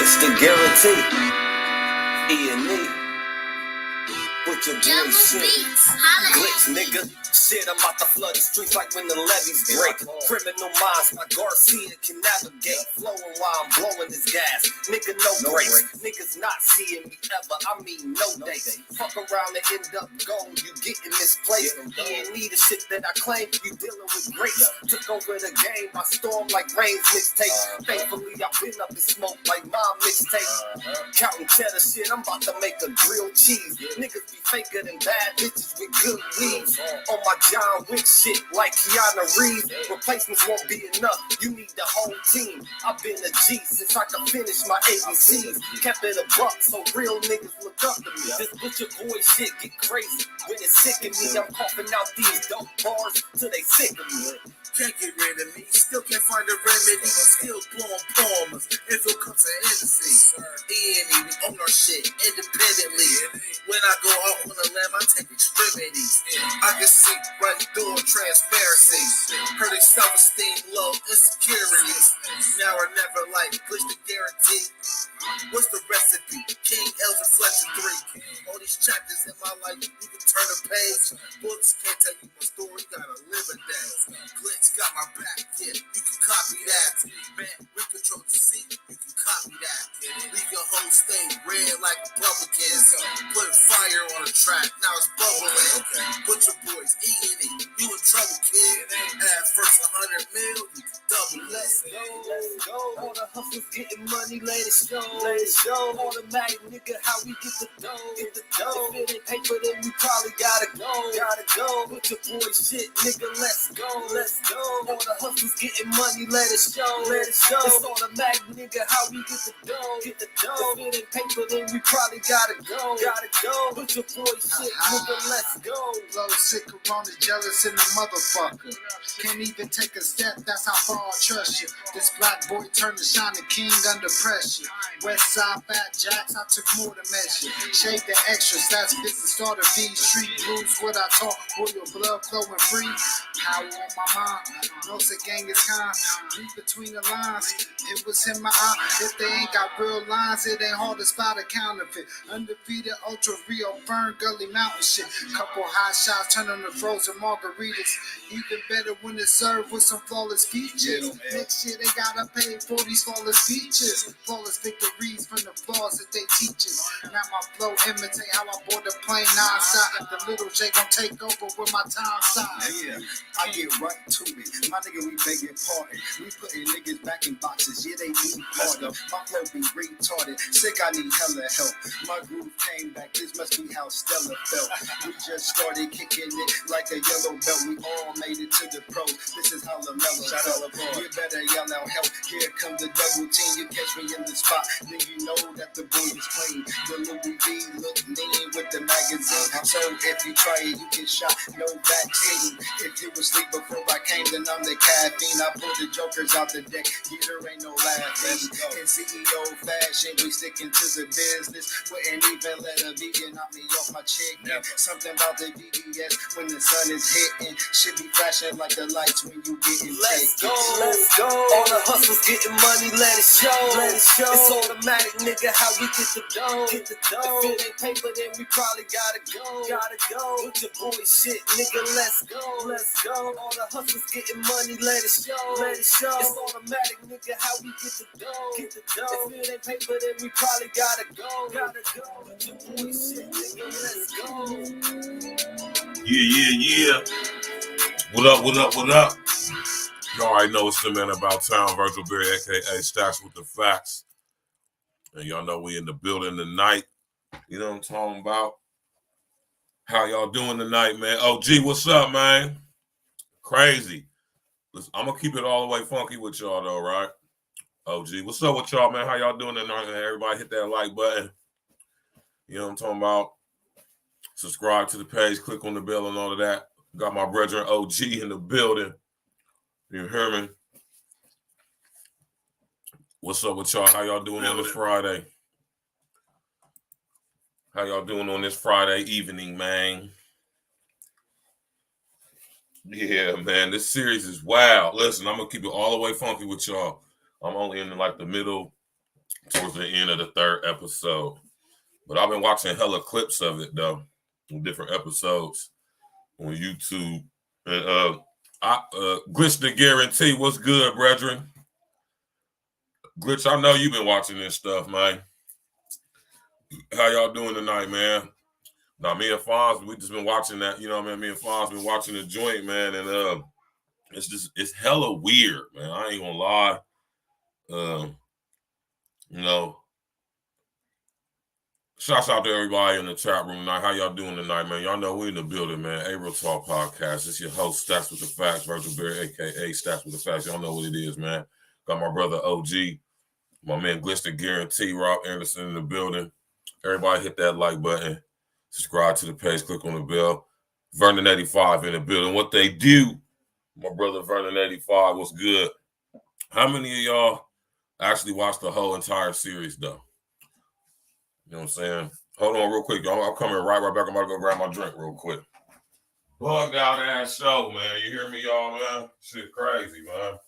What's the guarantee? E&E. Put your boy shit. Glitch, nigga. Shit, I'm about to flood the streets like when the levees break. Criminal minds, my Garcia can navigate. Flowing while I'm blowing this gas. Nigga, no brakes. Niggas not seeing me ever. I mean, no dates. Fuck around and end up gold. You get in this place. E&E, the shit that I claim. You dealing with grace. Took over the game by storm like Rain's mixtape. Thankfully, I've been up in smoke like my mixtape. Counting cheddar shit, I'm about to make a grilled cheese. Niggas be faker than bad bitches with good leaves. On my John Wick shit like Keanu Reeves. Replacements won't be enough, you need the whole team. I've been a G since I could finish my ABCs. Kept it a buck so real niggas look up to me. This butcher boy shit get crazy when it's sick of me. I'm coughing out these dope bars till they sick of me. Can't get rid of me, still can't find a remedy. Still blowing palmers, if it comes to Hennessy. E&E, we own our shit independently. When I go out on the limb, I take extremities. I can see right through transparency. Hurting self-esteem, low insecurities. Now or never, like push the guarantee. What's the recipe? King L's Reflection 3. All these chapters in my life, you can turn a page. Books can't tell you my story, gotta live a day. Glitch got my back, yeah, you can copy that. Man, we control the seat, you can copy that. Leave your whole state red like Republicans. Putting fire on the track, now it's bubbling. Put your boys E&E, you in trouble, kid. Add first 100 mil, you can double. Let's go. All the hustlers getting money, let it show. Automatic, nigga, how we get the dough. If it ain't paper, then we probably gotta go. Put your boy shit, nigga, let's go. All the hustlers getting money, let it show. It's automatic, nigga, how we get the dough. If it ain't paper, then we probably gotta go. Put your boy shit, nigga, let's go. Low, sick, corona, jealous in the motherfucker. Can't even take a step, that's how far I trust you. This black boy turned to shining king under pressure. West side fat jacks, I took more to measure. Shade the extras, that's business starter fees. Street blues, what I talk, royal blood flowing free. Power on my mind, no say gang is kind. Read between the lines, it was in my eye. If they ain't got real lines, it ain't hard to spot a counterfeit. Undefeated, ultra real, burn gully mountain shit. Couple hot shots, turn on the frozen margaritas. Even better when it's served with some flawless features. Next year they gotta pay for these flawless features. Flawless victories from the flaws that they teach us. Now my flow imitate how I board the plane non-stop. The little J gon' take over with my time side. Yeah, I get right to it. My nigga, we begging pardon. We putting niggas back in boxes. Yeah, they need pardon. My flow be retarded. Sick, I need hella help. My groove came back. This must be how Stella felt. We just started kicking it like a yellow belt. We all made it to the pros. This is how LaMelo felt. You better yell out help. Here comes the double team. You catch me in the spot, then you know that the boy is clean. The Louis V look lean with the magazine. So if you try it, you get shot. No vaccine. If you was asleep before I came, then I'm the caffeine. I pulled the jokers out the deck. Here ain't no laughing. In CEO fashion, we sticking to the business. Wouldn't even let a vegan knock me off my chicken. Something about the VVS when the sun is hitting. Should be flashing like the lights when you getting Let's go. All the hustlers getting money, let it show. It's automatic, nigga, how we get the dough. If it ain't paper, then we probably gotta go. Put your boy shit, nigga, let's go. All the hustlers getting money, let it show. It's automatic, nigga, how we get the dough. If it ain't paper, then we probably gotta go. Put your boy shit, nigga, let's go. Yeah. What up? You already know it's the man about town, Virgil, aka Stacks with the Facts. And y'all know we in the building tonight. You know what I'm talking about? How y'all doing tonight, man? OG, what's up, man? Crazy. Listen, I'm going to keep it all the way funky with y'all, though, right? OG, what's up with y'all, man? How y'all doing tonight? Everybody hit that like button. You know what I'm talking about? Subscribe to the page, click on the bell and all of that. Got my brethren OG in the building. You hear me? What's up with y'all? How y'all doing on this Friday? How y'all doing on this Friday evening, man? Yeah, man, this series is wild. Listen, I'm going to keep it all the way funky with y'all. I'm only in like the middle towards the end of the 3rd episode. But I've been watching hella clips of it though, in different episodes on YouTube. And Glitch the Guarantee, what's good, brethren? Glitch, I know you've been watching this stuff, man. How y'all doing tonight, man? Now, me and Fonz, we just been watching that, you know what I mean? Me and Fonz been watching the joint, man, and it's hella weird, man. I ain't gonna lie. You know, shouts out to everybody in the chat room tonight. How y'all doing tonight, man? Y'all know we in the building, man. A Real Talk Podcast. It's your host, Stats with the Facts, Virgil Berry, a.k.a. Stats with the Facts. Y'all know what it is, man. Got my brother OG, my man Glitch the Guarantee, Rob Anderson in the building. Everybody hit that like button. Subscribe to the page. Click on the bell. Vernon 85 in the building. What they do, my brother Vernon 85, what's good? How many of y'all actually watched the whole entire series, though? You know what I'm saying? Hold on real quick, y'all. I'm coming right back. I'm about to go grab my drink real quick. Bugged out ass show, man. You hear me, y'all, man? Shit crazy, man.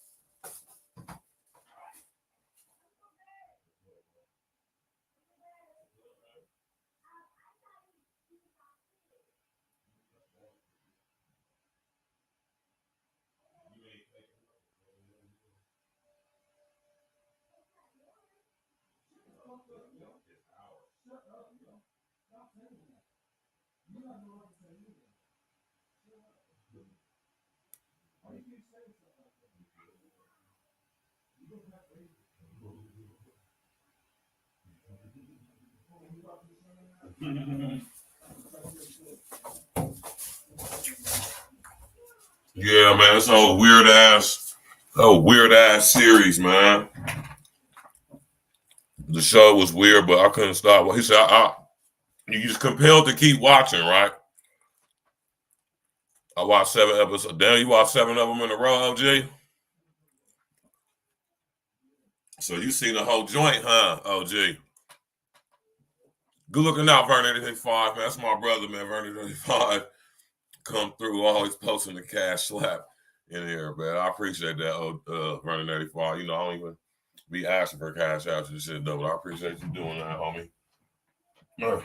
Yeah, man, it's a weird ass series, man. The show was weird, but I couldn't stop. Well, he said, you just compelled to keep watching, right? I watched 7 episodes. Damn, you watched 7 of them in a row, OG? So you seen the whole joint, huh, OG? Good looking out, Vernon 85, man. That's my brother, man, Vernon 85. Come through, always posting the cash slap in here, man. I appreciate that, Vernon 85. You know, I don't even be asking for cash out and shit, though, but I appreciate you doing that, homie. Yeah,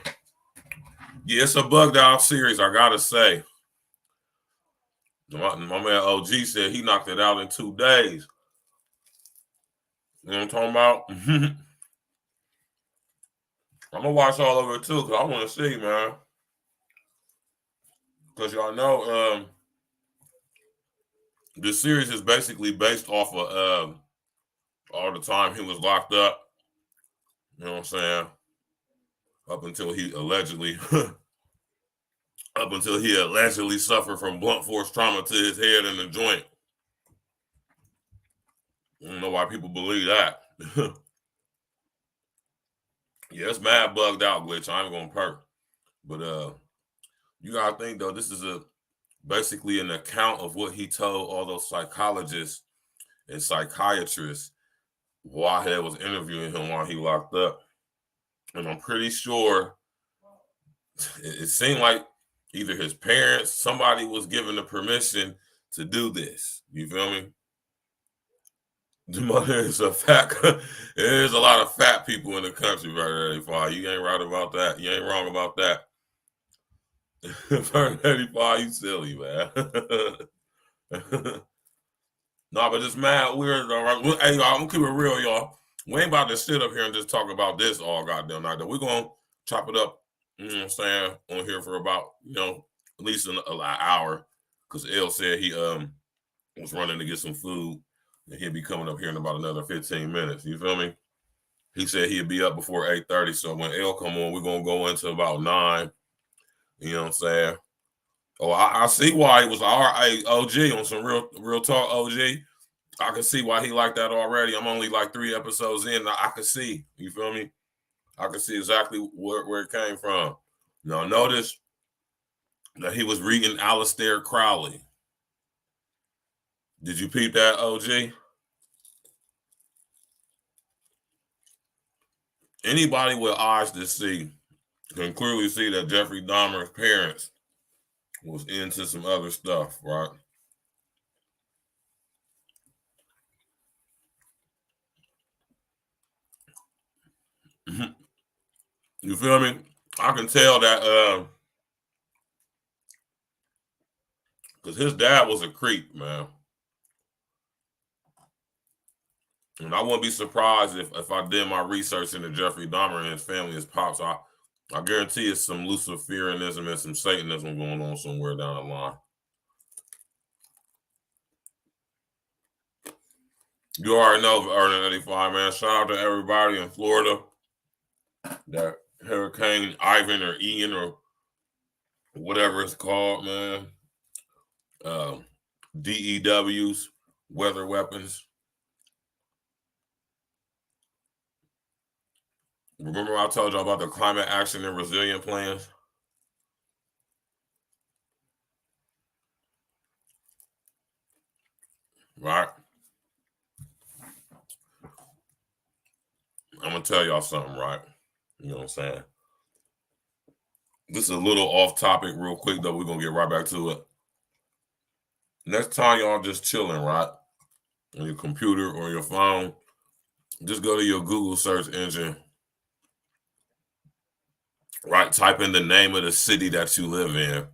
it's a bugged out series, I gotta say. My man OG said he knocked it out in 2 days. You know what I'm talking about? I'm gonna watch all of it too, because I want to see, man. Because y'all know the series is basically based off of all the time he was locked up. You know what I'm saying? Up until he allegedly suffered from blunt force trauma to his head and the joint. I don't know why people believe that. Yeah, it's mad bugged out, Glitch. I ain't gonna perk. But you gotta think though, this is basically an account of what he told all those psychologists and psychiatrists while he was interviewing him while he locked up. And I'm pretty sure it seemed like either his parents, somebody was given the permission to do this. You feel me? There's a lot of fat people in the country, Vernon 85. You ain't right about that. You ain't wrong about that. Vernon 85, you silly, man. No, but it's mad weird. All right. Hey, y'all, I'm gonna keep it real, y'all. We ain't about to sit up here and just talk about this all goddamn night. We're gonna chop it up, you know what I'm saying, on here for about, at least an hour. Because L said he was running to get some food. And he'll be coming up here in about another 15 minutes. You feel me? He said he'd be up before 8:30. So when L come on, we're going to go into about 9. You know what I'm saying? Oh, I see why he was OG on some real talk OG. I can see why he liked that already. I'm only like 3 episodes in. I can see. You feel me? I can see exactly where it came from. Now, notice that he was reading Aleister Crowley. Did you peep that, OG? Anybody with eyes to see can clearly see that Jeffrey Dahmer's parents was into some other stuff, right? You feel me? I can tell that because his dad was a creep, man. And I wouldn't be surprised if I did my research into Jeffrey Dahmer and his family, his pops. I guarantee it's some Luciferianism and some Satanism going on somewhere down the line. You already know, Earning 85, man. Shout out to everybody in Florida. That Hurricane Ivan or Ian or whatever it's called, man. DEWs, weather weapons. Remember I told you about the climate action and resilient plans? Right? I'm going to tell y'all something, right? You know what I'm saying? This is a little off topic real quick, though. We're going to get right back to it. Next time y'all just chilling, right? On your computer or your phone, just go to your Google search engine. Right? Type in the name of the city that you live in.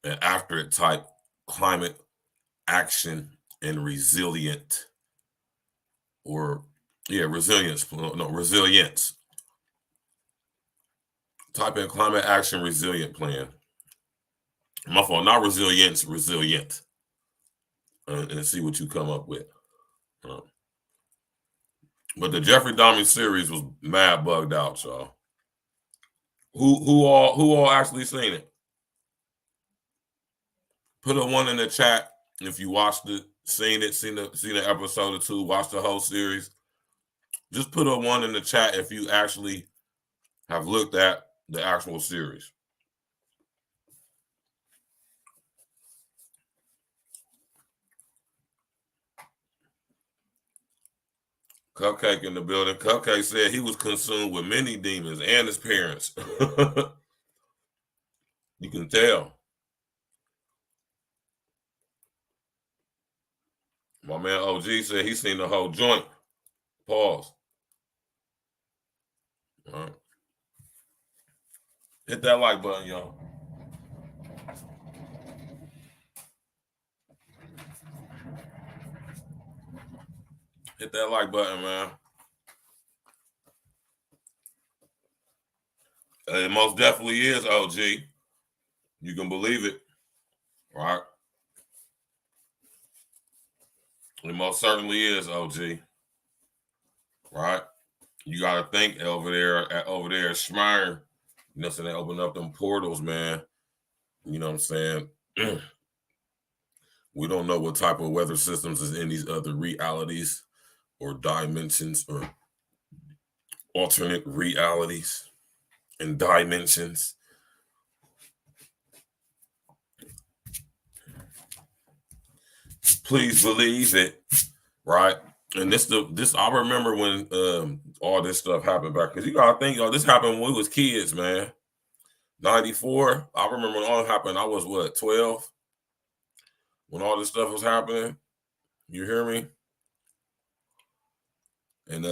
And after it, type climate action and resilient. Or, yeah, resilience. No, resilience. Type in climate action resilient plan. My fault, not resilience, resilient. And see what you come up with. But the Jeffrey Dahmer series was mad bugged out, y'all. Who all actually seen it? Put a 1 in the chat if you watched it, seen the episode or 2, watched the whole series. Just put a 1 in the chat if you actually have looked at the actual series. Cupcake in the building. Cupcake said he was consumed with many demons and his parents. You can tell. My man OG said he seen the whole joint. Pause. All right. Hit that like button, y'all. Hit that like button, man. It most definitely is, OG. You can believe it, right? It most certainly is, OG. Right? You got to think over there at Schmeyer, you know, so they open up them portals, man. You know what I'm saying? We don't know what type of weather systems is in these other realities or dimensions or alternate realities and dimensions. Please believe it, right? And this I remember when all this stuff happened back, because you gotta think, this happened when we was kids, man. 94. I remember when all happened. I was 12 when all this stuff was happening. You hear me? And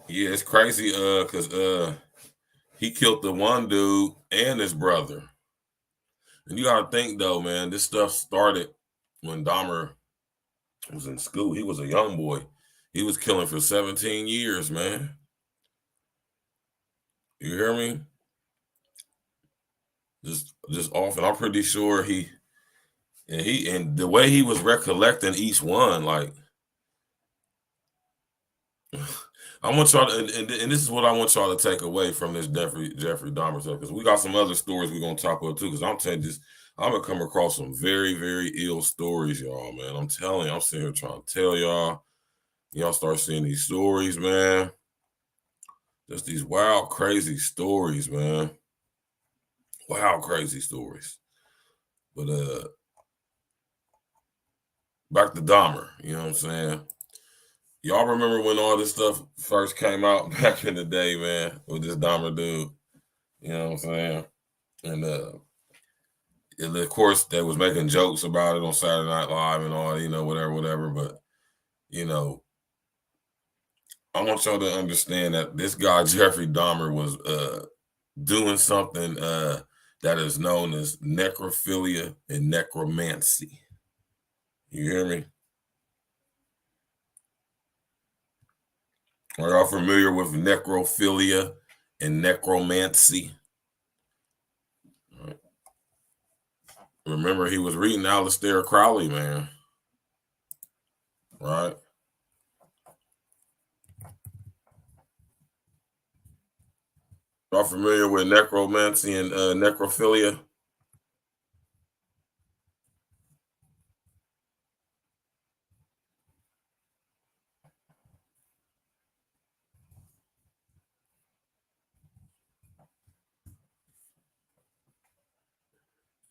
yeah, it's crazy because he killed the one dude and his brother. And you gotta think though, man, this stuff started when Dahmer was in school. He was a young boy. He was killing for 17 years, man. You hear me? Just off, and I'm pretty sure and the way he was recollecting each one, like, I want y'all to, and this is what I want y'all to take away from this Jeffrey Dahmer stuff, because we got some other stories we're gonna talk about too. Because I'm telling you, I'm gonna come across some very, very ill stories, y'all, man. I'm telling you, I'm sitting here trying to tell y'all. Y'all start seeing these stories, man. Just these wild, crazy stories, man. Wild, crazy stories. But back to Dahmer, you know what I'm saying? Y'all remember when all this stuff first came out back in the day, man, with this Dahmer dude? You know what I'm saying? And of course, they was making jokes about it on Saturday Night Live and all, you know, whatever. But, you know, I want y'all to understand that this guy Jeffrey Dahmer was doing something that is known as necrophilia and necromancy. You hear me? Are y'all familiar with necrophilia and necromancy? Right. Remember, he was reading Aleister Crowley, man. Right? Y'all familiar with necromancy and necrophilia?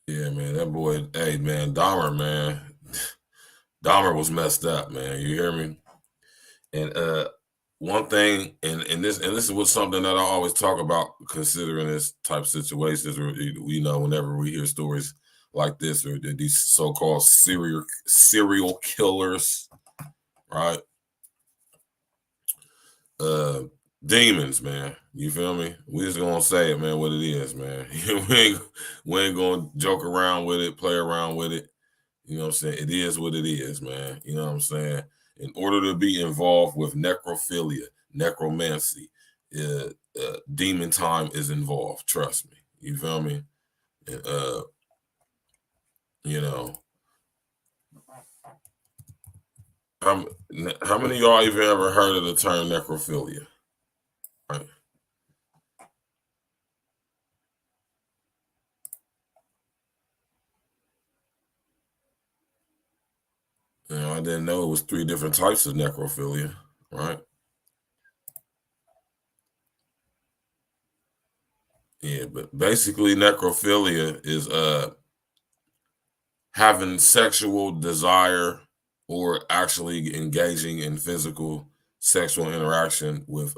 Yeah, man, that boy, hey, man, Dahmer, man. Dahmer was messed up, man. You hear me? And one thing, and this is what something that I always talk about, considering this type of situations, or you know, whenever we hear stories like this, or these so-called serial killers, right? Demons, man. You feel me? We just gonna say it, man, what it is, man. we ain't gonna joke around with it, play around with it. You know what I'm saying? It is what it is, man. You know what I'm saying? In order to be involved with necrophilia, necromancy, demon time is involved. Trust me. You feel me? You know, how many of y'all even ever heard of the term necrophilia? Right. You know, I didn't know it was 3 different types of necrophilia, right? Yeah, but basically necrophilia is having sexual desire or actually engaging in physical sexual interaction with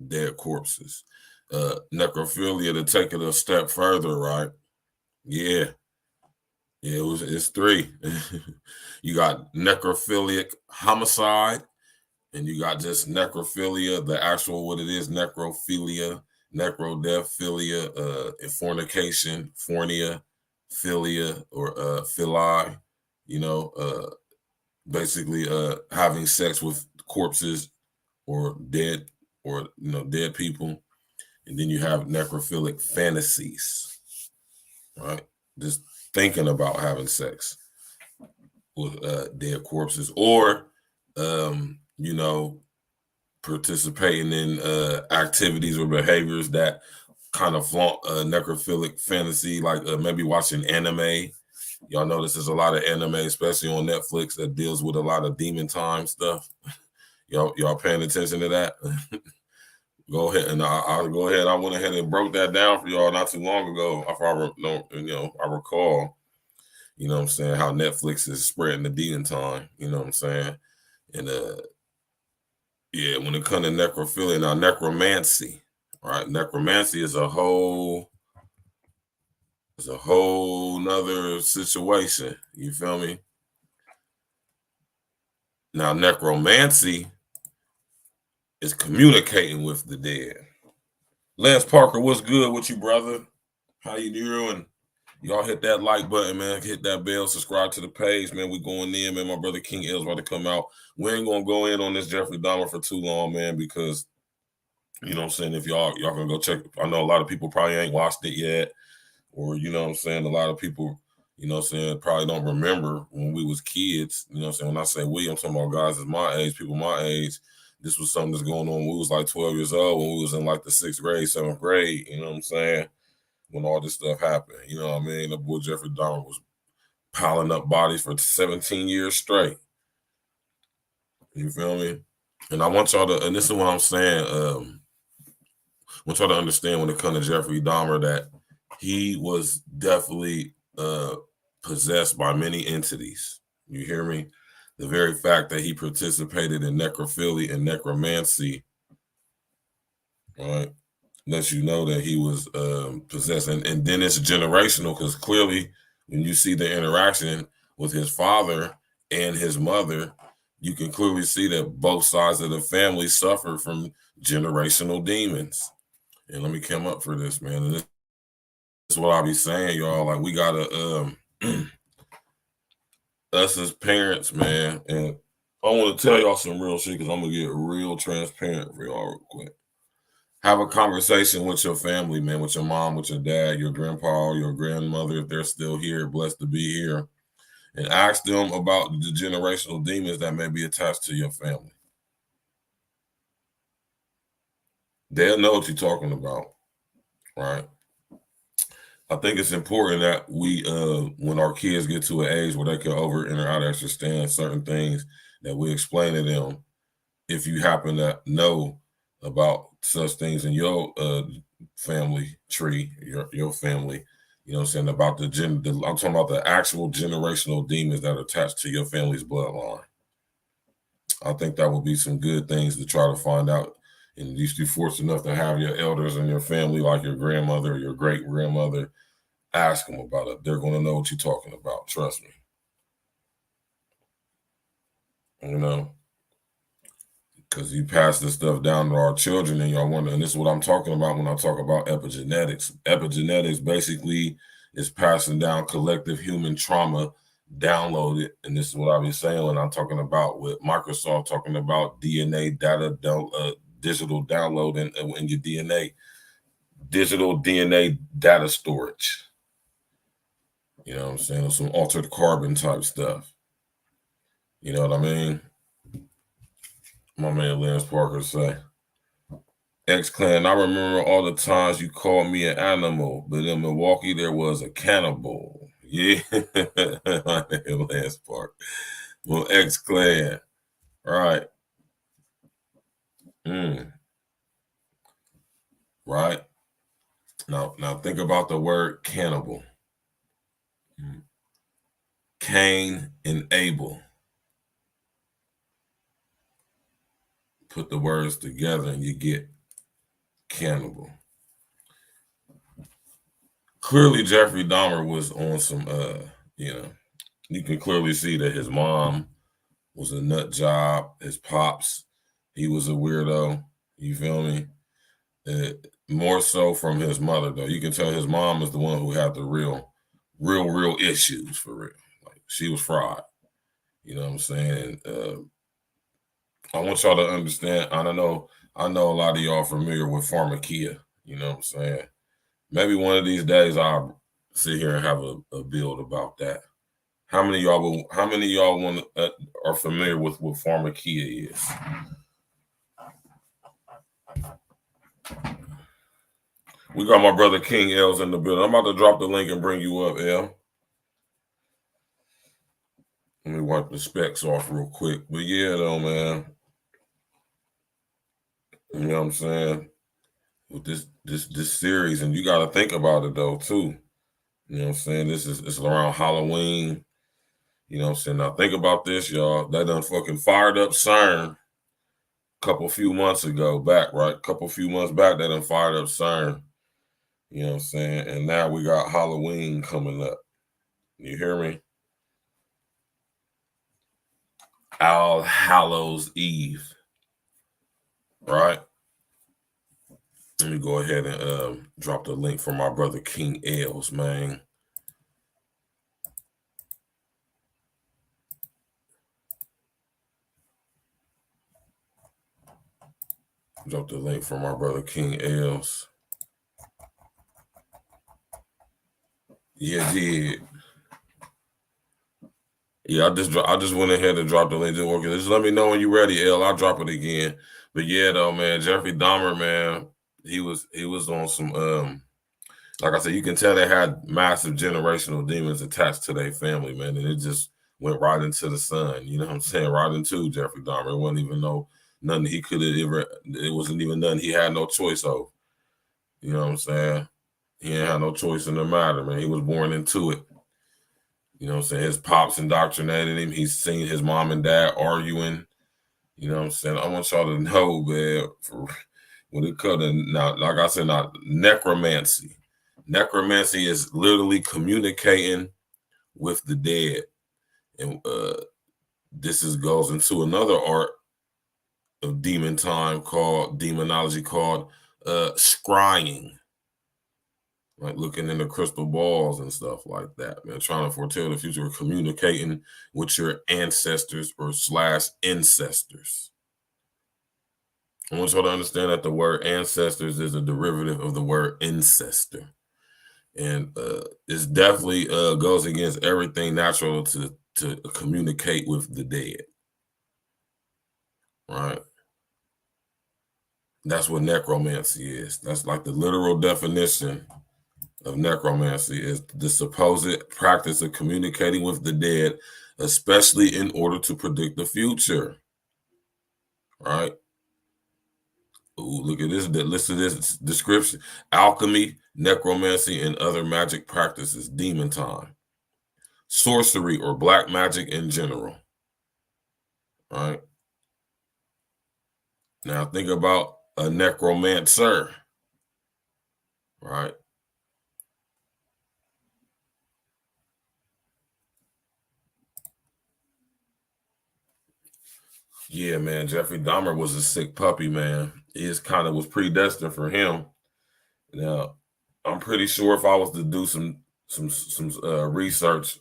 dead corpses. Necrophilia, to take it a step further, right? Yeah. Yeah, it's 3. You got necrophilic homicide, and you got just necrophilia, the actual what it is, necrophilia, necrodephilia, fornication, fornia, philia, or phili, you know, basically having sex with corpses or dead, or you know, dead people. And then you have necrophilic fantasies, right? Just thinking about having sex with dead corpses, or you know, participating in activities or behaviors that kind of flaunt necrophilic fantasy, like maybe watching anime. Y'all notice there's a lot of anime, especially on Netflix, that deals with a lot of demon time stuff. Y'all paying attention to that? Go ahead, and I'll go ahead. I went ahead and broke that down for y'all not too long ago. If I recall, you know what I'm saying, how Netflix is spreading the demon time, you know what I'm saying? And yeah, when it comes to necrophilia, now necromancy, right? Necromancy is a whole nother situation. You feel me? Now, necromancy is communicating with the dead. Lance Parker, what's good with you, brother? How you doing? Y'all hit that like button, man. Hit that bell, subscribe to the page, man. We going in, man. My brother King L's about to come out. We ain't gonna go in on this Jeffrey Dahmer for too long, man, because you know what I'm saying, if y'all can go check. I know a lot of people probably ain't watched it yet, or you know what I'm saying, a lot of people, you know what I'm saying, probably don't remember when we was kids. You know what I'm saying? When I say we, I'm talking about guys that's my age, people my age. This was something that's going on when we was like 12 years old, when we was in like the 6th grade, 7th grade, you know what I'm saying? When all this stuff happened, you know what I mean? The boy Jeffrey Dahmer was piling up bodies for 17 years straight. You feel me? And I want y'all to, and this is what I'm saying, I want y'all to understand when it comes to Jeffrey Dahmer that he was definitely possessed by many entities. You hear me? The very fact that he participated in necrophilia and necromancy, right, lets you know that he was possessed. And then it's generational, because clearly when you see the interaction with his father and his mother, you can clearly see that both sides of the family suffer from generational demons. And let me come up for this, man. And this is what I be saying, y'all. Like, we gotta us as parents, man, and I want to tell y'all some real shit because I'm gonna get real transparent for y'all real quick. Have a conversation with your family, man, with your mom, with your dad, your grandpa, your grandmother, if they're still here, blessed to be here, and ask them about the generational demons that may be attached to your family. They'll know what you're talking about, right? I think it's important that we, when our kids get to an age where they can over and out understand certain things, that we explain to them. If you happen to know about such things in your family tree, your family, you know what I'm saying, about I'm talking about the actual generational demons that are attached to your family's bloodline. I think that would be some good things to try to find out. And you be fortunate enough to have your elders in your family, like your grandmother or your great grandmother, ask them about it. They're going to know what you're talking about. Trust me. You know, because you pass this stuff down to our children, and y'all wonder, and this is what I'm talking about when I talk about epigenetics. Epigenetics basically is passing down collective human trauma downloaded. And this is what I've been saying when I'm talking about with Microsoft, talking about DNA data, digital download in your DNA, digital DNA data storage. You know what I'm saying? Some altered carbon type stuff. You know what I mean? My man Lance Parker say, X-Clan, I remember all the times you called me an animal, but in Milwaukee there was a cannibal. Yeah, my name Lance Parker. Well, X-Clan, right? Right. Now think about the word cannibal. Cain and Abel. Put the words together and you get cannibal. Clearly, Jeffrey Dahmer was on some, you can clearly see that his mom was a nut job. His pops, he was a weirdo. You feel me? More so from his mother, though. You can tell his mom is the one who had the real issues for real. Like, she was fried. You know what I'm saying? I want y'all to understand. I know a lot of y'all familiar with pharmakia. You know what I'm saying? Maybe one of these days I'll sit here and have a build about that. How many of y'all are familiar with what pharmakia is? We got my brother King L's in the building. I'm about to drop the link and bring you up, L. Let me wipe the specs off real quick. But yeah, though, man. You know what I'm saying? With this series, and you got to think about it though too. You know what I'm saying? It's around Halloween. You know what I'm saying? Now think about this, y'all. They done fucking fired up CERN a few months back, right? Few months back, they done fired up CERN. You know what I'm saying? And now we got Halloween coming up. You hear me? All Hallows Eve. Right? Let me go ahead and drop the link for my brother King L's, man. Drop the link for my brother King L's. Yeah, did. Yeah, I just went ahead and dropped the link. Just let me know when you're ready, L. I'll drop it again. But yeah, though, man, Jeffrey Dahmer, man, he was on some like I said, you can tell they had massive generational demons attached to their family, man, and it just went right into the sun. You know what I'm saying? Right into Jeffrey Dahmer. It wasn't even nothing he could have ever. It wasn't even nothing he had no choice of. You know what I'm saying? He didn't have no choice in the matter, man. He was born into it. You know what I'm saying? His pops indoctrinated him. He's seen his mom and dad arguing. You know what I'm saying? I want y'all to know, man, when it comes to, now, like I said, now, necromancy. Necromancy is literally communicating with the dead. And goes into another art of demonology called scrying. Like looking in the crystal balls and stuff like that, man. Trying to foretell the future, communicating with your ancestors or / ancestors. I want y'all to understand that the word ancestors is a derivative of the word ancestor. And it definitely goes against everything natural to communicate with the dead. Right? That's what necromancy is. That's like the literal definition of necromancy is the supposed practice of communicating with the dead, especially in order to predict the future. Right? Ooh, look at this. Listen to this description: alchemy, necromancy, and other magic practices. Demon time, sorcery, or black magic in general. Right? Now think about a necromancer. Right? Yeah, man. Jeffrey Dahmer was a sick puppy, man. It kind of was predestined for him. Now, I'm pretty sure if I was to do some research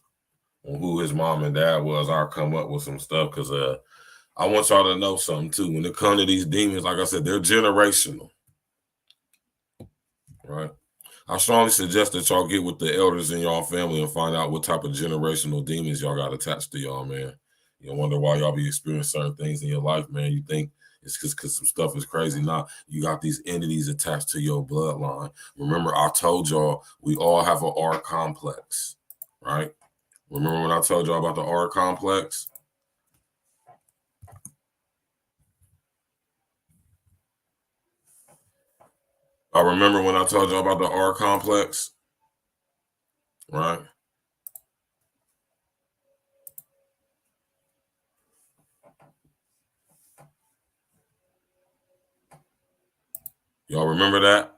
on who his mom and dad was, I'll come up with some stuff because I want y'all to know something too. When it comes to these demons, like I said, they're generational. Right? I strongly suggest that y'all get with the elders in y'all family and find out what type of generational demons y'all got attached to y'all, man. You wonder why y'all be experiencing certain things in your life, man. You think it's because some stuff is crazy. Nah, you got these entities attached to your bloodline. Remember, I told y'all we all have an R complex, right? Remember when I told y'all about the R complex? I remember when I told y'all about the R complex, right? Y'all remember that?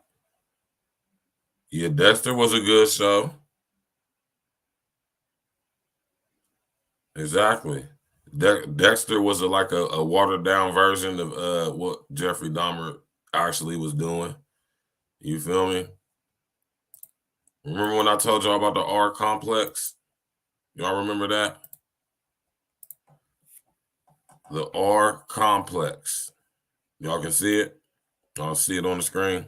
Yeah, Dexter was a good show. Exactly. Dexter was like a watered down version of what Jeffrey Dahmer actually was doing. You feel me? Remember when I told y'all about the R complex? Y'all remember that? The R complex. Y'all can see it? Y'all see it on the screen?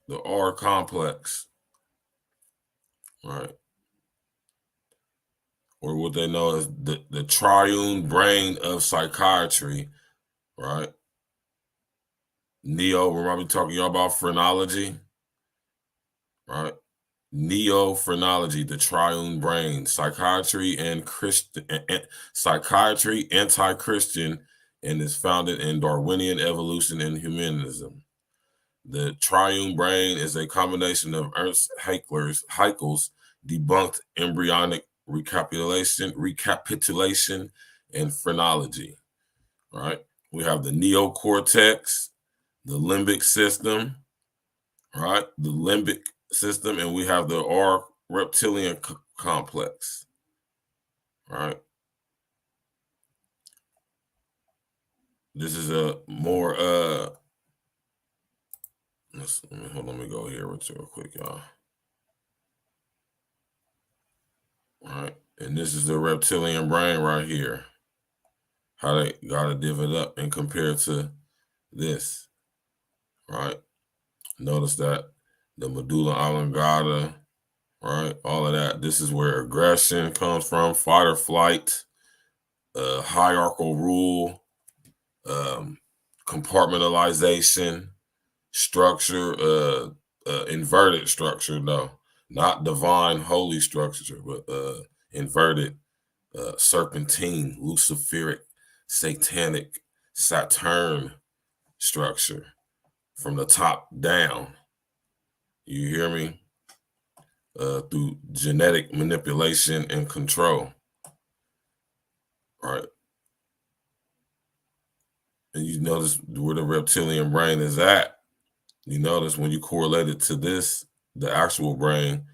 The R complex. Right. Or what they know as the triune brain of psychiatry, right? Remember I be talking to y'all about phrenology, right? Neo-phrenology, the triune brain, psychiatry and Christian, psychiatry, anti-Christian, and is founded in Darwinian evolution and humanism. The triune brain is a combination of Ernst Haeckel's debunked embryonic recapitulation, and phrenology, right? We have the neocortex, the limbic system, right? The limbic system, and we have the R reptilian complex, right? This is a more let me go here real quick, y'all. All right, and this is the reptilian brain right here. How they gotta divvy it up and compare to this, right? Notice that the medulla oblongata, right? All of that. This is where aggression comes from, fight or flight, hierarchical rule, compartmentalization, structure, inverted structure, no, not divine holy structure, but inverted, serpentine, luciferic, satanic, Saturn structure from the top down. You hear me? Through genetic manipulation and control. Right. And you notice where the reptilian brain is at. You notice when you correlate it to this, the actual brain,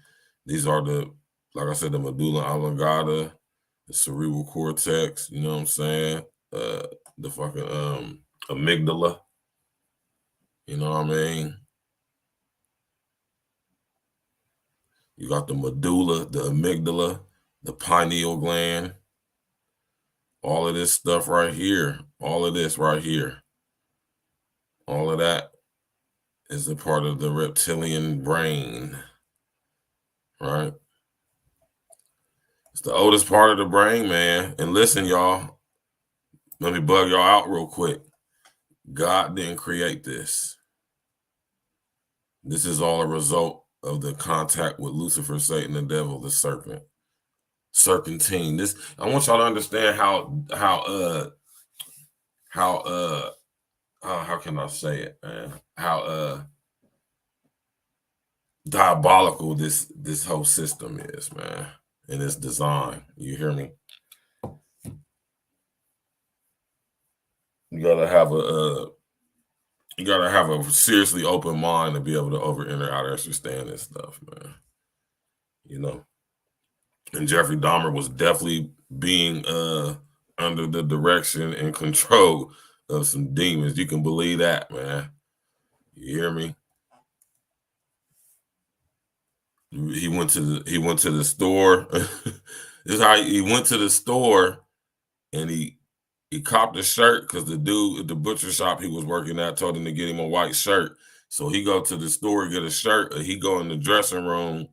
these are the like I said, the medulla oblongata, the cerebral cortex, you know what I'm saying? The fucking amygdala, you know what I mean? You got the medulla, the amygdala, the pineal gland, all of this stuff right here, all of this right here, all of that is a part of the reptilian brain, right? It's the oldest part of the brain, man. And listen, y'all, let me bug y'all out real quick. God didn't create this. This is all a result of the contact with Lucifer, Satan, the devil, the serpent, serpentine. This, I want y'all to understand how can I say it, man? How diabolical this whole system is, man, and its design. You hear me? You gotta have a seriously open mind to be able to out understand this stuff, man. You know, and Jeffrey Dahmer was definitely being under the direction and control of some demons. You can believe that, man. You hear me? He went to the store. This is how he went to the store, and he copped a shirt because the dude at the butcher shop he was working at told him to get him a white shirt. So he go to the store, get a shirt, and he go in the dressing room,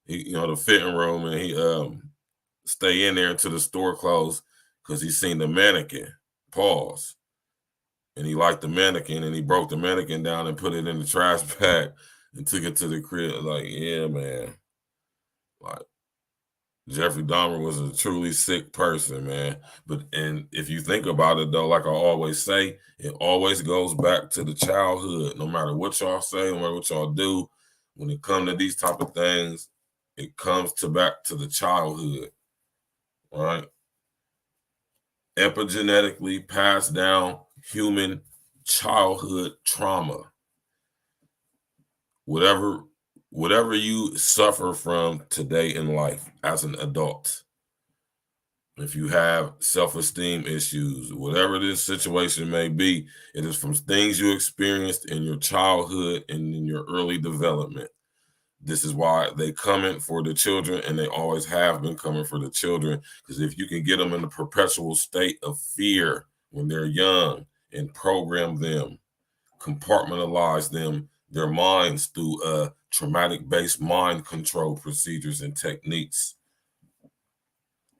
the fitting room, and he stay in there until the store closed because he seen the mannequin. Pause. And he liked the mannequin, and he broke the mannequin down and put it in the trash bag and took it to the crib. Like, yeah, man. Like, Jeffrey Dahmer was a truly sick person, man. And if you think about it, though, like I always say, it always goes back to the childhood. No matter what y'all say, no matter what y'all do, when it comes to these type of things, it comes back to the childhood, right? Epigenetically passed down human childhood trauma. Whatever you suffer from today in life as an adult, if you have self-esteem issues, whatever this situation may be, it is from things you experienced in your childhood and in your early development. This is why they coming for the children, and they always have been coming for the children, because if you can get them in a perpetual state of fear when they're young and program them, compartmentalize them, their minds through traumatic-based mind control procedures and techniques.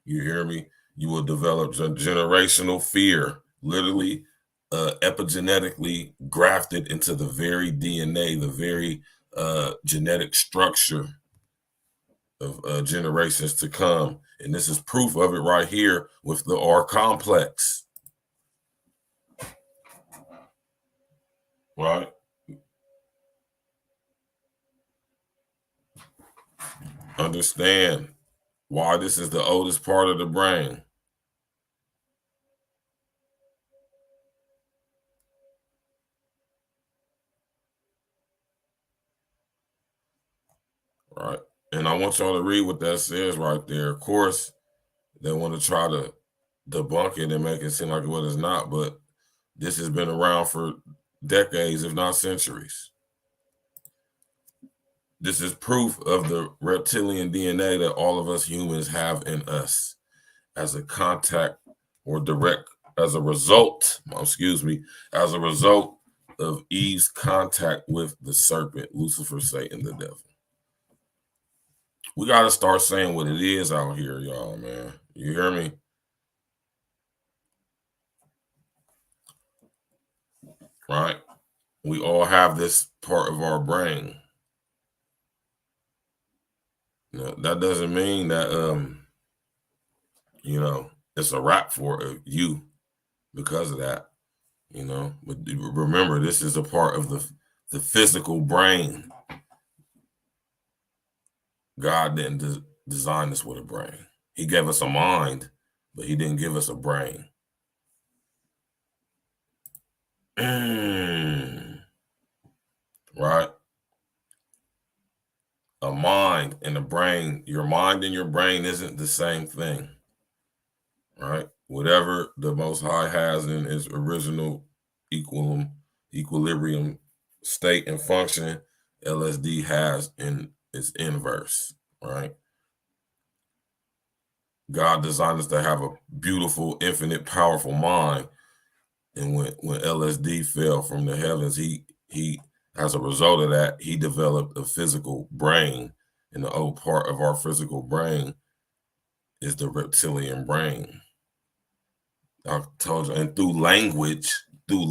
You hear me? You will develop generational fear, literally epigenetically grafted into the very DNA, the very genetic structure of generations to come. And this is proof of it right here with the R complex. Right? Understand why this is the oldest part of the brain. Right. And I want y'all to read what that says right there. Of course, they want to try to debunk it and make it seem like what it's not, but this has been around for decades, if not centuries. This is proof of the reptilian DNA that all of us humans have in us as a contact or direct, as a result of Eve's contact with the serpent, Lucifer, Satan, the devil. We got to start saying what it is out here, y'all, man. You hear me? Right? We all have this part of our brain. Now, that doesn't mean that, it's a wrap for you because of that, But remember, this is a part of the physical brain. God didn't design us with a brain. He gave us a mind, but he didn't give us a brain. Right? a mind and a brain, your mind and your brain isn't the same thing, right? Whatever the Most High has in its original equilibrium state and function, LSD has in its inverse, right? God designed us to have a beautiful, infinite, powerful mind. And when LSD fell from the heavens, he as a result of that, he developed a physical brain. And the old part of our physical brain is the reptilian brain. I told you, and through language is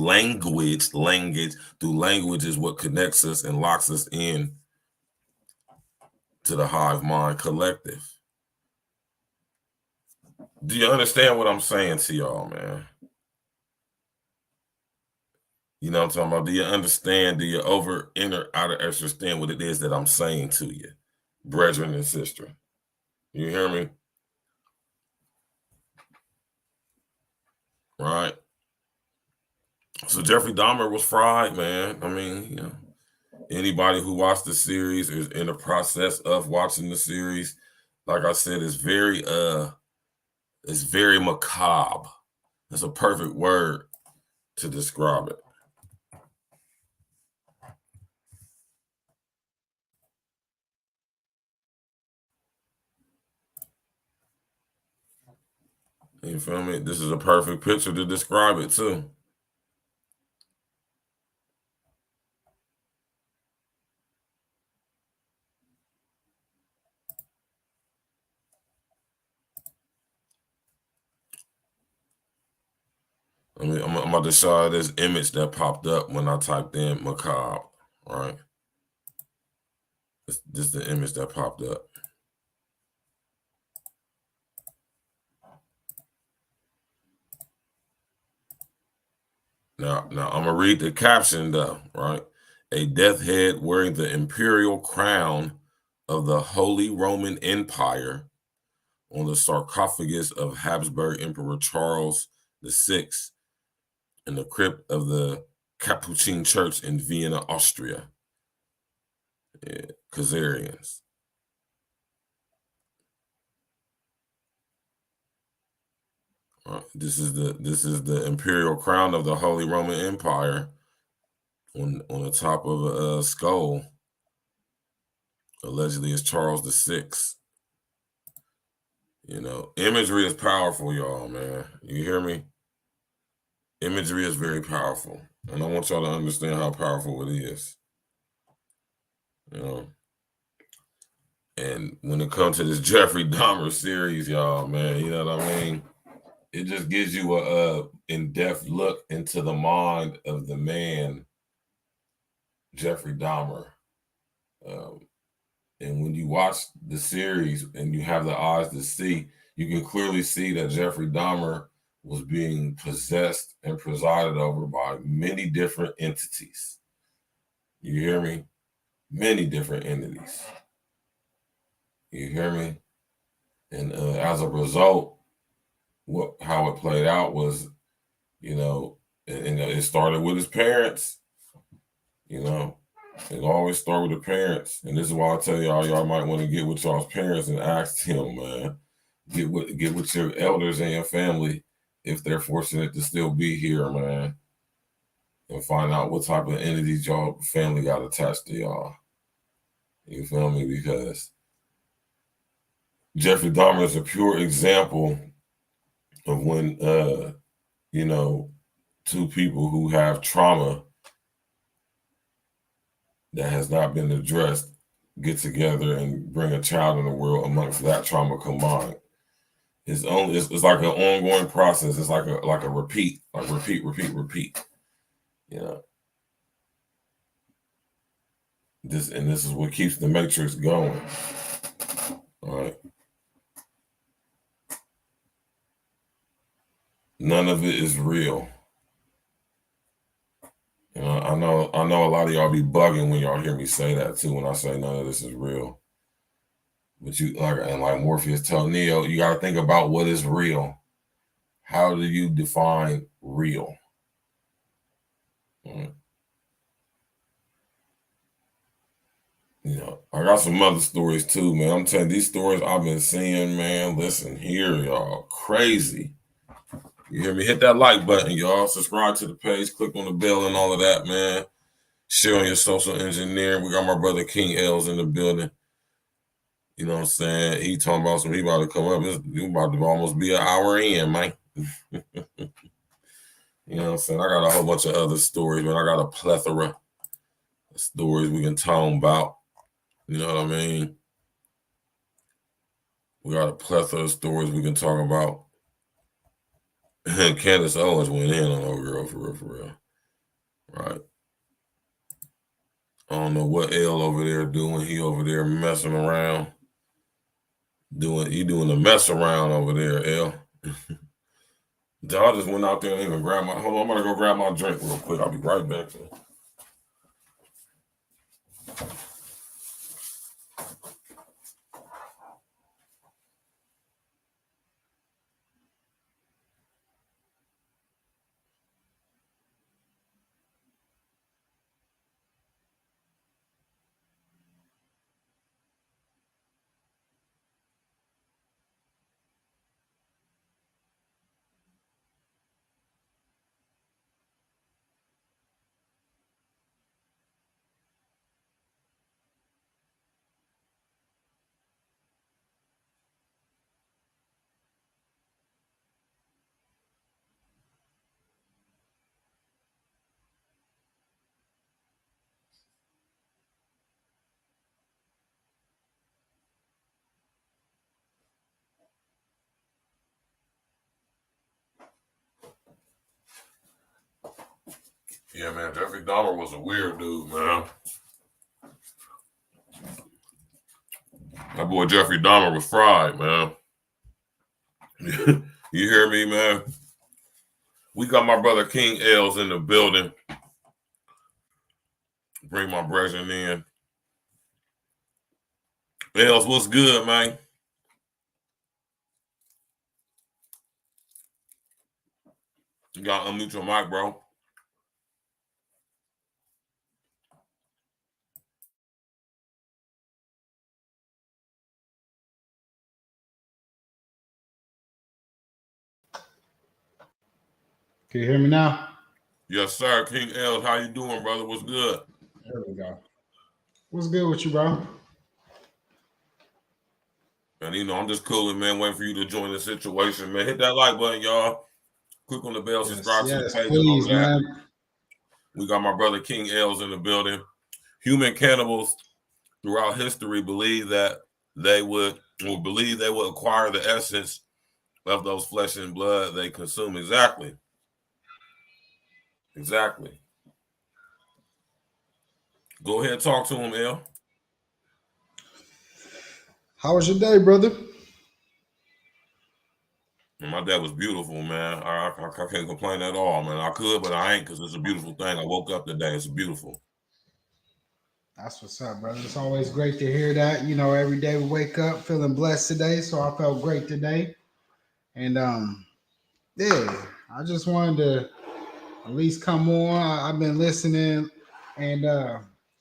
what connects us and locks us in to the hive mind collective. Do you understand what I'm saying to y'all, man? You know what I'm talking about? Do you understand? Do you understand what it is that I'm saying to you, brethren and sister? You hear me? Right? So Jeffrey Dahmer was fried, man. I mean, you know, anybody who watched the series is in the process of watching the series. Like I said, it's very macabre. It's a perfect word to describe it. You feel me? This is a perfect picture to describe it too. I mean, I'm about to show you this image that popped up when I typed in macabre, right? This is the image that popped up. Now I'm gonna read the caption though, right? A death head wearing the imperial crown of the Holy Roman Empire on the sarcophagus of Habsburg Emperor Charles VI in the crypt of the Capuchin Church in Vienna, Austria. Yeah, Khazarians. This is the imperial crown of the Holy Roman Empire on the top of a skull. Allegedly, it's Charles VI. You know, imagery is powerful, y'all, man. You hear me? Imagery is very powerful. And I want y'all to understand how powerful it is. You know? And when it comes to this Jeffrey Dahmer series, y'all, man, you know what I mean? It just gives you a in-depth look into the mind of the man, Jeffrey Dahmer. And when you watch the series and you have the eyes to see, you can clearly see that Jeffrey Dahmer was being possessed and presided over by many different entities. You hear me? Many different entities. You hear me? And as a result, how it played out was, you know, and it started with his parents. You know, it always started with the parents. And this is why I tell y'all might want to get with y'all's parents and ask him, man. Get with your elders and your family if they're fortunate to still be here, man. And find out what type of entities y'all family got attached to y'all. You feel me? Because Jeffrey Dahmer is a pure example of when, you know, two people who have trauma that has not been addressed get together and bring a child in the world amongst that trauma combined. It's like an ongoing process. It's like a repeat, like repeat. You know. This is what keeps the matrix going. All right. None of it is real. You know, I know a lot of y'all be bugging when y'all hear me say that too, when I say none of this is real. But like Morpheus told Neo, you got to think about what is real. How do you define real? I got some other stories too, man. I'm telling you, these stories I've been seeing, man. Listen here, y'all. Crazy. You hear me? Hit that like button, y'all. Subscribe to the page. Click on the bell and all of that, man. Share on your social engineering. We got my brother King L's in the building. You know what I'm saying? He talking about he about to come up. You about to almost be an hour in, man. You know what I'm saying? I got a whole bunch of other stories, man. I got a plethora of stories we can talk about. You know what I mean? We got a plethora of stories we can talk about. Candace Owens went in on old girl, for real. Right. I don't know what L over there doing. He over there messing around. He doing the mess around over there, L. I just went out there and even grabbed hold on, I'm gonna go grab my drink real quick. I'll be right back. Yeah, man, Jeffrey Dahmer was a weird dude, man. That boy Jeffrey Dahmer was fried, man. You hear me, man? We got my brother King L's in the building. Bring my brethren in. L's, what's good, man? You got to unmute your mic, bro. Can you hear me now? Yes, sir. King L, how you doing, brother? What's good? There we go. What's good with you, bro? And I'm just cooling, man, waiting for you to join the situation, man. Hit that like button, y'all. Click on the bell, subscribe to the page, please, and all that. man. We got my brother King L's in the building. Human cannibals throughout history believe that they would acquire the essence of those flesh and blood they consume. Exactly. Go ahead and talk to him, L. How was your day, brother? And my day was beautiful, man. I can't complain at all, man. I could, but I ain't, because it's a beautiful thing. I woke up today. It's beautiful. That's what's up, brother. It's always great to hear that. Every day we wake up feeling blessed today, so I felt great today. And yeah, I just wanted to at least come on. I've been listening, and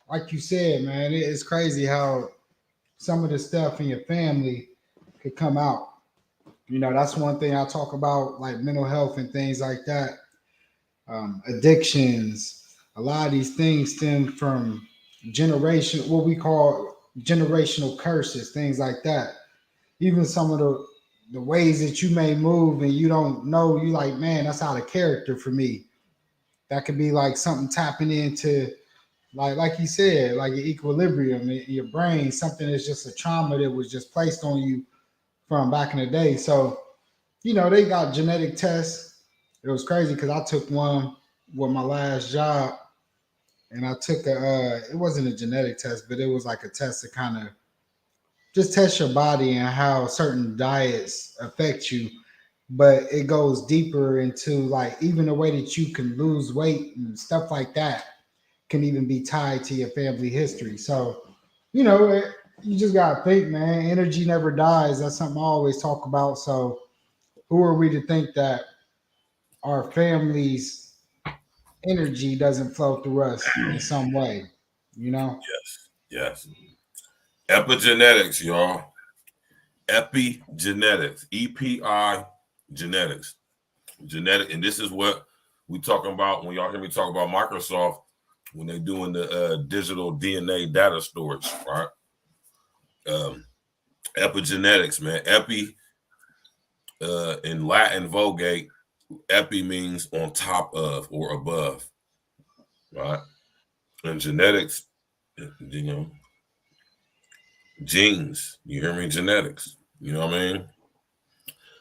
like you said, man, it's crazy how some of the stuff in your family could come out. That's one thing I talk about, like mental health and things like that. Addictions, a lot of these things stem from what we call generational curses, things like that. Even some of the ways that you may move and you don't know, you like, man, that's out of character for me. That could be like something tapping into, like you said, like your equilibrium in your brain, something that's just a trauma that was just placed on you from back in the day. So, they got genetic tests. It was crazy because I took one with my last job, and I took it wasn't a genetic test, but it was like a test to kind of just test your body and how certain diets affect you. But it goes deeper into like even the way that you can lose weight and stuff like that can even be tied to your family history. So, you just gotta think, man. Energy never dies. That's something I always talk about. So, who are we to think that our family's energy doesn't flow through us in some way? Yes. Epigenetics, y'all. Epigenetics. EPI genetics. Genetic, and this is what we talking about when y'all hear me talk about Microsoft when they're doing the digital DNA data storage, right? Epigenetics, man. Epi in Latin Vulgate, epi means on top of or above, right? And genetics, you know, genes. You hear me? Genetics. You know what I mean?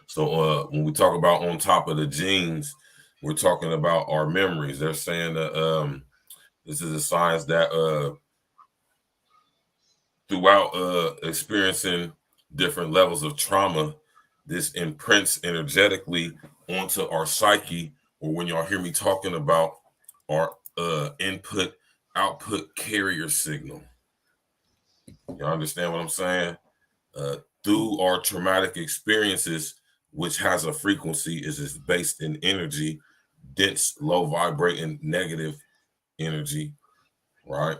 So when we talk about on top of the genes, we're talking about our memories. They're saying that this is a science that throughout experiencing different levels of trauma, this imprints energetically onto our psyche, or when y'all hear me talking about our input output carrier signal. Y'all understand what I'm saying? Through our traumatic experiences, which has a frequency, is based in energy, dense, low vibrating, negative energy, right?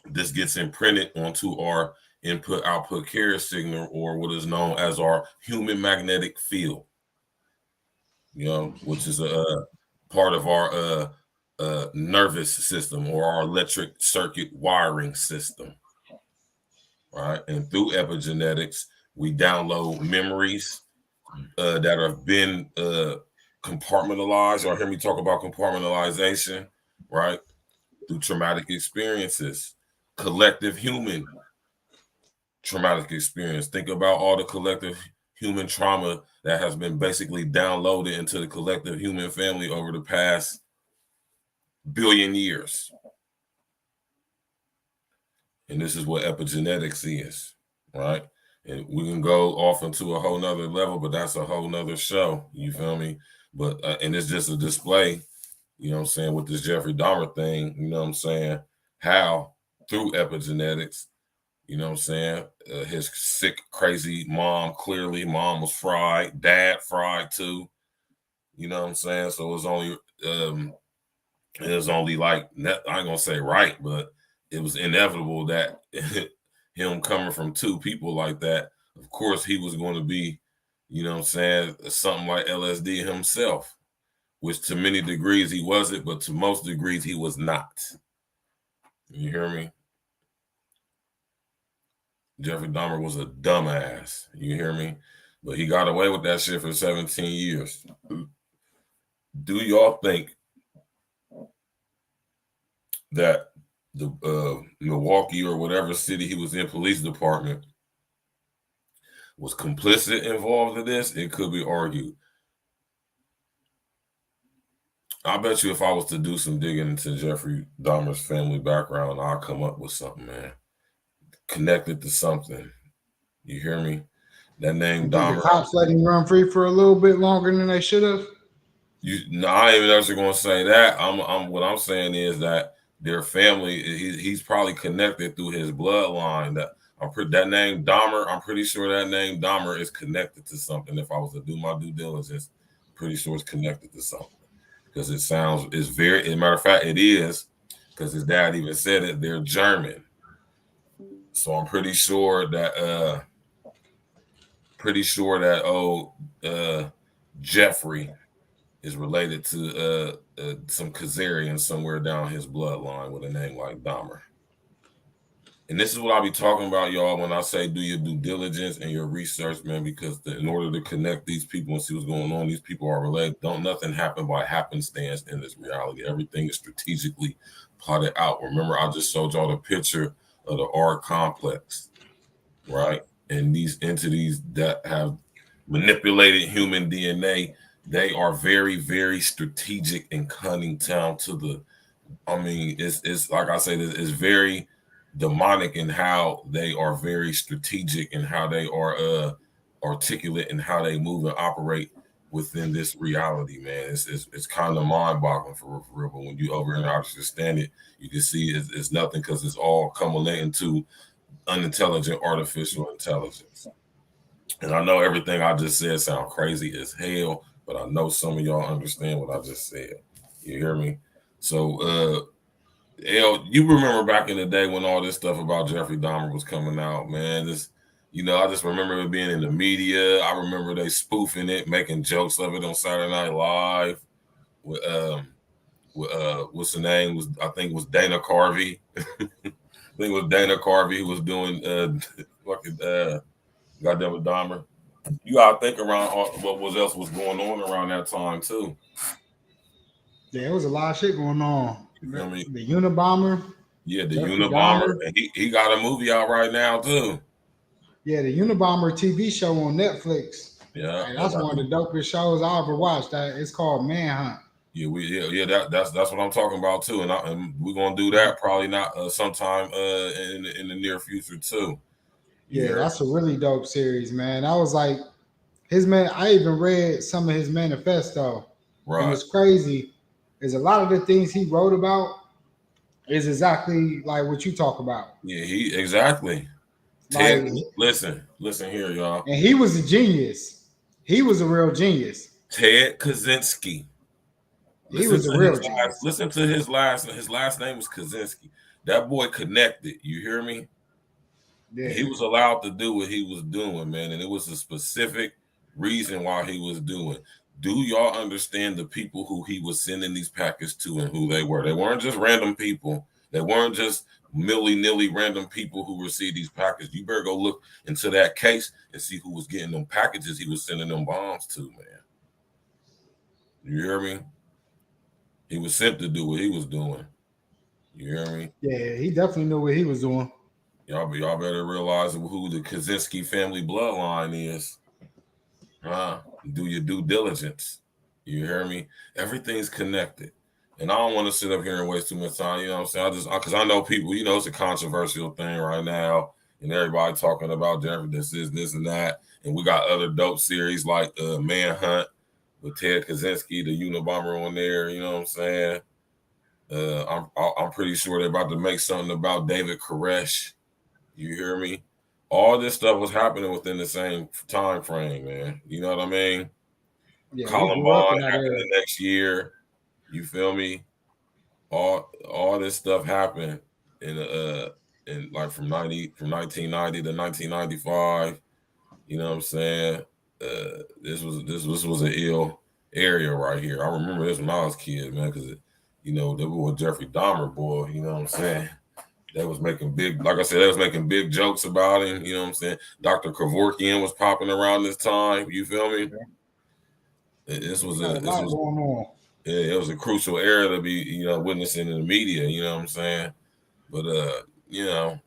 This gets imprinted onto our input output carrier signal, or what is known as our human magnetic field, you know, which is a part of our nervous system or our electric circuit wiring system, right? And through epigenetics, we download memories that have been compartmentalized. Y'all hear me talk about compartmentalization, right? Through traumatic experiences, collective human traumatic experience. Think about all the collective human trauma that has been basically downloaded into the collective human family over the past billion years. And this is what epigenetics is, right? And we can go off into a whole nother level, but that's a whole nother show. You feel me? But and it's just a display, you know what I'm saying, with this Jeffrey Dahmer thing, you know what I'm saying, how through epigenetics, you know what I'm saying, his sick, crazy mom, clearly mom was fried, dad fried too, you know what I'm saying? So it was only like, I ain't gonna say right, but it was inevitable that him coming from two people like that, of course he was going to be, you know what I'm saying, something like LSD himself, which to many degrees he wasn't, but to most degrees he was not. You hear me? Jeffrey Dahmer was a dumbass. You hear me? But he got away with that shit for 17 years. Do y'all think that the Milwaukee or whatever city he was in police department was complicit involved in this? It could be argued. I bet you if I was to do some digging into Jeffrey Dahmer's family background, I'll come up with something, man. Connected to something. You hear me? That name Dahmer. The cops let him run free for a little bit longer than they should have. I ain't even actually gonna say that. What I'm saying is that their family, he's probably connected through his bloodline. That name Dahmer, I'm pretty sure that name Dahmer is connected to something. If I was to do my due diligence, I'm pretty sure it's connected to something. Because it's very, as a matter of fact, it is, because his dad even said it, they're German. So I'm pretty sure that Jeffrey is related to some Khazarian somewhere down his bloodline with a name like Dahmer. And this is what I'll be talking about, y'all, when I say do your due diligence and your research, man, because in order to connect these people and see what's going on, these people are related. Don't nothing happen by happenstance in this reality. Everything is strategically plotted out. Remember, I just showed y'all the picture of the R complex, right? And these entities that have manipulated human DNA, they are very, very strategic and cunning down to the, it's like I said, it's very demonic in how they are very strategic and how they are articulate and how they move and operate within this reality, man. It's kind of mind-boggling for real, but when you over and understand it, you can see it's nothing, because it's all culminating to unintelligent artificial intelligence. And I know everything I just said sounds crazy as hell, but I know some of y'all understand what I just said. You hear me? So You remember back in the day when all this stuff about Jeffrey Dahmer was coming out, man. I just remember it being in the media. I remember they spoofing it, making jokes of it on Saturday Night Live. What's the name? I think it was Dana Carvey. I think it was Dana Carvey who was doing fucking goddamn Dahmer. You gotta think around what else was going on around that time too. Yeah, there was a lot of shit going on. You feel me? The Unabomber. Yeah, the Jeffrey Unabomber, Dahmer. and he got a movie out right now too. Yeah, the Unabomber TV show on Netflix. Yeah, And that's one of the dopest shows I ever watched. It's called Manhunt. That's what I'm talking about too, and we're gonna do that probably not sometime in the near future too. Yeah, that's a really dope series, man. I was like, I even read some of his manifesto. Right. And what's crazy is a lot of the things he wrote about is exactly like what you talk about. Yeah, exactly. Like, listen here, y'all. And he was a genius. He was a real genius. Ted Kaczynski. He was a real genius. Listen to his last name was Kaczynski. That boy connected. You hear me? Yeah. He was allowed to do what he was doing, man, and it was a specific reason why he was doing. Do y'all understand the people who he was sending these packets to and who they were? They weren't just random people. They weren't just milly-nilly random people who received these packages. You better go look into that case and see who was getting them packages he was sending them bombs to, man. You hear me? He was sent to do what he was doing. You hear me? Yeah, he definitely knew what he was doing. Y'all better realize who the Kaczynski family bloodline is. Do your due diligence. You hear me? Everything's connected. And I don't want to sit up here and waste too much time. You know what I'm saying? Because I know people, it's a controversial thing right now. And everybody talking about Jeffrey, this and that. And we got other dope series like Manhunt with Ted Kaczynski, the Unabomber on there. You know what I'm saying? I'm pretty sure they're about to make something about David Koresh. You hear me? All this stuff was happening within the same time frame, man. You know what I mean? Yeah, Columbine happened the next year. You feel me? All this stuff happened in like from 1990 to 1995. You know what I'm saying? This was an ill area right here. I remember this when I was a kid, man, because they were Jeffrey Dahmer, boy. You know what I'm saying? They was making big, like I said, they was making big jokes about him. You know what I'm saying? Dr. Kevorkian was popping around this time. You feel me? Yeah. It was a crucial era to be, witnessing in the media. You know what I'm saying? But we ain't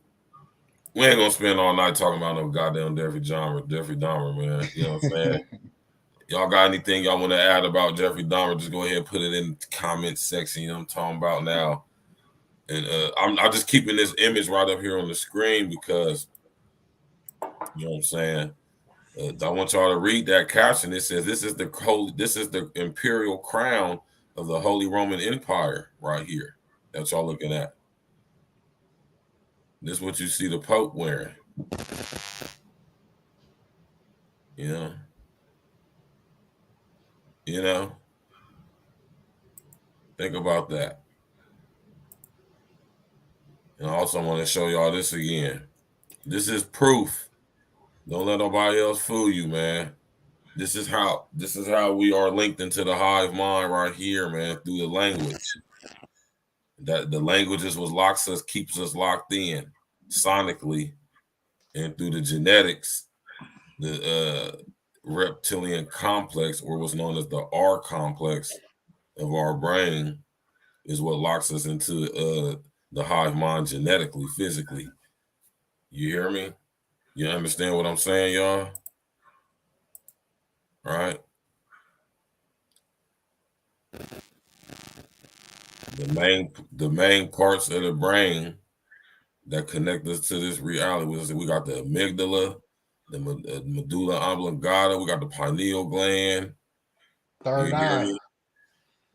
gonna spend all night talking about no goddamn Jeffrey Dahmer, man. You know what I'm saying? Y'all got anything y'all want to add about Jeffrey Dahmer? Just go ahead and put it in the comment section. You know what I'm talking about now. And I'm just keeping this image right up here on the screen because, you know what I'm saying? I want y'all to read that caption. It says, this is the imperial crown of the Holy Roman Empire right here. That's y'all looking at. This is what you see the Pope wearing. You know? Think about that. And I also want to show y'all this again. This is proof. Don't let nobody else fool you, man. This is how we are linked into the hive mind right here, man, through the language. That the language is what keeps us locked in sonically, and through the genetics, the reptilian complex, or what's known as the R complex of our brain, is what locks us into the hive mind genetically, physically. You hear me? You understand what I'm saying, y'all? All right. The main parts of the brain that connect us to this reality. We got the amygdala, the medulla oblongata, we got the pineal gland. Third eye.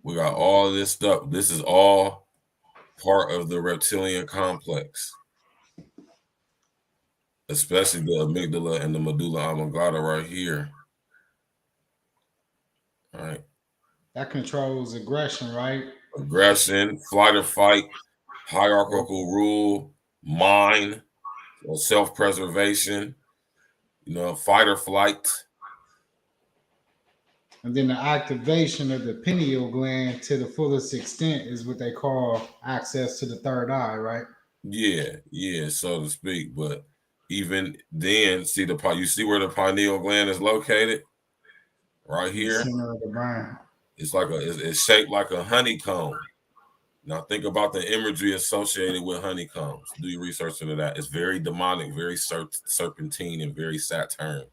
We got all of this stuff. This is all part of the reptilian complex, especially the amygdala and the medulla oblongata right here. All right. That controls aggression, right? Aggression, flight or fight, hierarchical rule, mind, or self-preservation, fight or flight. And then the activation of the pineal gland to the fullest extent is what they call access to the third eye, right? Yeah, so to speak. But even then, you see where the pineal gland is located? Right In the here. center of the brain. It's shaped like a honeycomb. Now think about the imagery associated with honeycombs. Do your research into that. It's very demonic, very serpentine, and very Saturn,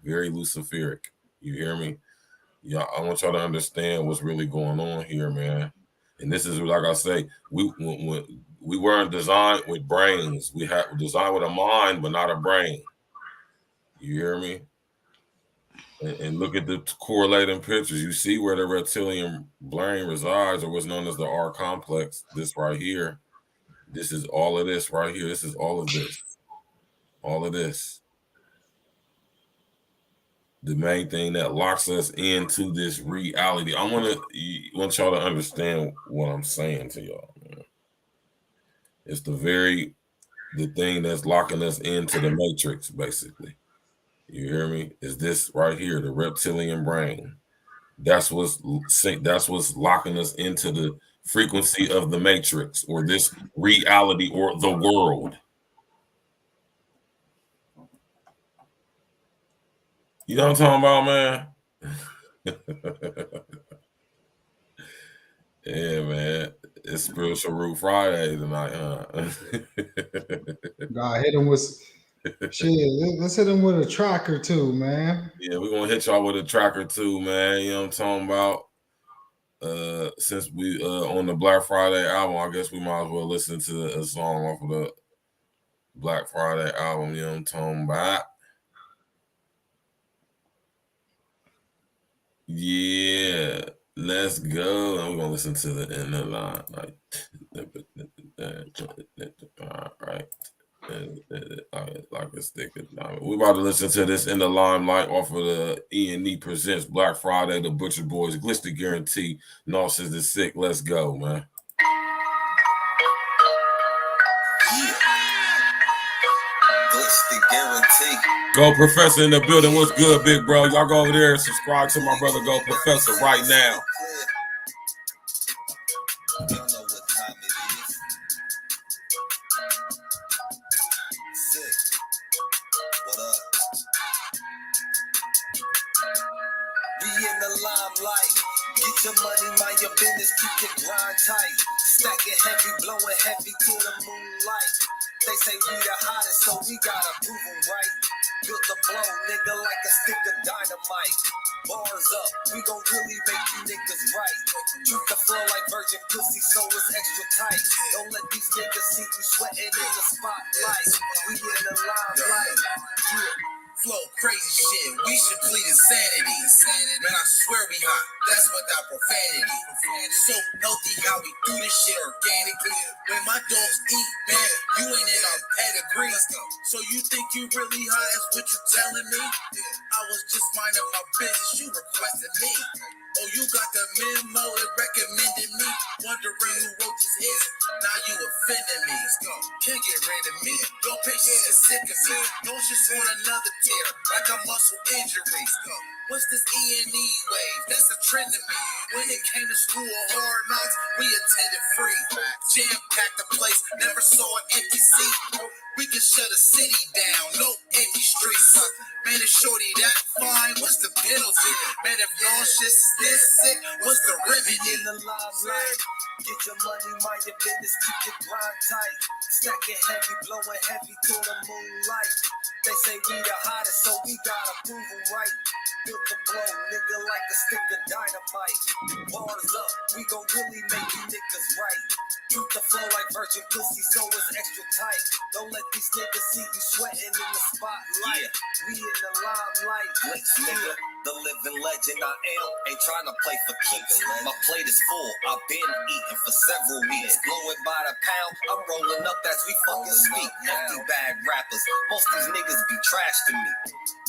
very Luciferic. You hear me? Yeah, I want y'all to understand what's really going on here, man. And this is, like I say, we weren't designed with brains. We had designed with a mind, but not a brain. You hear me? And look at the correlating pictures. You see where the reptilian brain resides, or what's known as the R complex. This right here. This is all of this right here. This is all of this. All of this. The main thing that locks us into this reality. I want y'all to understand what I'm saying to y'all, man. It's the thing that's locking us into the matrix, basically. You hear me? Is this right here, the reptilian brain? That's what's locking us into the frequency of the matrix, or this reality, or the world. You know what I'm talking about, man? Yeah, man. It's Spiritual Root Friday tonight, huh? God hit him with shit. Let's hit him with a track or two, man. Yeah, we're gonna hit y'all with a track or two, man. You know what I'm talking about? Since we on the Black Friday album, I guess we might as well listen to a song off of the Black Friday album. You know what I'm talking about? Yeah, let's go. And we're gonna listen to the end of the line, like, all right. Like a stick of diamond. We're about to listen to this In the Limelight off of the E&E Presents Black Friday, the Butcher Boys, Glister Guarantee, Narcissist is Sick. Let's go, man. Glister Guarantee. Go Professor in the building. What's good, big bro? Y'all go over there and subscribe to my brother Go Professor right now. Y'all know what time it is. Sick. What up? We in the limelight. Get your money, mind your business, keep your grind tight. Stacking heavy, blowing heavy to the moonlight. They say we the hottest, so we gotta prove them right. Built the blow, nigga, like a stick of dynamite. Bars up, we gon' really make you niggas right. Treat the flow like virgin pussy, so it's extra tight. Don't let these niggas see you sweating in the spotlight. We in the limelight. Yeah. Flow crazy shit, we should plead insanity. Man, I swear we hot, that's without profanity. So healthy how we do this shit organically. When my dogs eat, man, you ain't in our pedigree. So you think you really hot, is what you telling me? I was just minding my business, you requested me. Oh, you got the memo, it recommended me. Wondering who wrote these hits, now you offending me. Can't get rid of me, your patience is sick of me. Don't just want another tear, like a muscle injury. What's this E&E wave? That's a trend to me. When it came to school hard knocks, we attended free. Jam-packed the place, never saw an empty seat. We can shut a city down, no empty streets. Man, is shorty that fine? What's the penalty? Man, if nauseous is this sick, what's the remedy? In the limelight, get your money, mind your business, keep your grind tight. Stacking heavy, blowing heavy to the moonlight. They say we the hottest, so we gotta prove them right. Built the blow, nigga, like a stick of dynamite. Bars up, we gon' really make you niggas right. Treat the flow like virgin pussy, so it's extra tight. Don't let these niggas see you sweating in the spotlight. We in the limelight. Glitz, nigga, The living legend I am, ain't trying to play for keeps. My plate is full, I've been eating for several weeks. Blow it by the pound, I'm rolling up as we fucking speak. Empty bag rappers, most these niggas be trash to me.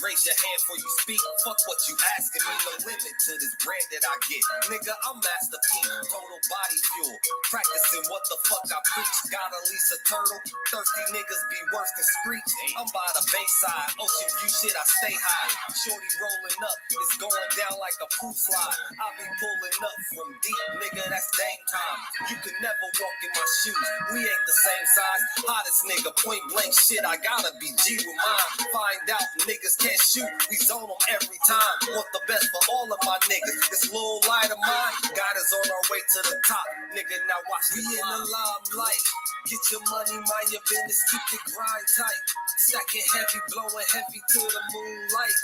Raise your hand before you speak, fuck what you asking me. No limit to this bread that I get. Nigga, I'm Master P, total body fuel. Practicing what the fuck I preach. Got a Lisa Turtle, thirsty niggas be worse than screech. I'm by the Bayside, Ocean View shit, I stay high. Shorty rolling up, it's going down like a poop slide. I be pulling up from deep, nigga, that's dang time. You can never walk in my shoes, we ain't the same size. Hottest nigga, point blank shit, I gotta be G with mine. Find out niggas can't shoot, we zone them every time. Want the best for all of my niggas. This little light of mine got us on our way to the top. Nigga, now watch me in the limelight. Get your money, mind your business, keep the grind tight. Stacking heavy, blowing heavy to the moonlight.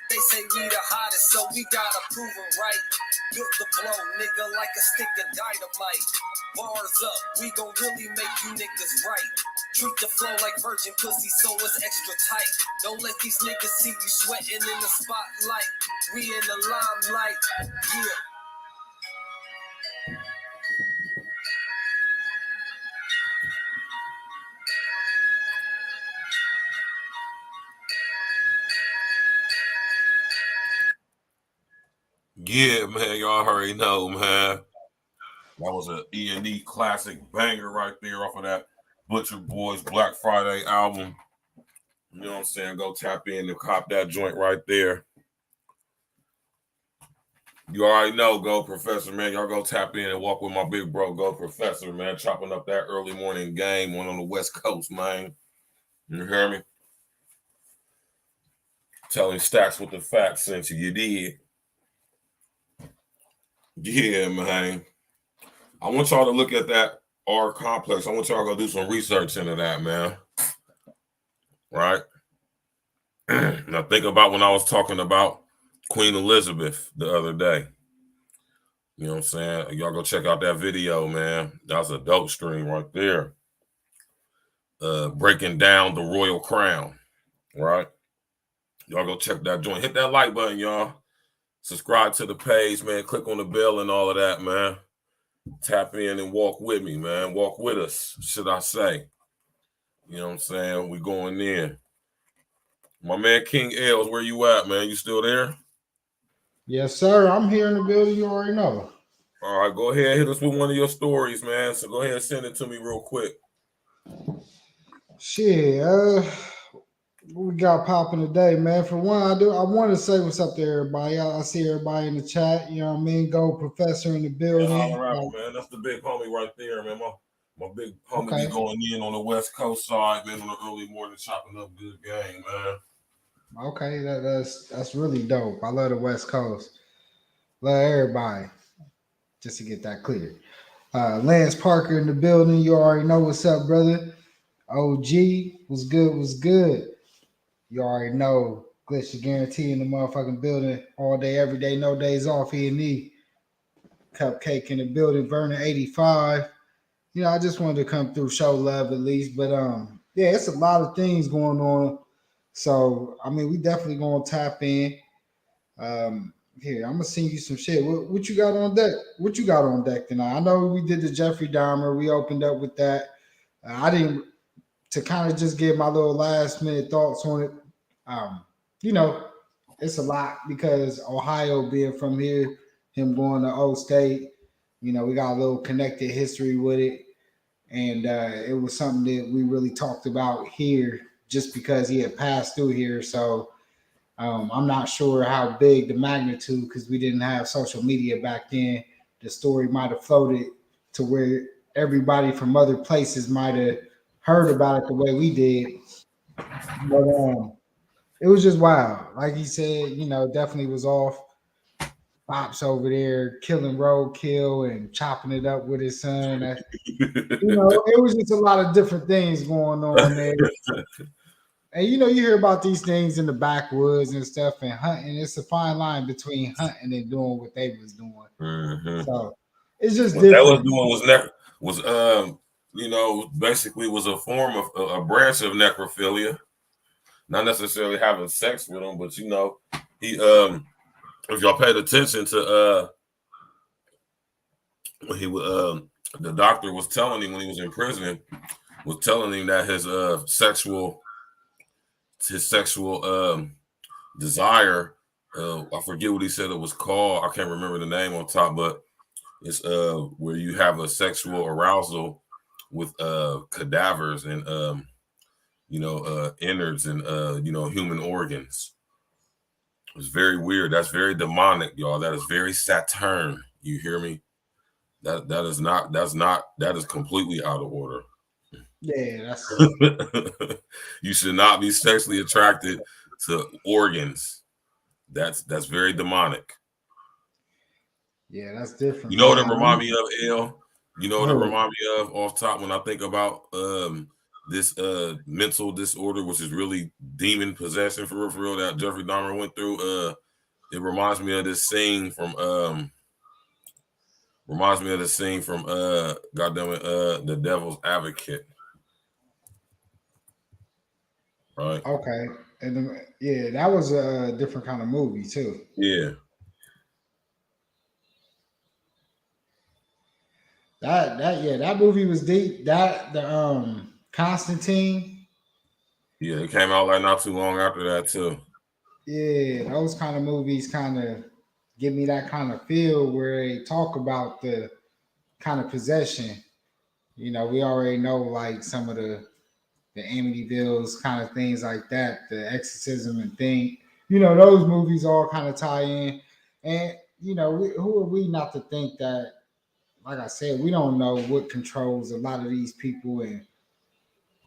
They say we the hottest, so we gotta prove them right. Built the blow, nigga, like a stick of dynamite. Bars up, we gon' really make you niggas right. Treat the flow like virgin pussy, so it's extra tight. Don't let these niggas see you sweating in the spotlight. We in the limelight, yeah. Yeah, man, y'all already know, man. That was an E&E classic banger right there off of that Butcher Boys Black Friday album. You know what I'm saying? Go tap in and cop that joint right there. You already know, Go Professor, man. Y'all go tap in and walk with my big bro, Go Professor, man. Chopping up that early morning game on the West Coast, man. You hear me? Telling Stacks with the facts since you did. Yeah, man. I want y'all to look at that R complex. I want y'all to go do some research into that, man. Right? Now think about when I was talking about Queen Elizabeth the other day. You know what I'm saying? Y'all go check out that video, man. That's a dope stream right there. Breaking down the royal crown. Right? Y'all go check that joint. Hit that like button, y'all. Subscribe to the page, man. Click on the bell and all of that, man. Tap in and walk with me, man. Walk with us, should I say. You know what I'm saying? We going in. My man King Els, where you at, man? You still there? Yes, sir. I'm here in the building. You already know. All right, go ahead. Hit us with one of your stories, man. So go ahead and send it to me real quick. Shit, what we got popping today, man? For one, I want to say what's up to everybody. I see everybody in the chat. You know what I mean? Go Professor in the building. Man. That's the big homie right there, man. My big homie be going in on the West Coast side, man, on the early morning, chopping up good game, man. Okay, that's really dope. I love the West Coast. Love everybody. Just to get that clear. Lance Parker in the building. You already know what's up, brother. OG, was good. You already know Glitch Guarantee in the motherfucking building all day, every day, no days off. E&E. Cupcake in the building. Vernon 85. You know, I just wanted to come through, show love at least. But yeah, it's a lot of things going on. So I mean, we definitely gonna tap in. Here, I'm gonna send you some shit. What you got on deck? What you got on deck tonight? I know we did the Jeffrey Dahmer. We opened up with that. I didn't, to kind of just give my little last minute thoughts on it. You know, it's a lot because Ohio being from here, him going to O State, you know, we got a little connected history with it. And it was something that we really talked about here just because he had passed through here. So I'm not sure how big the magnitude, because we didn't have social media back then. The story might have floated to where everybody from other places might have heard about it the way we did. But it was just wild. Like he said, you know, definitely was off. Pops over there killing roadkill and chopping it up with his son. You know, it was just a lot of different things going on there. And you know, you hear about these things in the backwoods and stuff and hunting. It's a fine line between hunting and doing what they was doing. Mm-hmm. So it's just what different. That was doing was you know, basically was a form of a branch of necrophilia. Not necessarily having sex with them, but you know, he if y'all paid attention to when he was the doctor was telling him when he was in prison, was telling him that his sexual desire, I forget what he said it was called. I can't remember the name on top, but it's where you have a sexual arousal with cadavers and innards and human organs. It's very weird. That's very demonic, y'all. That is very Saturn. You hear me? That is completely out of order. Yeah, that's You should not be sexually attracted to organs. That's very demonic. yeah, that's different. You know what it Man. remind me of, L? You know what it remind me of off top when I think about this mental disorder, which is really demon possession for real that Jeffrey Dahmer went through. It reminds me of this scene from The Devil's Advocate. Right. Okay. And then, yeah, that was a different kind of movie too. Yeah. That movie was deep. That the Constantine. Yeah, it came out like not too long after that too. Yeah, those kind of movies kind of give me that kind of feel where they talk about the kind of possession. You know, we already know like some of the Amityville's kind of things like that, the exorcism and thing. You know, those movies all kind of tie in. And you know, who are we not to think that? Like I said, we don't know what controls a lot of these people, and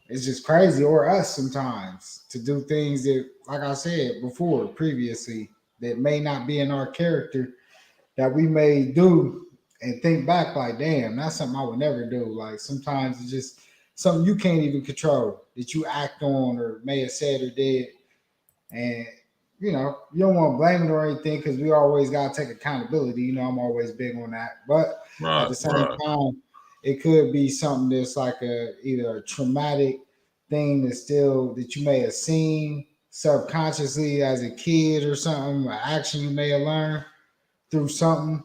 it's just crazy, or us sometimes to do things that, like I said before, previously, that may not be in our character that we may do and think back like, damn, that's something I would never do. Like sometimes it's just something you can't even control that you act on or may have said or did. And you know, you don't want to blame it or anything because we always gotta take accountability. You know, I'm always big on that. But at the same time, it could be something that's like either a traumatic thing that's still that you may have seen subconsciously as a kid or something, an action you may have learned through something.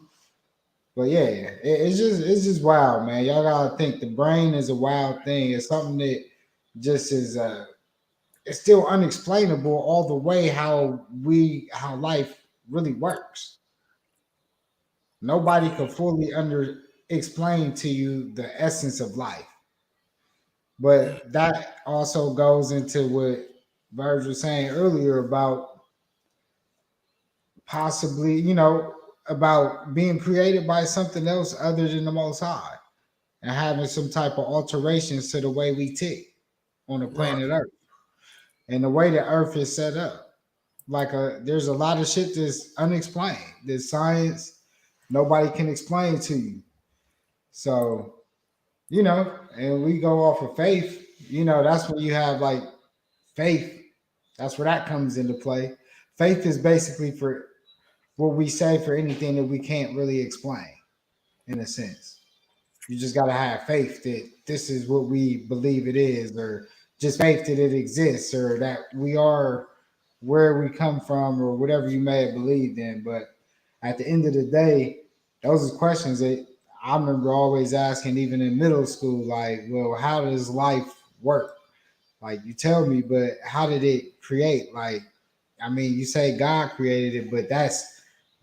But yeah, it's just wild, man. Y'all gotta think the brain is a wild thing. It's something that just is it's still unexplainable all the way how life really works. Nobody can fully under explain to you the essence of life. But that also goes into what Virgil was saying earlier about possibly, you know, about being created by something else other than the Most High and having some type of alterations to the way we tick on the planet Earth and the way the Earth is set up. Like there's a lot of shit that's unexplained. There's science nobody can explain to you. So, you know, and we go off of faith, you know, that's when you have like faith. That's where that comes into play. Faith is basically for what we say for anything that we can't really explain, in a sense. You just got to have faith that this is what we believe it is, or just faith that it exists, or that we are where we come from, or whatever you may have believed in. But at the end of the day, those are questions that I remember always asking, even in middle school. Like, well, how does life work? Like, you tell me, but how did it create? Like, I mean, you say God created it, but that's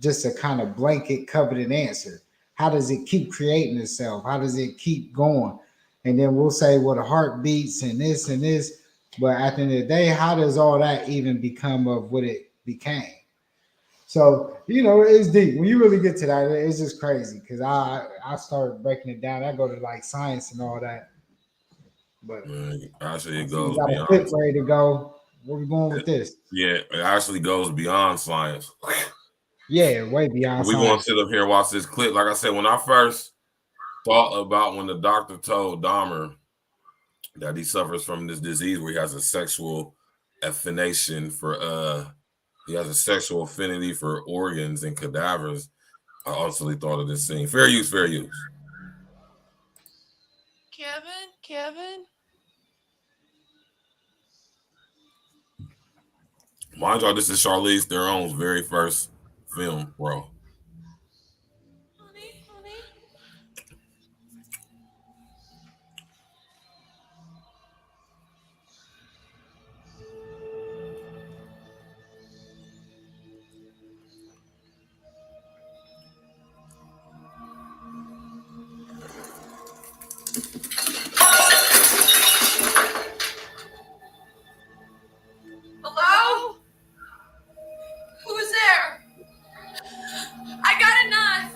just a kind of blanket coveted answer. How does it keep creating itself? How does it keep going? And then we'll say, well, the heart beats and this and this. But at the end of the day, how does all that even become of what it became? So, you know, it's deep. When you really get to that, it's just crazy because I started breaking it down. I go to like science and all that. But actually, it we goes got a beyond. clip ready to go. Where we going with this? Yeah, it actually goes beyond science. Yeah, way beyond We science. want to sit up here and watch this clip. Like I said, when I first thought about when the doctor told Dahmer that he suffers from this disease where he has a sexual affinity for organs and cadavers, I also thought of this scene. Fair use, fair use. Kevin. Mind y'all, this is Charlize Theron's very first film, bro. Hello? Who's there? I got a knife.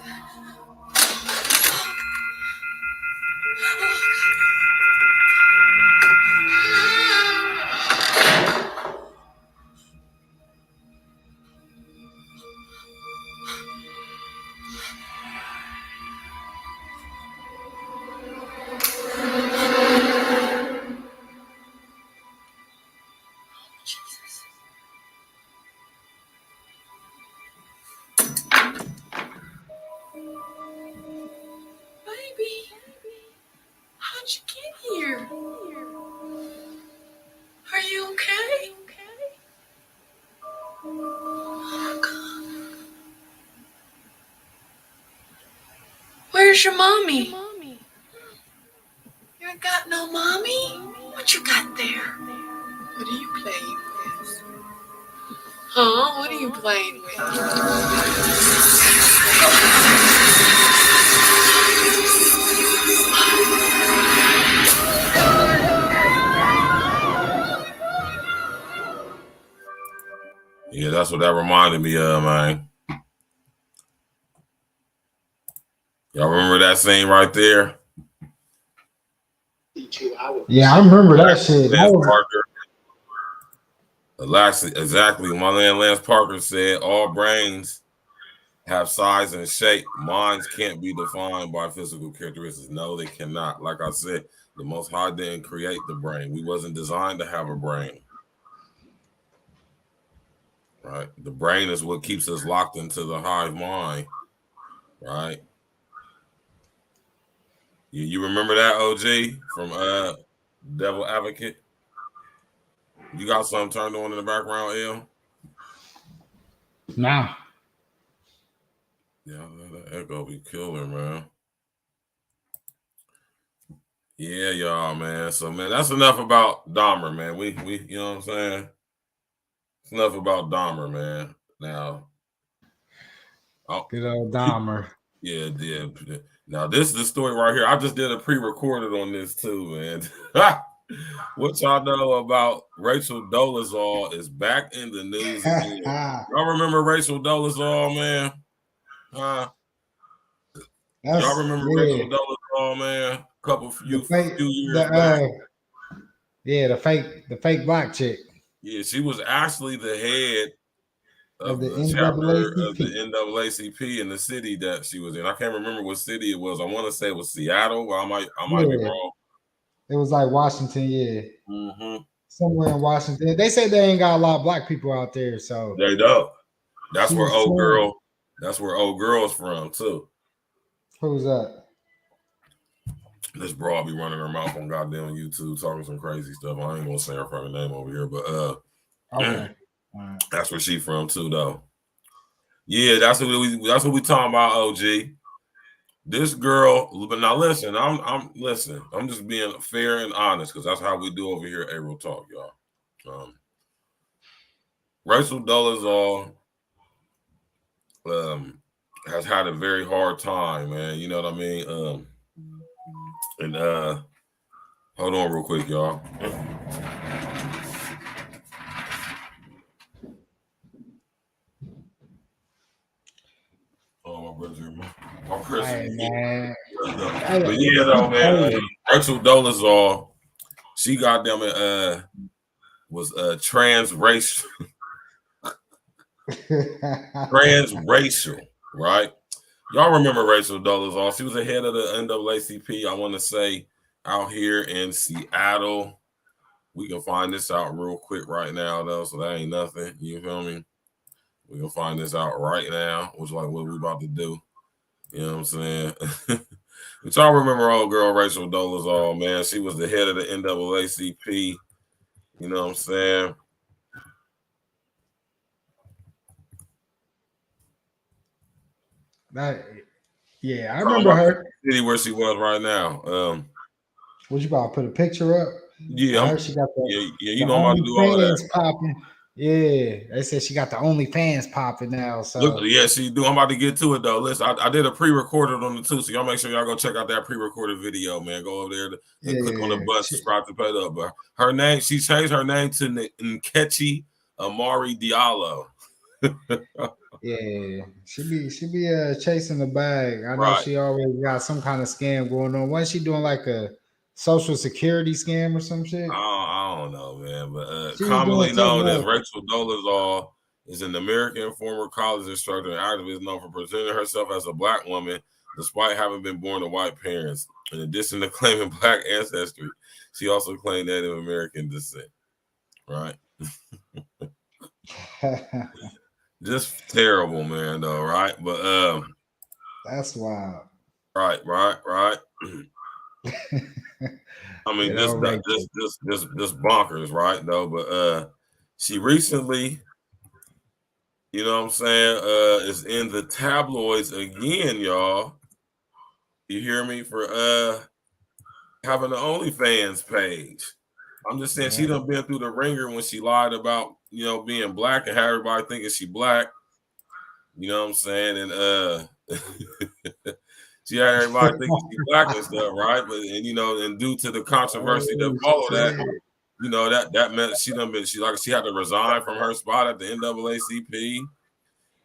Baby, how'd you get here? Are you okay? Oh, God. Where's your mommy? You ain't got no mommy? What you got there? What are you playing with? Huh? What are you playing with? Yeah, that's what that reminded me of, man. Y'all remember that scene right there? Yeah, I remember that shit. That was, Exactly. My man Lance Parker said all brains have size and shape. Minds can't be defined by physical characteristics. No, they cannot. Like I said, the Most High didn't create the brain. We wasn't designed to have a brain. Right? The brain is what keeps us locked into the hive mind. Right? You remember that, OG, from Devil Advocate? You got something turned on in the background, L? nah. Yeah, that echo be killer, man. Yeah, y'all, man. So, man, that's enough about Dahmer, man. We, you know what I'm saying? It's enough about Dahmer, man. Now, Good old Dahmer. Yeah. Now, this is the story right here. I just did a pre-recorded on this too, man. What y'all know about Rachel Dolezal is back in the news again. Y'all remember Rachel Dolezal, man? Y'all remember Rachel Dolezal, man? Few years back. The fake black chick. Yeah, she was actually the head of the NAACP. chapter of the NAACP in the city that she was in. I can't remember what city it was. I want to say it was Seattle, but I might be wrong. It was like Washington, yeah. Mm-hmm. Somewhere in Washington. They say they ain't got a lot of black people out there, so they don't. That's where old girl's from too. Who's that? This broad be running her mouth on goddamn YouTube talking some crazy stuff. I ain't gonna say her fucking name over here, but okay. That's where she from too, though. Yeah, that's what we talking about, OG. This girl, but now listen, I'm just being fair and honest because that's how we do over here at Aero Talk, y'all. Rachel Dolezal has had a very hard time, man. You know what I mean? And hold on real quick, y'all. Oh, my brother, my Christmas. Man. But yeah, though, man. Virgil Dolezal, she got them was transracial. Transracial, right? Y'all remember Rachel Dolezal? She was the head of the NAACP, I want to say, out here in Seattle. We can find this out real quick right now, though, so that ain't nothing. You feel me? We can find this out right now, which like what we about to do. You know what I'm saying? But y'all remember old girl Rachel Dolezal, man. She was the head of the NAACP. You know what I'm saying? That, yeah, I I'm remember about her. to see where she was right now. What you about to put a picture up? Yeah, I heard she got yeah, the you know I'm about to do all of that. OnlyFans popping. Yeah, they said she got the OnlyFans popping now. Look, So yeah, she do. I'm about to get to it though. Listen, I did a pre-recorded on the too, so y'all make sure y'all go check out that pre-recorded video, man. Go over there and click on the yeah, button, subscribe to pay up. But her name, she changed her name to Nkechi Amari Diallo. yeah, she be chasing the bag. I know Right. she always got some kind of scam going on. Wasn't she doing like a social security scam or some shit? I don't know, man. But She was doing commonly something known as else. Rachel Dolezal, is an American former college instructor and activist known for presenting herself as a black woman despite having been born to white parents. In addition to claiming black ancestry, she also claimed Native American descent. Right? Just terrible, man, though, right? But That's wild. right. I mean, You know, Rachel. this bonkers, right? Though, but she recently, you know what I'm saying, is in the tabloids again, y'all. You hear me? For having an OnlyFans page. I'm just saying she Yeah. done been through the ringer when she lied about, you know, being black and had everybody thinking she black. You know what I'm saying? And she had everybody thinking she black and stuff, right? But and you know, and due to the controversy that Oh, followed that, shit. you know, that meant she done been she had to resign from her spot at the NAACP.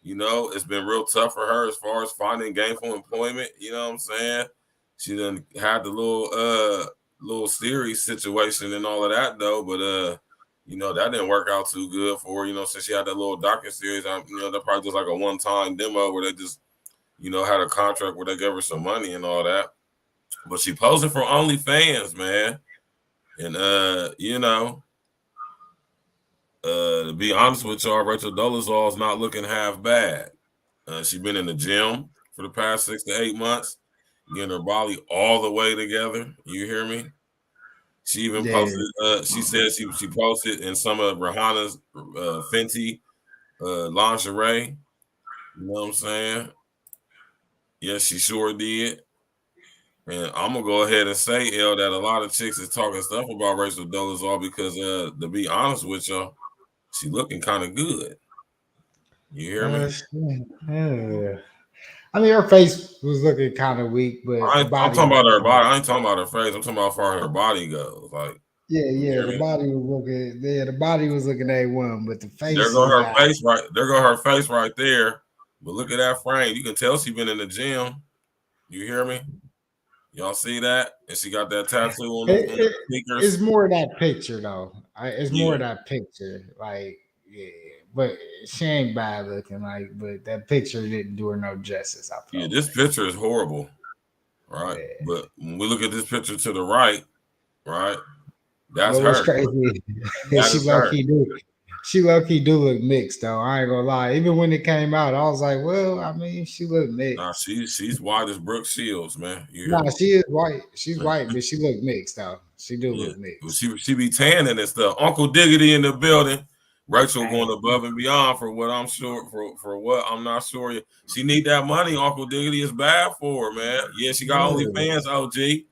You know, it's been real tough for her as far as finding gainful employment. You know what I'm saying? She done had the little series situation and all of that though, but you know, that didn't work out too good for her, you know, since she had that little Docuseries. You know, that probably just like a one-time demo where they just, you know, had a contract where they gave her some money and all that. But she posing for OnlyFans, man. And you know, to be honest with y'all, Rachel Dolezal is not looking half bad. She's been in the gym for the past 6 to 8 months, getting her body all the way together. You hear me? She even Yeah. posted. She said she posted in some of Rihanna's Fenty lingerie. You know what I'm saying? Yes, she sure did. And I'm gonna go ahead and say, L, that a lot of chicks is talking stuff about Rachel Dolezal because, to be honest with y'all, she looking kind of good. You hear me? Yeah. I mean, her face was looking kind of weak, but the I'm body talking was about her looking. body. I ain't talking about her face. I'm talking about how far her body goes. Like, Yeah, you yeah. hear The me? body was looking. Yeah, the body was looking A1, but the There face go is her face right. There go her face right there. But look at that frame. You can tell she been in the gym. You hear me? Y'all see that? And she got that tattoo on it, the it, sneakers. it's more of that picture though. It's more Yeah. of that picture. Like, yeah, but she ain't bad looking. Like, but that picture didn't do her no justice. I Yeah, felt this picture is horrible, right? like. But when we look at this picture to the right, right, that's But what's her. crazy is That she is low her. key do. She low key do look mixed though. I ain't gonna lie. Even when it came out, I was like, well, I mean, she look Nah, mixed. she's white as Brooke Shields, man. You hear Nah, me? she is white. She's white, but she look mixed though. She do Yeah. look mixed. She be tanning and stuff. Uncle Diggity in the building. Rachel Hey, going above and beyond for what I'm sure for what I'm not sure. She need that money. Uncle Diggity is bad for her, man. Yeah, she got yeah. OnlyFans. OG.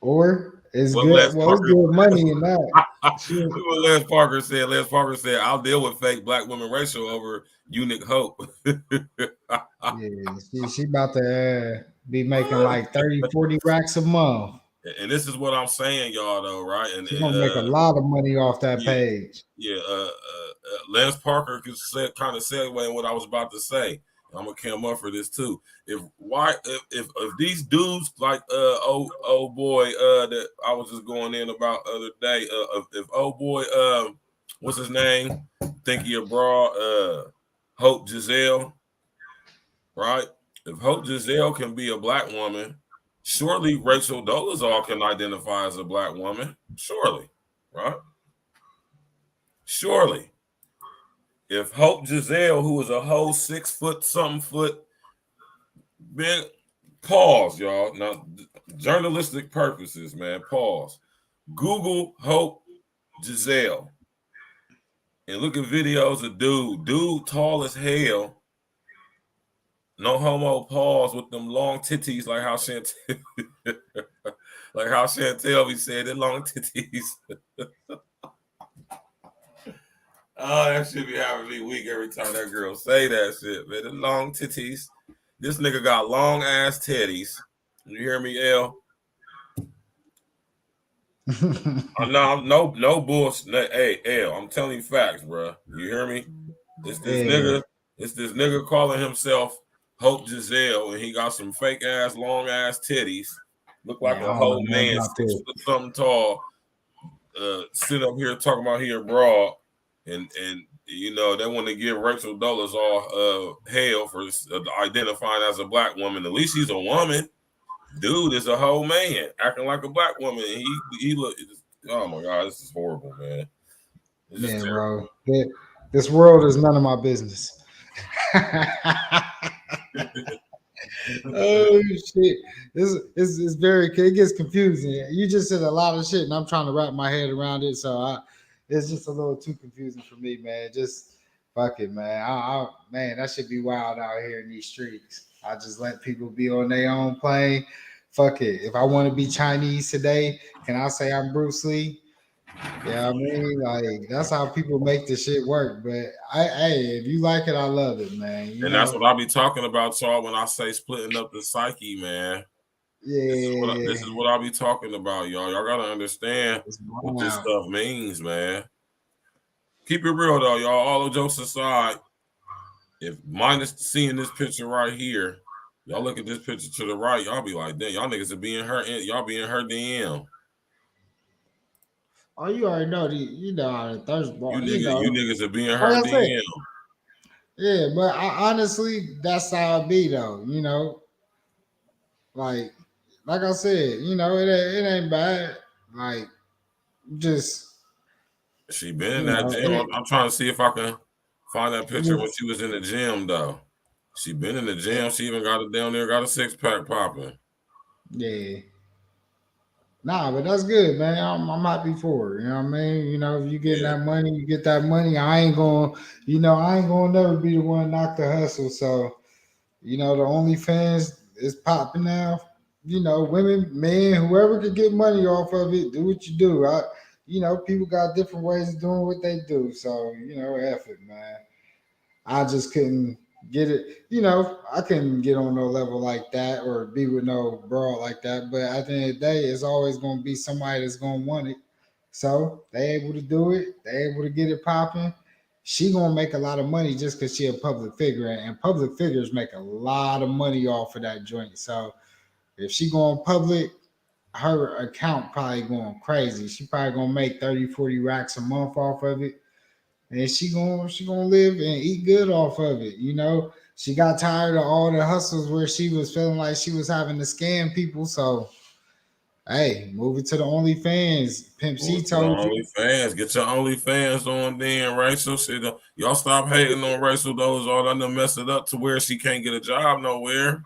Or it's What good. Les Well, it's Parker? good money in that. She, What Les Parker said. Les Parker said, "I'll deal with fake black women Rachel over eunuch Hope." yeah, she about to be making like 30, 40 racks a month. And this is what I'm saying, y'all, though, right? And She gonna make a lot of money off that yeah, page. yeah. Lance Parker kind of segue in what I was about to say. I'm gonna come up for this too. If these dudes like old boy that I was just going in about other day, if old boy what's his name? Think you abroad, Hope Giselle, right? If Hope Giselle can be a black woman, surely Rachel Dolezal can identify as a black woman. Surely, right? Surely. If Hope Giselle, who is a whole 6 foot something foot, man, pause, y'all. Now, journalistic purposes, man, pause. Google Hope Giselle and look at videos of dude tall as hell, No homo pause with them long titties like how Chantel like how Chantel be said it long titties. Oh, that shit be having me weak every time that girl say that shit, man. The long titties. This nigga got long ass titties. You hear me, L? No bullshit. Hey, L, I'm telling you facts, bro. You hear me? It's this nigga. It's this nigga calling himself Hope Giselle, and he got some fake ass, long ass titties. Look like Man, I a don't know whole nothing man, about 6 this. foot something tall. Sit up here talking about he abroad, and you know they want to give Rachel Dollars all hell for identifying as a black woman. At least she's a woman. Dude is a whole man acting like a black woman. And he look. Oh my god, this is horrible, man. It's just Man, terrible. bro, this world is none of my business. Oh shit! It's very it gets confusing. You just said a lot of shit, and I'm trying to wrap my head around it. So it's just a little too confusing for me, man. Just fuck it, man. Man, that should be wild out here in these streets. I just let people be on their own plane. Fuck it. If I want to be Chinese today, can I say I'm Bruce Lee? Yeah, I mean, like that's how people make the shit work. But hey, if you like it, I love it, man. You And that's know, what I be talking about, y'all, when I say splitting up the psyche, man. This yeah, is what I be talking about, y'all. Y'all gotta understand it's what this wild. stuff means, man. Keep it real though, y'all. All the jokes aside, if minus seeing this picture right here, y'all look at this picture to the right, y'all be like, damn, y'all niggas are being her, y'all be in her DM. Oh, you already know you know how the thirst bar. You niggas are being her Like I said, DM. yeah. But honestly, that's how it be though. Like like I said, it ain't bad. Like just She been in that gym. I'm trying to see if I can find that picture when she was in the gym though. She been in the gym. She even got it down there, got a 6-pack popping. yeah. Nah, but that's good, man. I'm happy for her. You know what I mean? If you getting Yeah. that money, you get that money. I ain't gonna never be the one knock the hustle. So, the OnlyFans is popping now. Women, men, whoever could get money off of it, do what you do. People got different ways of doing what they do. So, F it, man. I just couldn't get it. I couldn't get on no level like that or be with no broad like that. But at the end of the day, it's always going to be somebody that's going to want it. So they able to do it. They able to get it popping. She gonna make a lot of money just because she a public figure, and public figures make a lot of money off of that joint. So if she going public, her account probably going crazy. She probably gonna make 30, 40 racks a month off of it, and she gonna live and eat good off of it. She got tired of all the hustles where she was feeling like she was having to scam people. So hey, move it to the OnlyFans. Pimp Move C it to the told you. OnlyFans. Get your OnlyFans on then, Rachel. Shit, y'all stop hating on Rachel. Those all done mess it up to where she can't get a job nowhere.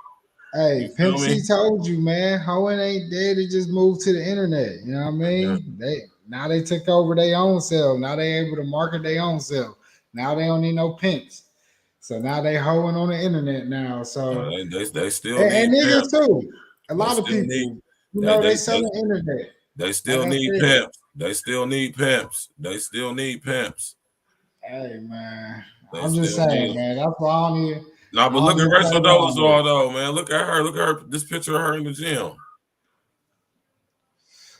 You Hey, Pimp feel C me? told you, man. Hoeing ain't dead. They just moved to the internet. You know what I Yeah. mean? They took over their own self. Now they able to market their own self. Now they don't need no pimps. So now they hoeing on the internet now. So They still and need niggas pimps. too. A They lot of still need people, they they they sell they, the internet. they Like still I need said, pimps. They still need pimps. They still need pimps. hey man, They I'm just still saying, need. man. That's why Nah, I but look don't at even play Rachel around with it. Dolezal though, man. Look at her. Look at her. This picture of her in the gym.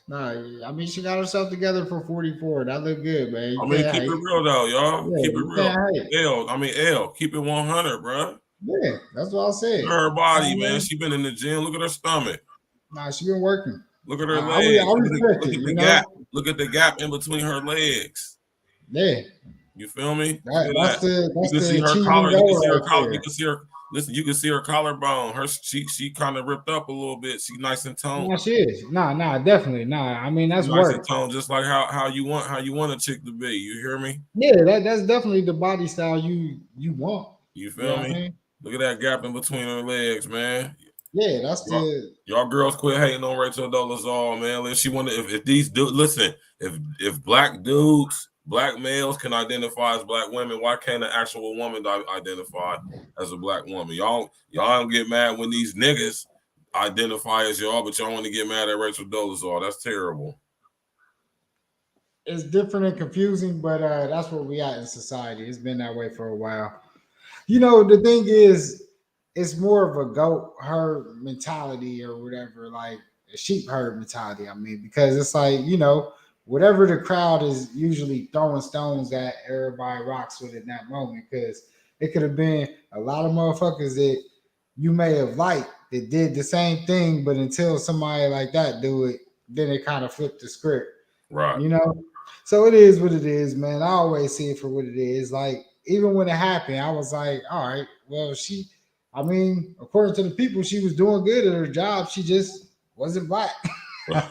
Nah, I mean she got herself together for 44. That look good, man. You I mean, can't keep it hate. real though, y'all. Yeah, Keep it you real. can't hate. L. Keep it 100, bro. Yeah, that's what I said. Look at her You know body, what I man. mean? She been in the gym. Look at her stomach. Nah, she been working. Look at her I legs. respect Look it. at the gap. Look at the gap in between her legs. Yeah, You feel me? Look at that's that. You can the see her achieving collar. You can goal see her right collar. You there. can see her. Listen, you can see her collarbone. Her she kind of ripped up a little bit. She nice and toned. Nah, she is. Nah, definitely. Nah, I mean She that's nice and work. toned, just like how you want a chick to be. You hear me? Yeah, that's definitely the body style you want. You You know feel what I me? mean? Look at that gap in between her legs, man. Yeah, that's Y'all, the y'all girls quit hating on Rachel Dolezal, man. If she wanted, if these dudes listen, if black dudes Black males can identify as black women. Why can't an actual woman identify as a black woman? Y'all don't get mad when these niggas identify as y'all, but y'all want to get mad at Rachel Dolezal. That's terrible. It's different and confusing, but that's what we at in society. It's been that way for a while. You know, the thing is, it's more of a goat herd mentality or whatever, like a sheep herd mentality. I mean, because it's like, you know, whatever the crowd is usually throwing stones at, everybody rocks with it in that moment. Because it could have been a lot of motherfuckers that you may have liked that did the same thing, but until somebody like that do it, then it kind of flipped the script. Right. You know? So it is what it is, man. I always see it for what it is. Like, even when it happened, I was like, all right, well, I mean, according to the people, she was doing good at her job. She just wasn't black. Ain't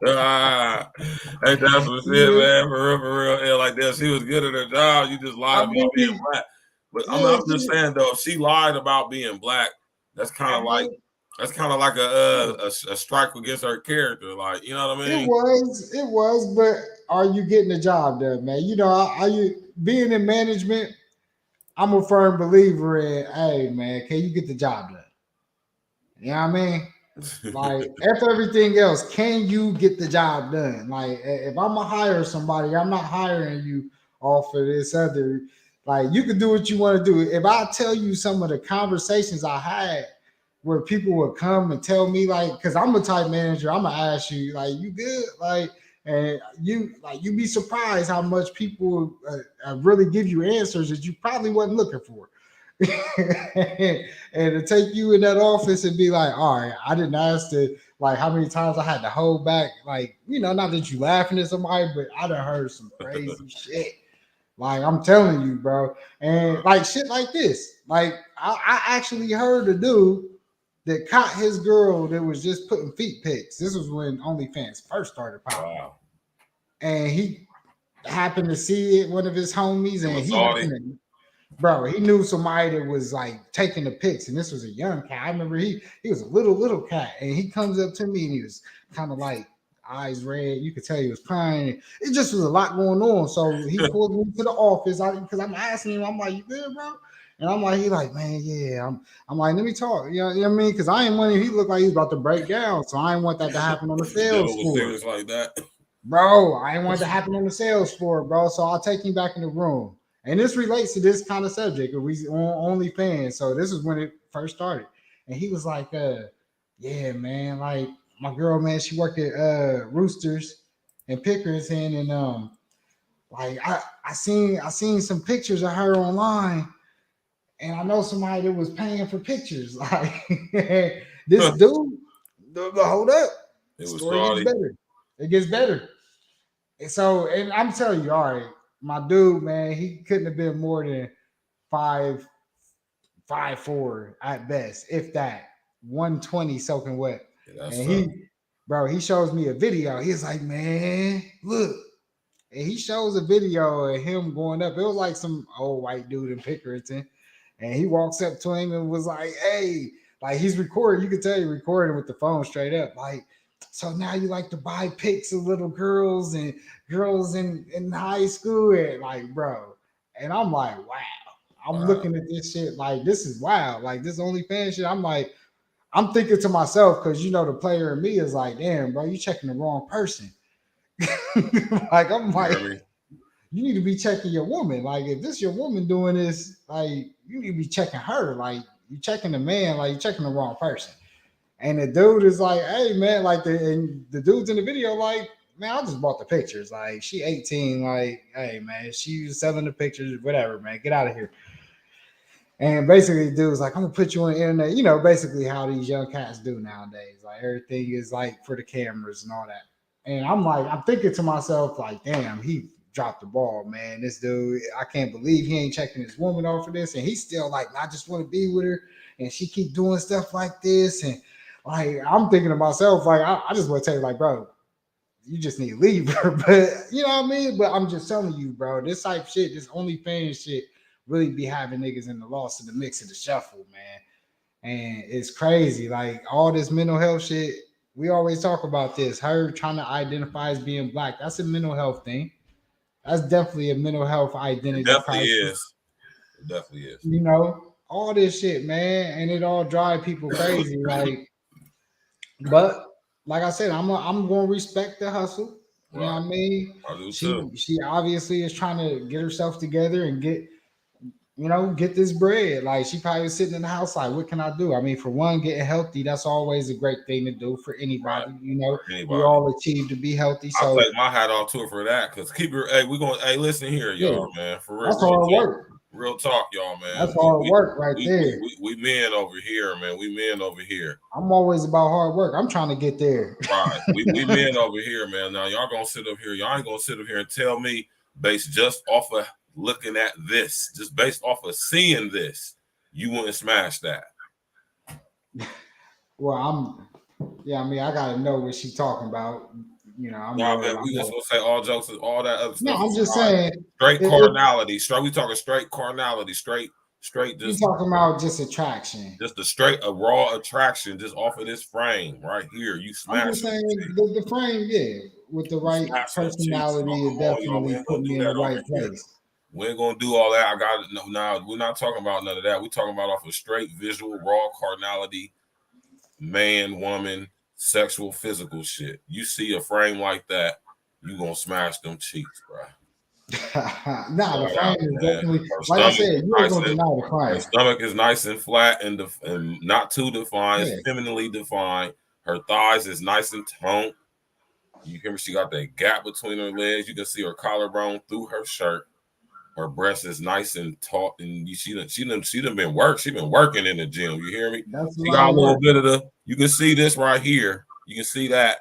that some shit, Yeah. man? For real. Yeah, like that. She was good at her job. You just lied I about being mean, black. But yeah, I'm just saying though, if she lied about being black, that's kind of like a strike against her character. Like, you know what I mean? it was, but are you getting the job done, man? You know, are you being in management? I'm a firm believer in, hey, man, can you get the job done? You know what I mean? Like, after everything else, can you get the job done? Like, if I'm gonna hire somebody, I'm not hiring you off of this other. Like, you can do what you want to do. If I tell you some of the conversations I had where people would come and tell me, like, because I'm a type manager, I'm gonna ask you, like, you good? Like, and you be surprised how much people really give you answers that you probably wasn't looking for. And to take you in that office and be like, all right, I didn't ask to, like, how many times I had to hold back, like, you know, not that you laughing at somebody, but I done heard some crazy shit. Like, I'm telling you, bro. And like shit like this. Like, I actually heard a dude that caught his girl that was just putting feet pics. This was when OnlyFans first started popping. Wow. And he happened to see it, one of his homies, and he Saudi. happened to, bro, he knew somebody that was like taking the pics, and this was a young cat. I remember he was a little cat, and he comes up to me and he was kind of like eyes red. You could tell he was crying. It just was a lot going on. So he pulled me to the office because I'm asking him. I'm like, "You good, bro?" And I'm like, he like, man, yeah. I'm like, let me talk. You know what I mean? Because I ain't want him. He looked like he was about to break down. So I ain't want that to happen on the sales floor. Serious like that. Bro, I ain't want it to happen on the sales floor, bro. So I'll take him back in the room. And this relates to this kind of subject. We on OnlyFans. So this is when it first started. And he was like, yeah, man, like my girl, man, she worked at Roosters and Pickerington, and like I seen some pictures of her online, and I know somebody that was paying for pictures. Like this dude, hold up. The story gets better. It gets better. And so, and I'm telling you, all right, my dude, man, he couldn't have been more than 5'4" at best, if that. 120 soaking wet. Yeah, and he shows me a video. He's like, man, look. And he shows a video of him going up. It was like some old white dude in Pickerington. And he walks up to him and was like, hey, like he's recording. You can tell he's recording with the phone straight up. Like, so now you like to buy pics of little girls and girls in high school. And like, bro. And I'm like, wow. I'm looking at this shit like, this is wild. Like, this OnlyFans shit. I'm like, I'm thinking to myself, because, you know, the player in me is like, damn, bro, you checking the wrong person. Like, I'm like, you need to be checking your woman. Like, if this your woman doing this, like, you need to be checking her. Like, you checking the man, like, you checking the wrong person. And the dude is like, hey, man, like, the dude's in the video, like, man, I just bought the pictures. Like, she 18, like, hey, man, she was selling the pictures, whatever, man, get out of here. And basically, the dude was like, I'm gonna put you on the internet. You know, basically how these young cats do nowadays. Like, everything is like for the cameras and all that. And I'm like, I'm thinking to myself, like, damn, he dropped the ball, man. This dude, I can't believe he ain't checking his woman off for this. And he's still like, I just want to be with her. And she keep doing stuff like this. And like, I'm thinking to myself, like, I just want to tell you, like, bro, you just need to leave her. But you know what I mean? But I'm just telling you, bro, this type shit, this OnlyFans shit, really be having niggas in the loss of the mix of the shuffle, man. And it's crazy. Like, all this mental health shit, we always talk about this. Her trying to identify as being black, that's a mental health thing. That's definitely a mental health identity It definitely crisis. is. It definitely is. You know, all this shit, man, and it all drive people crazy. Like, but like I said, I'm gonna respect the hustle. You know what I mean? I do She too. she obviously is trying to get herself together and get this bread. Like she probably was sitting in the house like, what can I do? I mean, for one, getting healthy, that's always a great thing to do for anybody. You know, we all achieve to be healthy. So I take my hat off to her for that. Cause listen here, y'all, man. For real. That's hard work. Real talk, y'all, man. That's hard work right there. We men over here, man. We men over here. I'm always about hard work. I'm trying to get there. Right. We men over here, man. Now y'all gonna sit up here. Y'all ain't gonna sit up here and tell me based just off of looking at this, just based off of seeing this, you wouldn't smash that. Well, I mean, I gotta know what she's talking about. You know, we just gonna say all jokes and all that other stuff. No, I'm just saying straight carnality. We talking straight carnality, straight. Just you talking about just attraction, just a raw attraction, just off of this frame right here. You smash. I'm just saying the frame, yeah, with the right personality, it definitely put me in the right place. We ain't gonna do all that. I got it. No, we're not talking about none of that. We're talking about off of straight visual, raw carnality, man, woman, sexual, physical shit. You see a frame like that, you gonna smash them cheeks, bro. The frame is definitely, like I said, you ain't gonna deny the frame. Her stomach is nice and flat and not too defined, femininely defined. Her thighs is nice and toned. You hear me? She got that gap between her legs. You can see her collarbone through her shirt. Her breast is nice and taut, and she done been working in the gym. You hear me? She got a little bit of you can see this right here. You can see that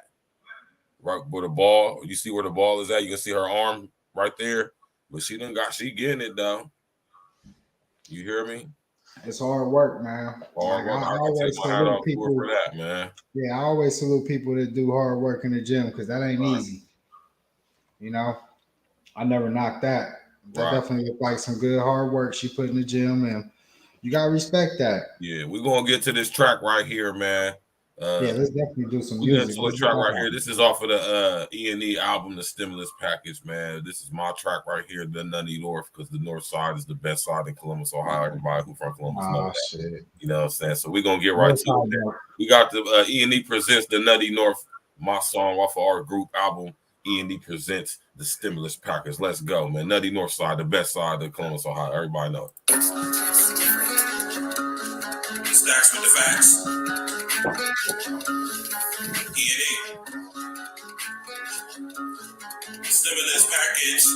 right where the ball. You see where the ball is at. You can see her arm right there, but she getting it though. You hear me? It's hard work, man. Hard work. I always salute people for that, man. Yeah, I always salute people that do hard work in the gym because that ain't easy. You know, I never knocked that. That definitely looked like some good hard work she put in the gym, and you gotta respect that. Yeah, we're gonna get to this track right here, man. Let's definitely do some music. This track right here. This is off of the E&E album, The Stimulus Package, man. This is my track right here, The Nutty North, because the north side is the best side in Columbus, Ohio. Everybody who from Columbus knows that. Shit. You know what I'm saying? So we're gonna get right to it. We got the E&E presents The Nutty North, my song off of our group album. E&E presents The Stimulus Package. Let's go, man. Nutty North side, the best side of Columbus, Ohio. Everybody know it. Stacks with the facts. E&E. Stimulus package.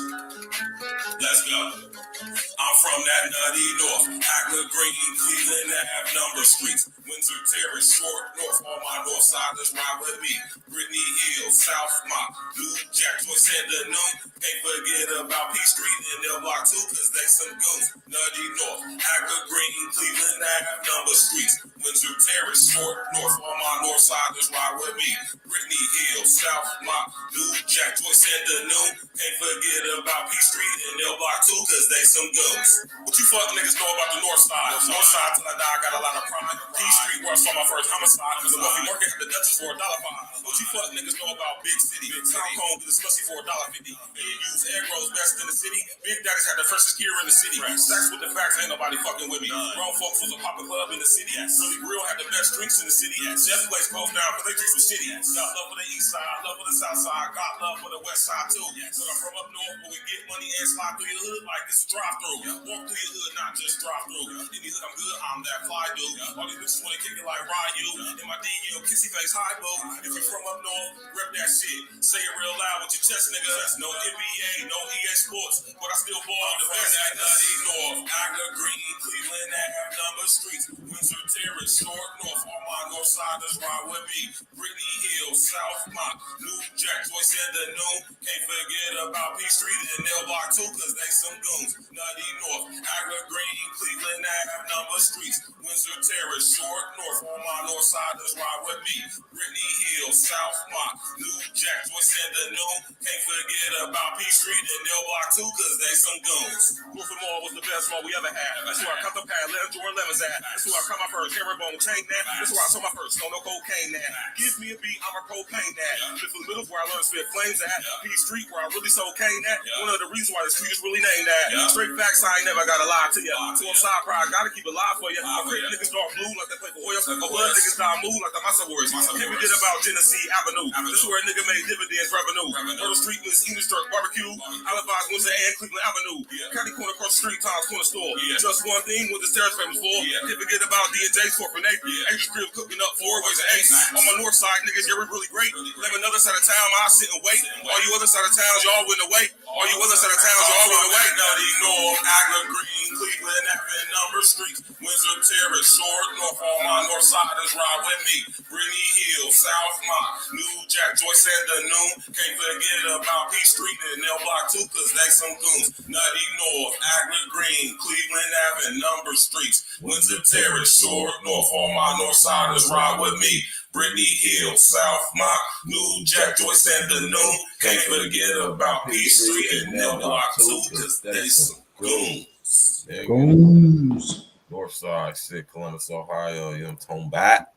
Let's go. I'm from that nutty north, Agla Green, Cleveland, Ave, number streets, Windsor Terrace, Short North, all my north siders ride with me, Brittany Hill, South Mott, Blue Jack, Joyce, and the Noon, can't forget about P Street and L Block 2, cause they some goons, nutty north, Agla Green, Cleveland, Ave, number streets, Windsor Terrace, Short North, all my north siders ride with me, Brittany Hill, South Mott, Blue Jack, Joyce, and the Noon, can't forget about P Street and L Block 2, cause they some goons. What you fuck niggas know about the north side? North side till I die, I got a lot of pride. P Street where I saw my first homicide. Cause the wealthy market had the Dutchess for $1.05. What you fuck niggas know about Big City? South Cone get a slushy for $1.50. They use egg rolls best in the city. Big Daddies had the freshest gear in the city. Stacks with the facts, ain't nobody fucking with me. Grown folks was a poppin' club in the city. Really Grill had the best drinks in the city. Chef Place closed down because they drinks was shitty. Got love for the east side, love for the south side, got love for the west side too. But I'm from up north where we get money and slide through your hood like this is drive-through. Walk through your hood, not just drive through. In these hood, I'm good, I'm that fly dude. All these bitches wanna kick it like Ryu. In my DL, kissy face, high boo. If you're from up north, rep that shit. Say it real loud with your chest, nigga. No NBA, no EA Sports, but I still ball on the best. That nutty north, Agla Green, Cleveland, Ave, number streets, Windsor Terrace, Short North, all my north siders ride with me. Brittany Hill, South Mott, New Jack, Joyce, and the Noon. Can't forget about P Street and L Block 2, cause they some goons. Nutty North, Agla Green, Cleveland, Ave, number streets, Windsor Terrace, Short North, all my north siders ride with me. Brittany Hill, South Mott, New Jack, Joyce, and the Noon. Can't forget about P Street and L Block 2, cause they some goons. Wolford Mall was the best mall we ever had. That's where I cut the pad, let Jordan Lemons at. That's where I cut my first herringbone chain, man. That's where I saw my first, no cocaine that. Give me a beat, I'm a cocaine that. This was middle where I learned to spit flames at. P Street where I really sold cane at. One of the reasons why the street is really named that. Straight facts, I ain't never gotta lie to ya. So I'm side pride, gotta keep it live for ya. My favorite niggas dark blue like they play for oil. My blood niggas die move like the Massa Wars. Can't forget about Genesee Avenue. This is where a nigga made dividends revenue. Murder Street was English Turk Barbecue. Alibis, Windsor, and Cleveland Avenue. County corner across the street, Tom's Corner Store. Just one thing with the stairs famous for. Can't forget about D&J's for Nate. Angel Crib cooking up 4 ways of ace. On my north side, niggas, you're really great. Live another side of town, I sit and wait. All you other side of towns, y'all went away. All you other side of towns, y'all went away. Nutty North, Agla Green, Cleveland, F number streets. Windsor Terrace, Short, North, all my north siders ride with me. Brittany Hill, South Mont, New Jack, Joyce, and the Noon. Can't forget about P Street and L Block 2, cause they some goons. Nutty North, Agla Green, Cleveland Avenue, number streets. Windsor Terrace, Short, North, all my north siders ride with me. Brittany Hill, South Mont, New Jack, Joyce, and the Noon. Can't forget about P Street and L Block 2, cause they some goons. Goons. North side, shit, Columbus, Ohio, you know, tone back.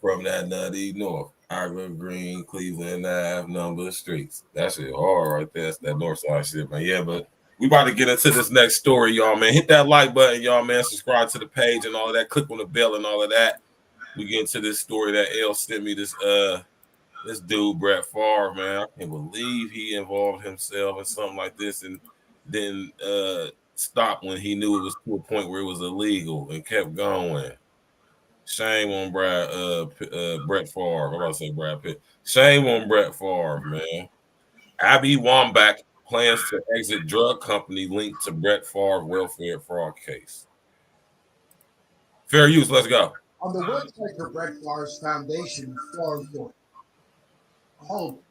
From that nutty north, Agla Green, Cleveland Ave, number streets. That shit hard right there. That's that north side shit, man. Yeah, but we about to get into this next story, y'all, man. Hit that like button, y'all, man. Subscribe to the page and all of that. Click on the bell and all of that. We get into this story that L sent me. This dude, Brett Favre, man. I can't believe he involved himself in something like this and then stopped when he knew it was to a point where it was illegal and kept going. Shame on Brett Favre. I'm about to say Brad Pitt. Shame on Brett Favre, man. Abby Wambach plans to exit drug company linked to Brett Favre welfare fraud case. Fair use, let's go. On the website for Brett Favre's foundation, Hope,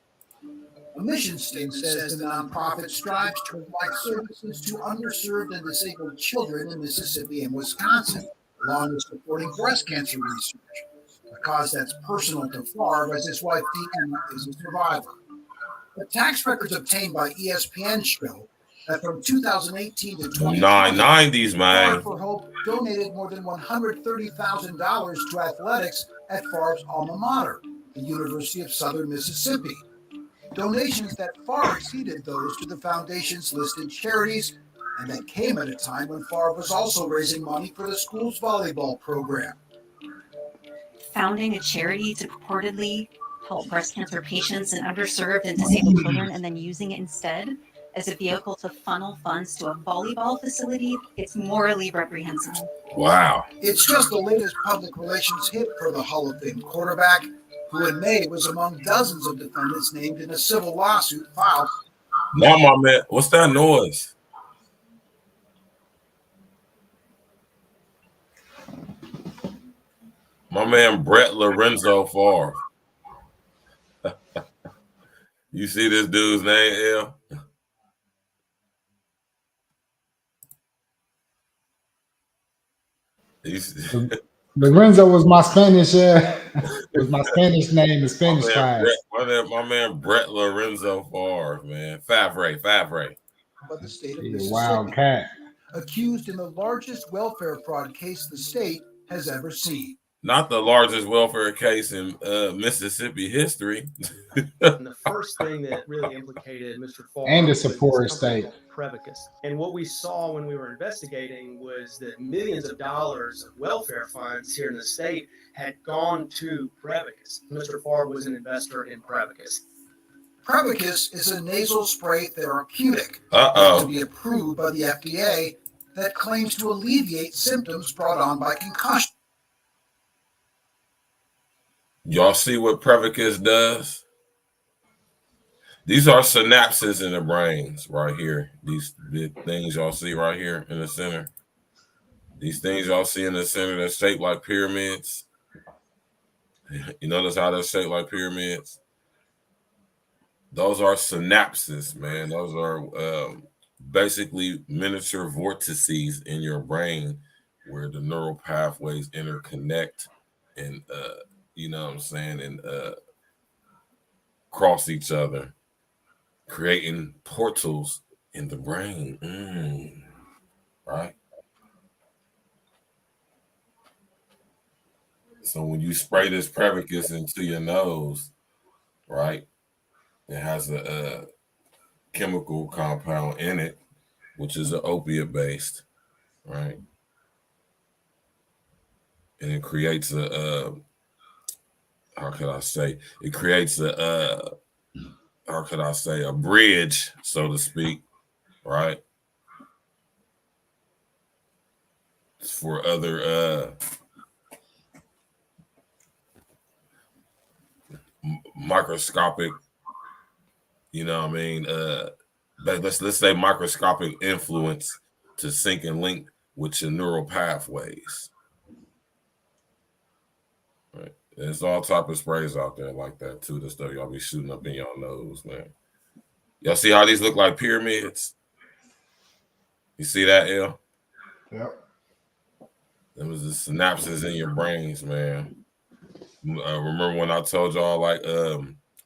a mission statement says the nonprofit strives to provide services to underserved and disabled children in Mississippi and Wisconsin, along with supporting breast cancer research, a cause that's personal to Favre as his wife Deanna is a survivor. The tax records obtained by ESPN show that from 2018 to 2020, 990s, man. Favre for Hope donated more than $130,000 to athletics at Favre's alma mater, the University of Southern Mississippi. Donations that far exceeded those to the foundation's listed charities, and that came at a time when Favre was also raising money for the school's volleyball program. Founding a charity to purportedly help breast cancer patients and underserved and disabled children, and then using it instead as a vehicle to funnel funds to a volleyball facility, it's morally reprehensible. Wow. It's just the latest public relations hit for the Hall of Fame quarterback, who in May was among dozens of defendants named in a civil lawsuit filed. Now, my man, what's that noise? My man Brett Lorenzo Favre. You see this dude's name, L? Lorenzo was my Spanish. Was my Spanish name in Spanish class. My man Brett Lorenzo Favre, man. Favre. But the state of He's a Mississippi, wild cat. accused in the largest welfare fraud case the state has ever seen. Not the largest welfare case in Mississippi history. And the first thing that really implicated Mr. Favre And the was support this company state. called Prevacus. And what we saw when we were investigating was that millions of dollars of welfare funds here in the state had gone to Prevacus. Mr. Favre was an investor in Prevacus. Prevacus is a nasal spray therapeutic to be approved by the FDA that claims to alleviate symptoms brought on by concussion. Y'all see what Prevacus does? These are synapses in the brains right here. These things y'all see right here in the center. These things y'all see in the center that's shaped like pyramids. You notice how they're shaped like pyramids? Those are synapses, man. Those are basically miniature vortices in your brain where the neural pathways interconnect and you know what I'm saying, and cross each other, creating portals in the brain. Right? So when you spray this Prevacus into your nose, right, it has a chemical compound in it, which is an opiate based, right? And it creates a how could I say? It creates a how could I say, a bridge, so to speak, right? For other microscopic, you know what I mean? Let's say microscopic influence to sync and link with your neural pathways. Right. There's all type of sprays out there like that too. The stuff y'all be shooting up in y'all nose, man. Y'all see how these look like pyramids? You see that, L? Yep. Them was the synapses in your brains, man. Remember when I told y'all like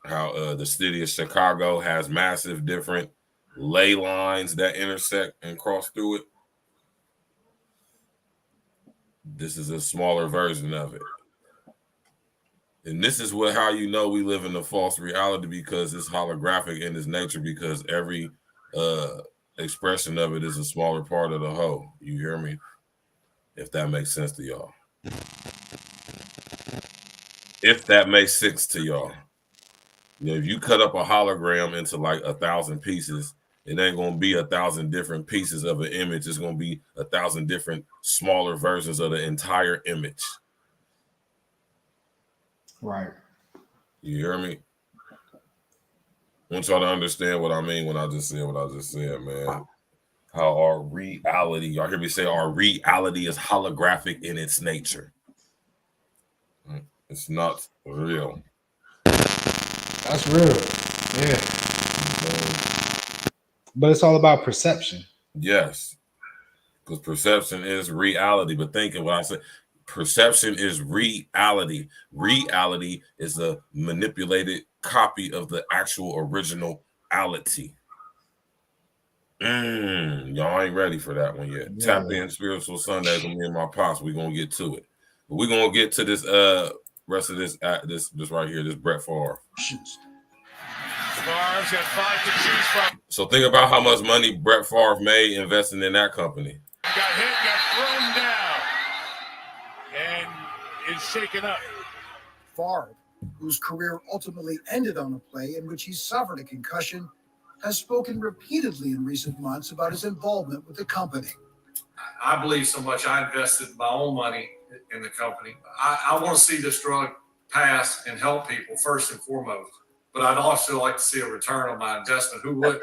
how the city of Chicago has massive different ley lines that intersect and cross through it? This is a smaller version of it. And this is how you know we live in a false reality, because it's holographic in its nature, because every expression of it is a smaller part of the whole. You hear me? If that makes sense to y'all. If that makes sense to y'all. You know, if you cut up a hologram into like 1,000 pieces, it ain't going to be 1,000 different pieces of an image. It's going to be 1,000 different smaller versions of the entire image. Right. You hear me? I want y'all to understand what I mean when I just said what I just said, man. How our reality, y'all hear me say our reality is holographic in its nature. It's not real. That's real. Yeah. But it's all about perception. Yes. Because perception is reality. But thinking what I said, perception is reality. Reality is a manipulated copy of the actual original reality. Y'all ain't ready for that one yet. Yeah. Tap in Spiritual Sundays with me and my pops. We're gonna get to it. But we're gonna get to this rest of this right here, this Brett Favre. Favre's got 5 to choose from. So think about how much money Brett Favre made investing in that company. Got hit, got thrown down, and is shaken up. Favre, whose career ultimately ended on a play in which he suffered a concussion, has spoken repeatedly in recent months about his involvement with the company. I believe so much. I invested my own money in the company. I want to see this drug pass and help people first and foremost. But I'd also like to see a return on my investment. Who would?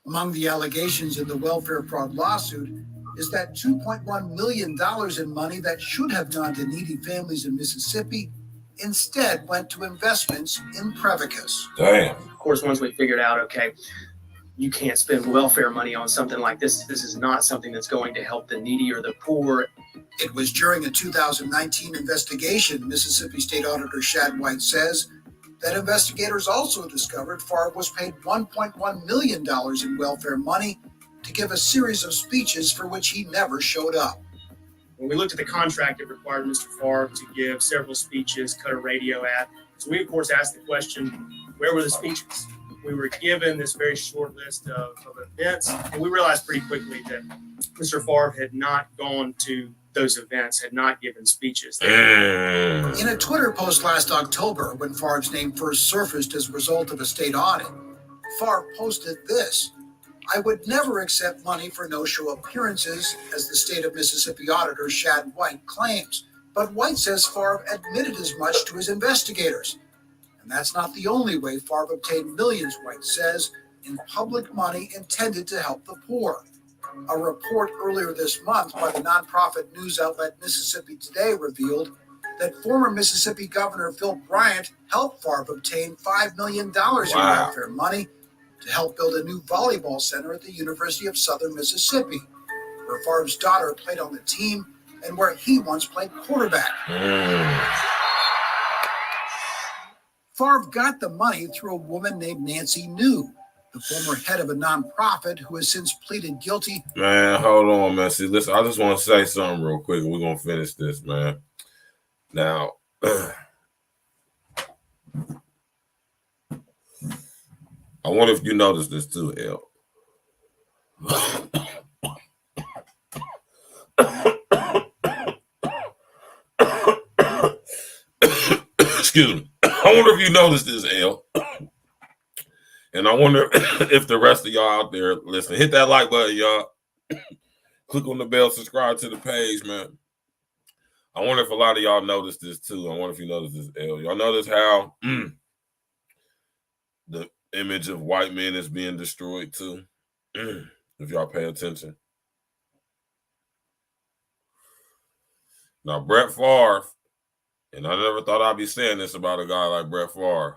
Among the allegations in the welfare fraud lawsuit is that $2.1 million in money that should have gone to needy families in Mississippi instead went to investments in Prevacus. Damn. Of course, once we figured out, okay, you can't spend welfare money on something like this. This is not something that's going to help the needy or the poor. It was during a 2019 investigation, Mississippi State Auditor Shad White says, that investigators also discovered Favre was paid $1.1 million in welfare money to give a series of speeches for which he never showed up. When we looked at the contract, it required Mr. Favre to give several speeches, cut a radio ad. So we, of course, asked the question, where were the speeches? We were given this very short list of events, and we realized pretty quickly that Mr. Favre had not gone to those events, had not given speeches. In a Twitter post last October, when Favre's name first surfaced as a result of a state audit, Favre posted this: I would never accept money for no-show appearances, as the state of Mississippi Auditor Shad White claims. But White says Favre admitted as much to his investigators. And that's not the only way Favre obtained millions, White says, in public money intended to help the poor. A report earlier this month by the nonprofit news outlet Mississippi Today revealed that former Mississippi Governor Phil Bryant helped Favre obtain $5 million in welfare money to help build a new volleyball center at the University of Southern Mississippi, where Favre's daughter played on the team and where he once played quarterback. Favre got the money through a woman named Nancy New, The former head of a nonprofit who has since pleaded guilty. Man, hold on, man. See, listen, I just want to say something real quick, and we're going to finish this, man. Now, I wonder if you noticed this too, L. Excuse me. I wonder if you noticed this, L. And I wonder if the rest of y'all out there, listen, hit that like button, y'all. Click on the bell, subscribe to the page, man. I wonder if a lot of y'all noticed this too. I wonder if you noticed this, L. Y'all notice how the image of white men is being destroyed too? If y'all pay attention. Now, Brett Favre, and I never thought I'd be saying this about a guy like Brett Favre,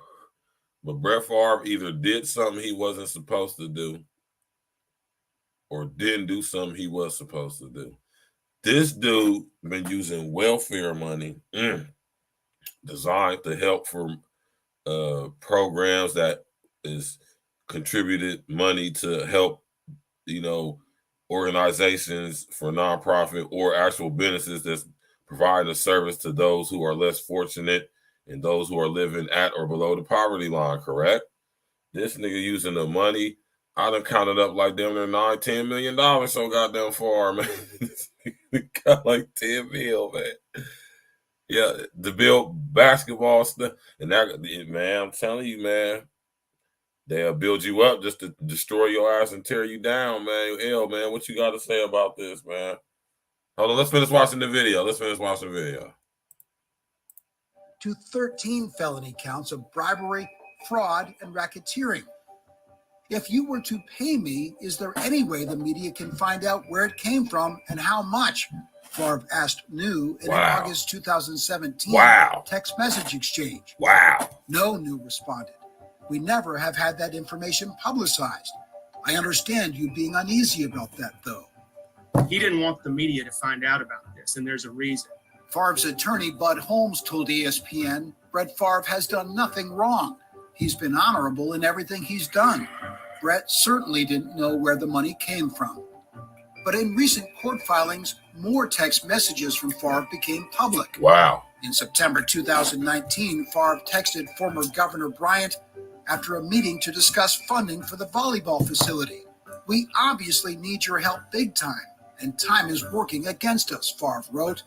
but Brett Favre either did something he wasn't supposed to do or didn't do something he was supposed to do. This dude been using welfare money designed to help for programs that is contributed money to help, organizations for nonprofit or actual businesses that's providing a service to those who are less fortunate and those who are living at or below the poverty line, correct? This nigga using the money, I done counted up like damn near $9-10 million so goddamn far, man. We got like 10 mil, man. Yeah, to build basketball stuff. And that, man, I'm telling you, man, they'll build you up just to destroy your ass and tear you down, man. L, man, what you got to say about this, man? Hold on, let's finish watching the video. To 13 felony counts of bribery, fraud, and racketeering. If you were to pay me, is there any way the media can find out where it came from and how much? Favre asked New in an August 2017 text message exchange. No, New responded. We never have had that information publicized. I understand you being uneasy about that, though. He didn't want the media to find out about this, and there's a reason. Favre's attorney, Bud Holmes, told ESPN, Brett Favre has done nothing wrong. He's been honorable in everything he's done. Brett certainly didn't know where the money came from. But in recent court filings, more text messages from Favre became public. In September 2019, Favre texted former Governor Bryant after a meeting to discuss funding for the volleyball facility. We obviously need your help big time, and time is working against us, Favre wrote.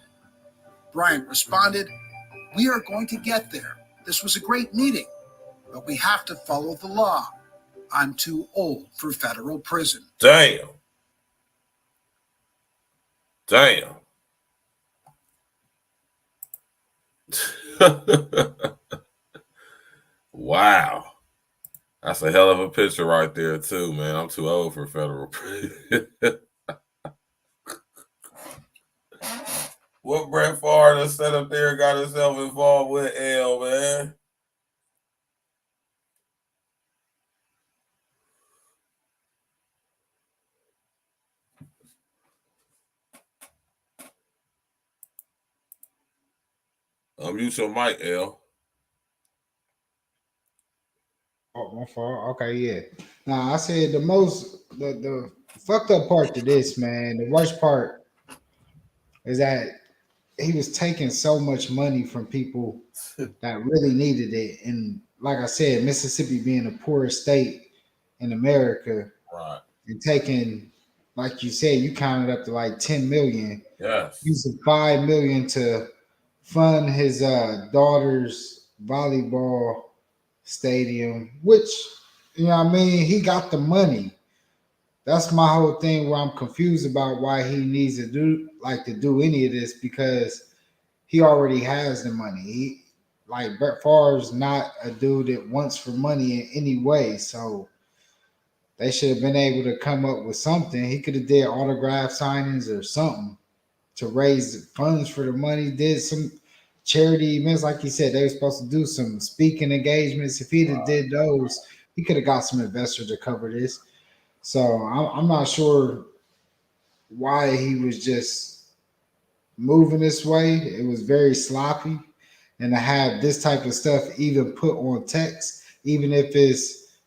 Bryant responded, we are going to get there. This was a great meeting, but we have to follow the law. I'm too old for federal prison. Damn. Wow. That's a hell of a picture right there, too, man. I'm too old for federal prison. What Brett Favre done set up there and got himself involved with, L, man? Unmute your mic, L. Oh, my fault. Okay, yeah. Now I said the fucked up part to this, man. The worst part is that he was taking so much money from people that really needed it. And like I said, Mississippi being the poorest state in America, right, and taking, like you said, you counted up to like 10 million. Yes. Using 5 million to fund his daughter's volleyball stadium, which, you know what I mean, he got the money. That's my whole thing where I'm confused about why he needs to do any of this, because he already has the money. He, like, Brett Favre's not a dude that wants for money in any way, so they should have been able to come up with something. He could have did autograph signings or something to raise funds for the money, did some charity events. Like he said, they were supposed to do some speaking engagements. If he'd have did those, he could have got some investors to cover this. So I'm not sure why he was just moving this way. It was very sloppy. And to have this type of stuff even put on text, even if it's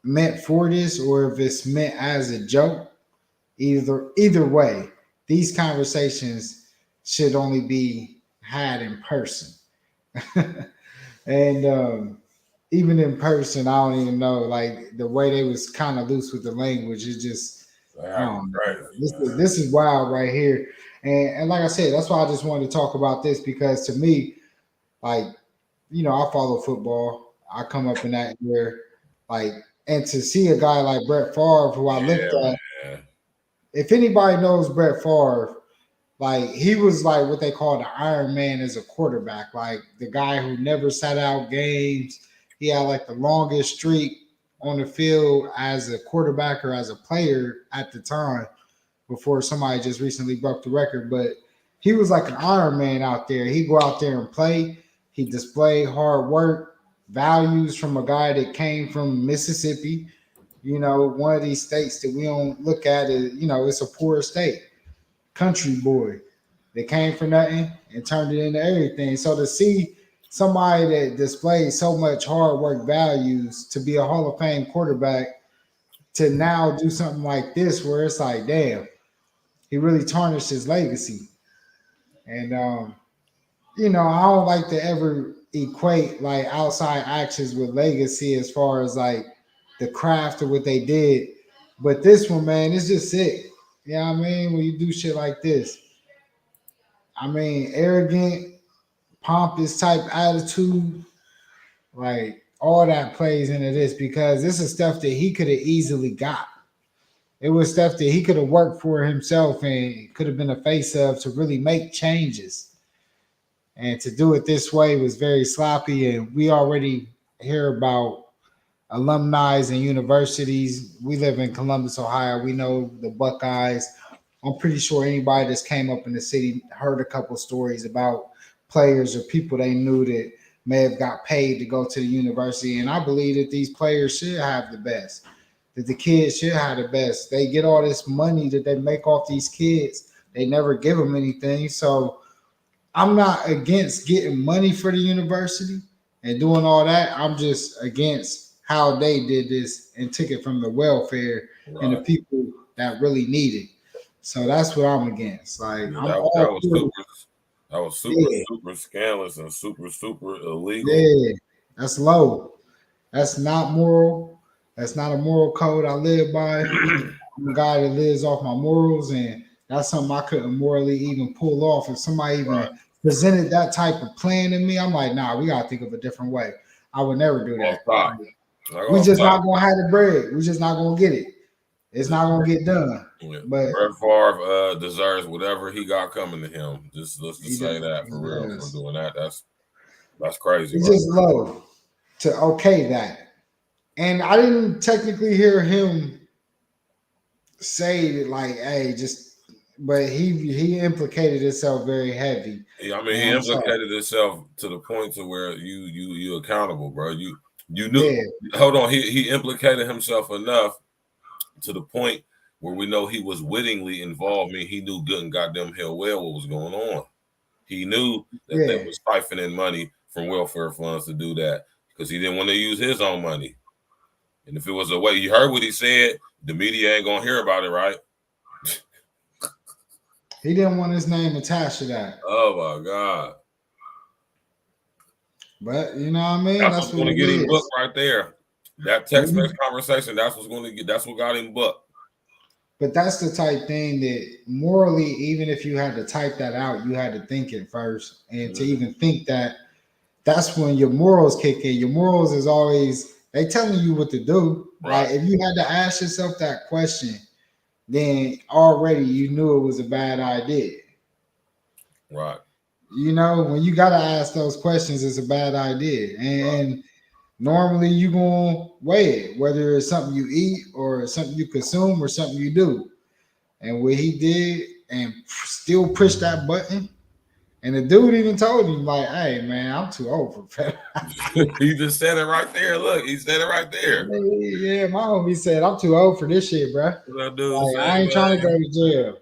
meant for this or if it's meant as a joke. Either way, these conversations should only be had in person. And even in person, I don't even know. Like the way they was kind of loose with the language, it just this is wild right here. And like I said, that's why I just wanted to talk about this because to me, like I follow football. I come up in that year, like, and to see a guy like Brett Favre, who I looked at. Man. If anybody knows Brett Favre, like he was like what they call the Iron Man as a quarterback, like the guy who never sat out games. He had like the longest streak on the field as a quarterback or as a player at the time before somebody just recently broke the record. But he was like an Iron Man out there. He'd go out there and play. He displayed hard work, values from a guy that came from Mississippi. One of these states that we don't look at is, it's a poor state. Country boy. They came for nothing and turned it into everything. So to see somebody that displays so much hard work values to be a Hall of Fame quarterback to now do something like this where it's like, damn, he really tarnished his legacy. And I don't like to ever equate like outside actions with legacy as far as like the craft of what they did. But this one, man, it's just sick. You know what I mean? When you do shit like this. I mean, arrogant, pompous type attitude, like all that plays into this because this is stuff that he could have easily got. It was stuff that he could have worked for himself and could have been a face of to really make changes. And to do it this way was very sloppy. And we already hear about alumni and universities. We live in Columbus, Ohio. We know the Buckeyes. I'm pretty sure anybody that's came up in the city heard a couple stories about players or people they knew that may have got paid to go to the university. And I believe that these players should have the best, that the kids should have the best. They get all this money that they make off these kids. They never give them anything. So I'm not against getting money for the university and doing all that. I'm just against how they did this and took it from the welfare and the people that really need it. So that's what I'm against. Like that was super scandalous and super illegal. Yeah, that's low. That's not moral. That's not a moral code I live by. I'm a guy that lives off my morals, and that's something I couldn't morally even pull off. If somebody even presented that type of plan to me, I'm like, nah, we gotta think of a different way. I would never do that. We just not gonna have the bread. We just not gonna get it. It's not gonna get done. Yeah. But Brett Favre deserves whatever he got coming to him. Just let's just say that for real. For doing that, that's crazy. It's just low to okay that. And I didn't technically hear him say that, like, hey, but he implicated himself very heavy. Yeah, I mean, he implicated himself to the point to where you accountable, bro. You knew. Yeah. Hold on, he implicated himself enough to the point where we know he was wittingly involved. I mean, he knew good and goddamn hell well what was going on. He knew that they was siphoning money from welfare funds to do that because he didn't want to use his own money. And if it was a way, you heard what he said, the media ain't gonna hear about it, right? He didn't want his name attached to that. Oh my God. But you know what I mean? That's what's gonna get him booked right there. That text message conversation, that's what got him booked. But that's the type thing that morally, even if you had to type that out, you had to think it first. And to even think that, that's when your morals kick in. Your morals is always, they telling you what to do. Right? Like if you had to ask yourself that question, then already you knew it was a bad idea. Right. You know, when you got to ask those questions, it's a bad idea. And normally you're going to weigh it, whether it's something you eat or something you consume or something you do. And what he did and still pushed that button. And the dude even told him, like, hey, man, I'm too old for that. He just said it right there. Look, he said it right there. Yeah, my homie said, I'm too old for this shit, bro. Like, I ain't trying to go to jail.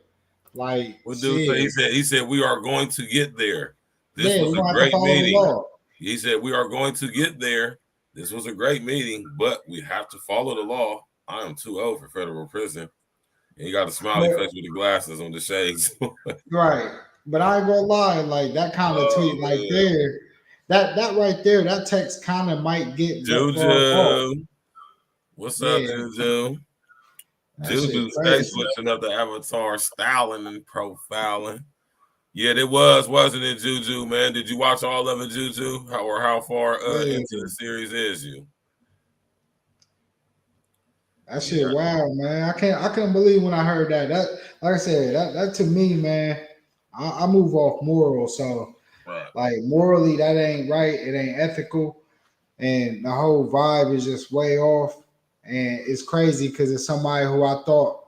Like, what dude said? He said, we are going to get there. This was a great meeting. He said, we are going to get there. this was a great meeting, but we have to follow the law. I am too old for federal prison. And he got a smiley face with the glasses on the shades. Right. But I ain't gonna lie, like that kind of tweet right there, that right there, that text kind of might get Brett Favre off. Juju. What's up, Juju? Juju stay switching up the avatar, styling and profiling. Yeah, it was, wasn't it, Juju, man? Did you watch all of it, Juju? How far into the series is you? That shit, wow, man. I couldn't believe when I heard that. That, like I said, that to me, man, I move off moral. So, like, morally, that ain't right. It ain't ethical. And the whole vibe is just way off. And it's crazy because it's somebody who I thought,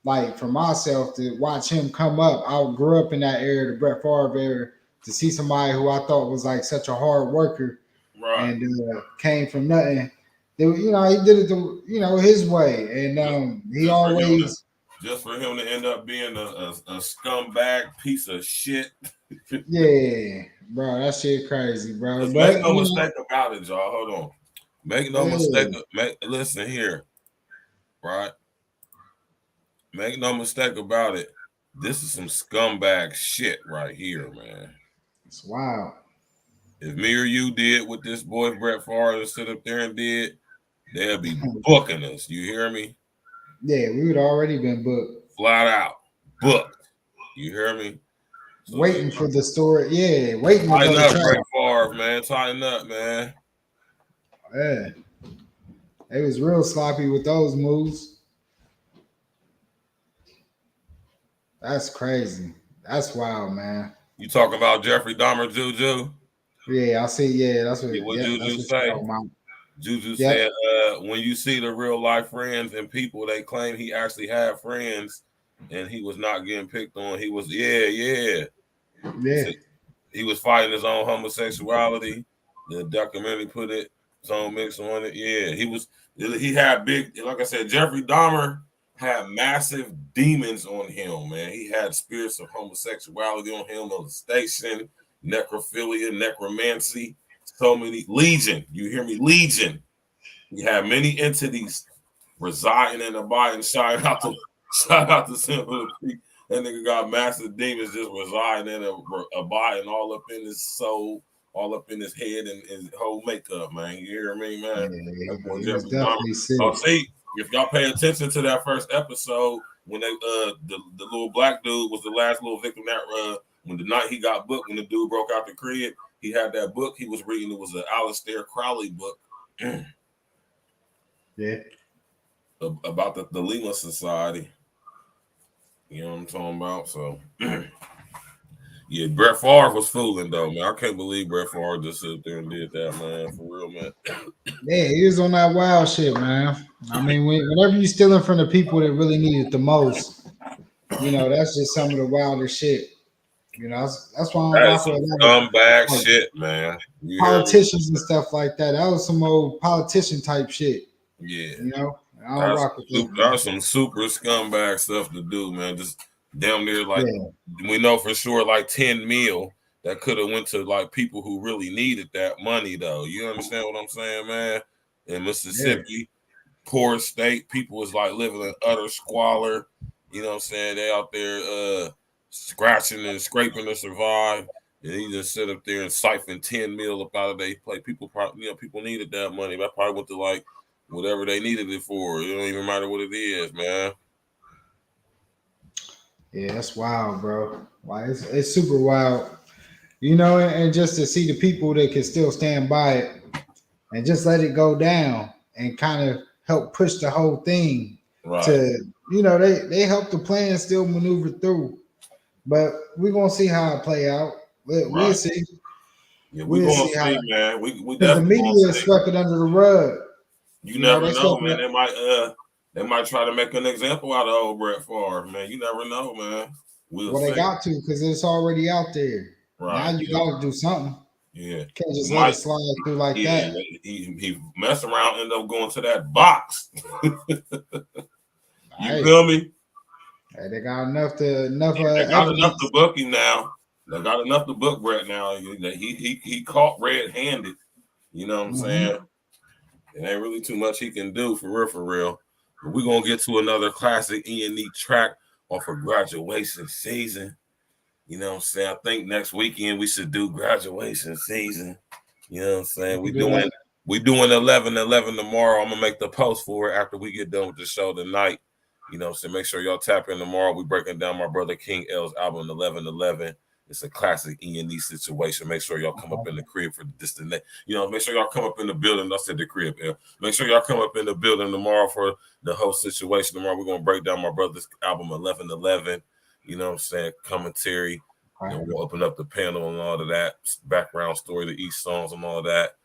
like, for myself, to watch him come up. I grew up in that era, the Brett Favre era, to see somebody who I thought was like such a hard worker and came from nothing. You know, he did it his way, and he always just for him to end up being a scumbag piece of shit. Yeah, bro, that shit crazy, bro. But make no mistake about it, y'all. Hold on, make no mistake. Listen here, right? Make no mistake about it. This is some scumbag shit right here, man. It's wild. If me or you did what this boy Brett Favre stood up there and did, they'll be booking us. You hear me? Yeah, we would already been booked. Flat out booked. You hear me? So waiting for the story. Yeah, waiting. Tighten up, Brett Favre, man. Tighten up, man. Yeah. They was real sloppy with those moves. That's crazy. That's wild, man. You talk about Jeffrey Dahmer, Juju? Yeah, I see. Yeah, that's what. What Juju say? Juju said, when you see the real life friends and people, they claim he actually had friends and he was not getting picked on. He was, yeah. He was fighting his own homosexuality. The documentary put it, his own mix on it. Yeah, he had big, like I said, Jeffrey Dahmer had massive demons on him, man. He had spirits of homosexuality on him, molestation, necrophilia, necromancy. So many legion. You hear me? Legion. We have many entities residing in the body. Shout out to Simple. That nigga got massive demons just residing in a body and all up in his soul, all up in his head and his whole makeup, man. You hear me, man? Yeah, see, if y'all pay attention to that first episode, when they the little black dude was the last little victim that when the night he got booked, when the dude broke out the crib. He had that book he was reading. It was an Aleister Crowley book. Yeah. About the Lima Society. You know what I'm talking about? So, yeah, Brett Favre was fooling, though, man. I can't believe Brett Favre just sit there and did that, man. For real, man. Yeah, he was on that wild shit, man. I mean, whenever you're stealing from the people that really need it the most, you know, that's just some of the wildest shit. You know, that's why I'm rock with scumbag shit, man. Politicians and stuff like that. That was some old politician type shit. Yeah. You know, I don't rock with that. That was some super scumbag stuff to do, man. Just damn near like we know for sure like 10 mil that could have went to like people who really needed that money, though. You understand what I'm saying, man? In Mississippi, poor state, people was like living in utter squalor. You know what I'm saying? They out there scratching and scraping to survive, and he just sit up there and siphon 10 mil up out of their play. People probably, people needed that money. That probably went to like whatever they needed it for. It don't even matter what it is, man. Yeah, that's wild, bro. Like it's super wild, you know. And just to see the people that can still stand by it and just let it go down and kind of help push the whole thing to, you know, they help the plan still maneuver through. But we're gonna see how it play out. We'll see. Yeah, we're gonna see, man. We the media swept it under the rug. You never know, man. They might try to make an example out of old Brett Favre, man. You never know, man. Well, they got to, because it's already out there. Right. Now you gotta do something. Yeah. Can't just let it slide through like that. He messed around, end up going to that box. You feel me? Hey, they got enough to book him now. They got enough to book Brett now. He caught red-handed. You know what I'm saying? It ain't really too much he can do for real. But we're gonna get to another classic E&E track off of Graduation Season. You know what I'm saying? I think next weekend we should do Graduation Season. You know what I'm saying? We doing 11/11 tomorrow. I'm gonna make the post for it after we get done with the show tonight. You know, so make sure y'all tap in tomorrow. We breaking down my brother King L's album 11/11. It's a classic E&E situation. Make sure y'all come up in the crib for this and that. You know, make sure y'all come up in the building. I said the crib, L. Make sure y'all come up in the building tomorrow for the whole situation. Tomorrow we're gonna break down my brother's album 11/11. You know what I'm saying? Commentary. You know, we'll open up the panel and all of that, background story to each songs and all of that.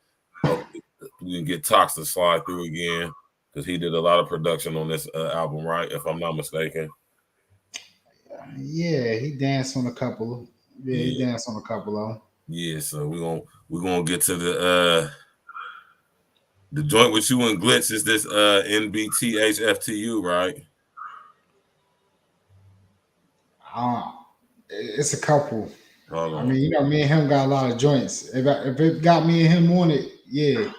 We can get Tox to slide through again because he did a lot of production on this album, right? If I'm not mistaken. Yeah, he danced on a couple. He danced on a couple of them. Yeah, so we're gonna get to the joint with you and Glitz is this NBTHFTU, right? It's a couple. Hold on. I mean, you know, me and him got a lot of joints. If it got me and him on it, yeah.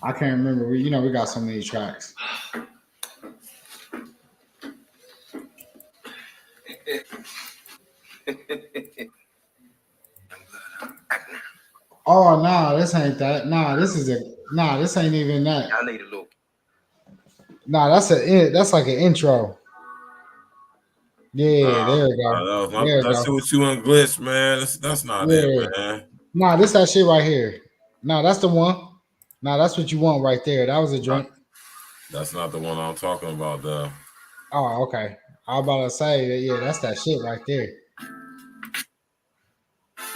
I can't remember. We got so many tracks. Oh no, this ain't that. This ain't even that. I need a look. That's like an intro. Yeah, there we go. That's what you and Glitch, man. That's not it, man. Nah, this that shit right here. Nah, that's the one. Nah, that's what you want right there. That was a joint. That's not the one I'm talking about, though. Oh, okay. I was about to say that. Yeah, that's that shit right there.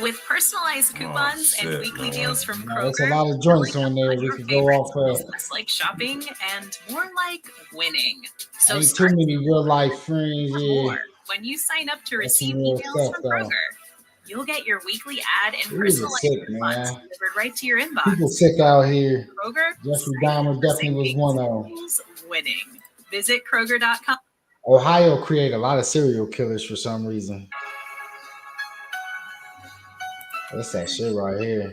With personalized coupons and weekly deals from Kroger, there's a lot of joints on there we could go off of. Less like shopping and more like winning. So ain't too many real life friends. Yeah. When you sign up to receive emails from Kroger, you'll get your weekly ad and personalized coupons delivered right to your inbox. People sick out here. Kroger, Jeffrey Dahmer definitely was one of them. Winning. Visit Kroger.com. Ohio created a lot of serial killers for some reason. That's that shit right here.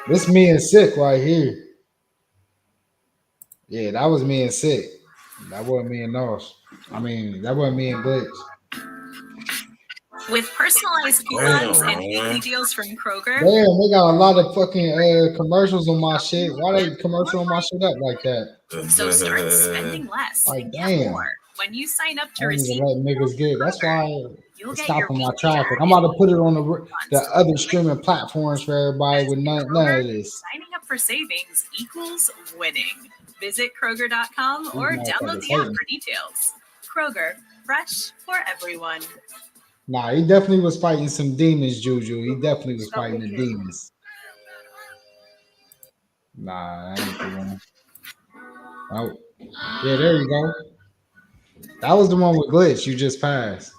This me and Sick right here. Yeah, that was me and Sick. That wasn't me and Nos. I mean, that wasn't me and Glitch. With personalized coupons and weekly deals from Kroger. Damn, they got a lot of fucking commercials on my shit. Why they commercial on my shit up like that? So start spending less. Like, damn. More. When you sign up to I receive, let niggas get. That's why it's stopping my traffic. I'm about to put it on the other streaming platforms for everybody with none of this. Signing up for savings equals winning. Visit Kroger.com or download the app for details. Kroger, fresh for everyone. Nah, he definitely was fighting some demons, Juju. He definitely was fighting the demons. Nah, that ain't the one. Oh, yeah, there you go. That was the one with Glitch you just passed.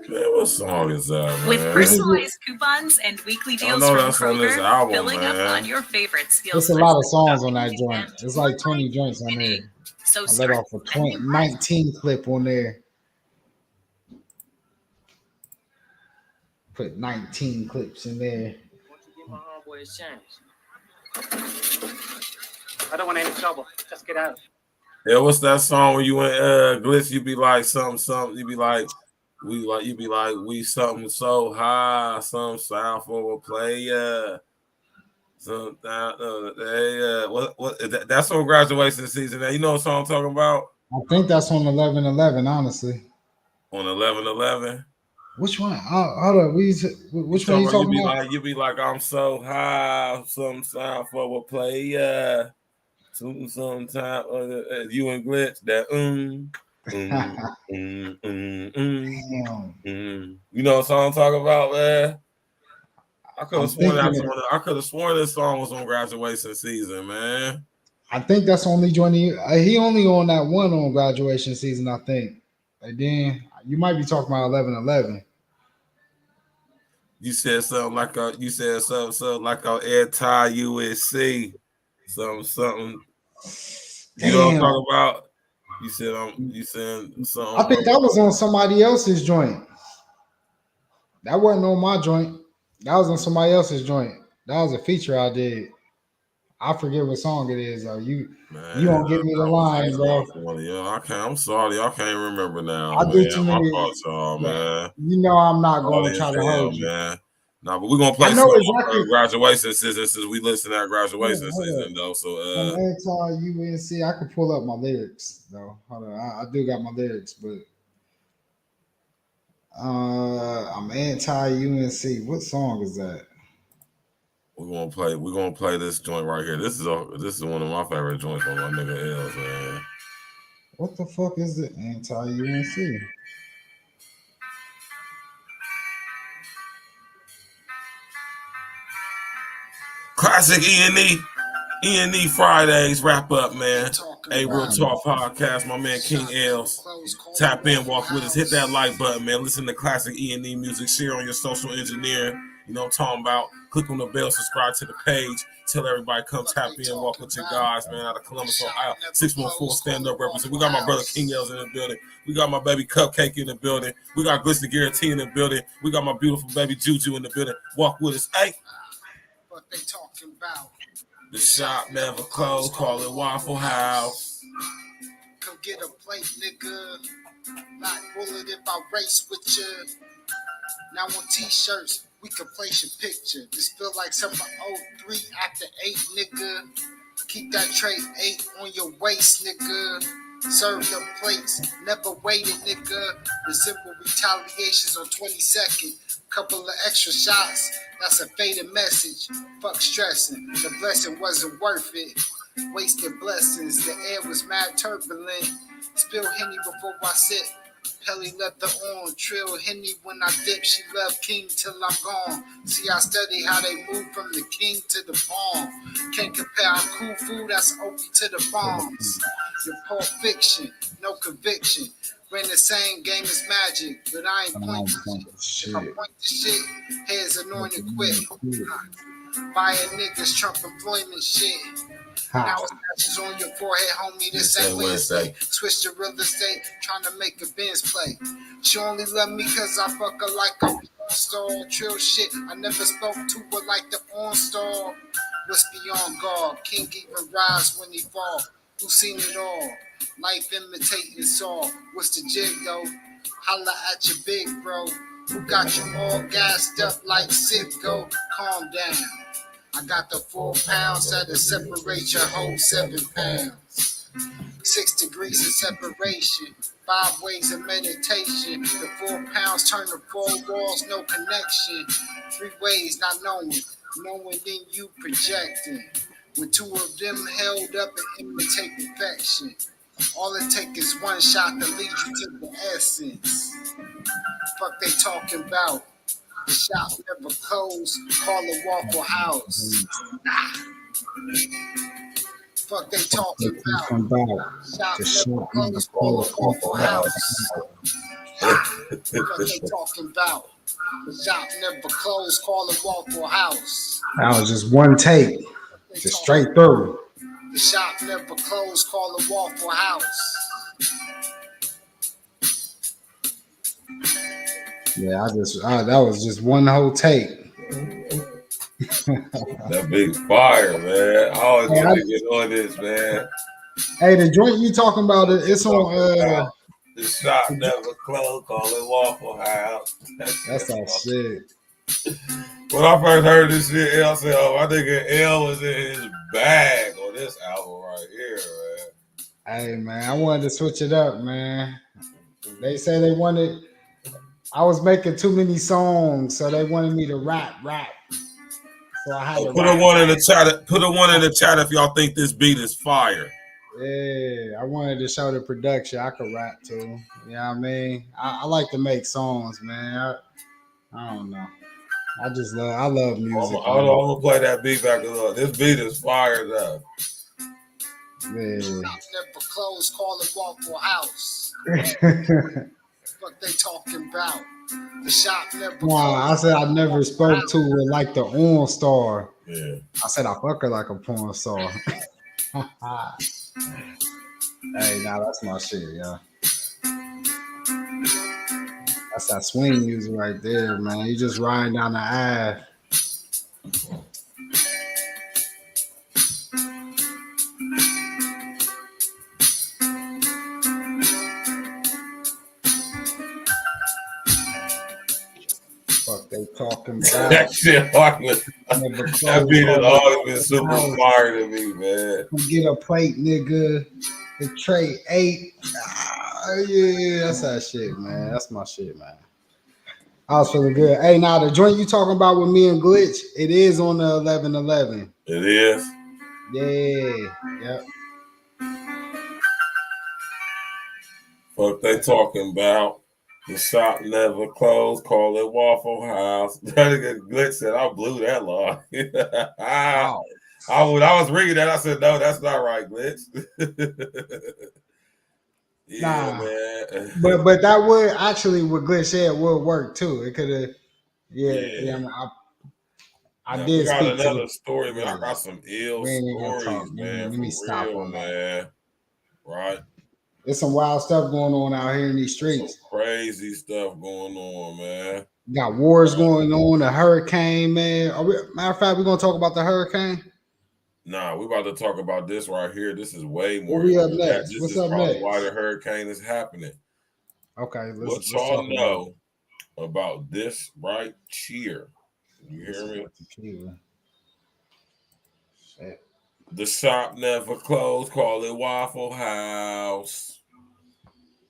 Man, what song is that, man? With personalized coupons and weekly deals from Kroger, album, filling up on your favorites feels There's a lot of songs on that joint. There's like 20 joints on there. So I let off a 19 clip on there. Put 19 clips in there. I don't want any trouble. Just get out. Yeah, what's that song when you and Glitz? You be like something. You be like we something so high, some sound for a player. Some that's on Graduation Season. Now you know what song I'm talking about? I think that's on 11/11. Honestly, on 11/11. Which one? Hold up. Which one you talking about? You be like, I'm so high, some sound for a player. Sometime you and Glitch that You know what song I'm talking about, man? I could have sworn this song was on Graduation Season, man. I think that's only joining. He only on that one on Graduation Season, I think. And then you might be talking about 11/11. You said something like something like on anti USC, something. You know what I'm talking about? You said something. I think that was on somebody else's joint. That wasn't on my joint. That was on somebody else's joint. That was a feature I did. I forget what song it is. You Man, don't give me the that was line, bro. funny. Yeah, I can't. I'm sorry, I can't remember now, I do man. too My many. fault, y'all, man. You know I'm not going Sorry to as try to hell, hold you. man. Nah, but we're gonna I play know some exactly. graduation season since we listen at graduation Hold up. season though. So From anti-UNC, I can pull up my lyrics though. Hold on, I do got my lyrics, but I'm anti-UNC. What song is that? we're gonna play this joint right here. This is one of my favorite joints on my nigga L's, man. What the fuck is it? Anti-UNC. Classic E&E Fridays wrap up, man. A Real Talk podcast. My man King L's. Tap in, walk with us, hit that like button, man. Listen to classic E&E music. Share on your social engineering. You know what I'm talking about. Click on the bell, subscribe to the page. Tell everybody come tap in, walk with your guys, man. Out of Columbus, Ohio. 614 stand up represent. We got my brother King L's in the building. We got my baby Cupcake in the building. We got Glisten Guarantee in the building. We got my beautiful baby Juju in the building. Walk with us. Hey. What they talking about? The shop never closed, call it Waffle House. Come get a plate, nigga. Black bullet if I race with you. Now on t-shirts, we can place your picture. This feel like summer 03 after 8, nigga. Keep that tray 8 on your waist, nigga. Serve the plates, never waited, nigga. Resemble retaliations on 22nd. Couple of extra shots, that's a faded message. Fuck stressing, the blessing wasn't worth it. Wasted blessings, the air was mad turbulent. Spill Henny before I sit. Pelly left the on, trill Henny when I dip. She left King till I'm gone. See, I study how they move from the king to the palm. Can't compare, I'm cool food, that's Opie to the bombs. Your Pulp Fiction, no conviction. Ran the same game as Magic, but I ain't pointing shit. If I point the shit, heads anointed quick. Fire niggas, Trump employment shit. Now it's ashes on your forehead, homie. This ain't Wednesday. Switch to real estate, trying to make a Benz play. She only love me cause I fuck her like a porn star. Trill shit, I never spoke to her like the porn star. What's beyond God? King even rise when he fall. Who seen it all? Life imitating Saul. What's the jig though? Holla at your big bro. Who got you all gassed up like Sitco? Calm down. I got the 4 pounds that'll separate your whole 7 pounds. 6 degrees of separation. 5 ways of meditation. The 4 pounds turn to 4 walls, no connection. 3 ways not knowing. Knowing then you projecting. When 2 of them held up and imitate perfection. All it takes is one shot to lead you to the essence. Fuck they talking about. The shop never closed, call it Waffle House. Fuck they talking about. Shop never closed, call it Waffle House. Fuck they talking about. The shop never closed, call it Waffle House. That was just one take, just straight through. The shop never closed, call it Waffle House. Yeah, that was just one whole take. That big fire, man. I always want to get on this, man. Hey, the joint you talking about, it's on the shop never closed, call it Waffle House. That's that shit. When I first heard this shit, L said, "Oh, I think L was in his bag on this album right here, man." Hey, man, I wanted to switch it up, man. They say they wanted. I was making too many songs, so they wanted me to rap. So I had to put a one in the chat. Put a one in the chat if y'all think this beat is fire. Yeah, I wanted to show the production. I could rap too. You know what I mean? I like to make songs, man. I don't know. I love music. I'm gonna play that beat back up. This beat is fired up. Yeah. Never closed, call it Waffle House. What they talking about? The shop never closed. I said I never spoke to her like the porn star. Yeah. I said I fuck her like a porn star. Hey, that's my shit, yeah. That's that swing music right there, man. You just riding down the Ave. Fuck they talking that about. shit that beat has always been super fire to me, man. Get a plate, nigga. The tray 8. Yeah, that's that shit, man. That's my shit, man. I was feeling good. Hey, now the joint you talking about with me and Glitch, it is on the 11/11. It is. Yeah. Yep. Fuck they talking about. The shop never closed. Call it Waffle House. That nigga Glitch said I blew that line. Wow. I was reading that. I said, no, that's not right, Glitch. Yeah, man. But that would actually what Glitch said would work too. It could have. Yeah. I now, did we got speak to another the story, man. I got some ill we ain't even gonna talk, stories, man. Let For me stop real, on that. man. Right? There's some wild stuff going on out here in these streets. Some crazy stuff going on, man. You got wars going on, a hurricane, man. Matter of fact, we're gonna talk about the hurricane. Nah, we're about to talk about this right here. This is way more. What we up next? This What's is up probably next? why the hurricane is happening. Okay, what y'all know about this right here? You hear me? Shit. The shop never closed. Call it Waffle House.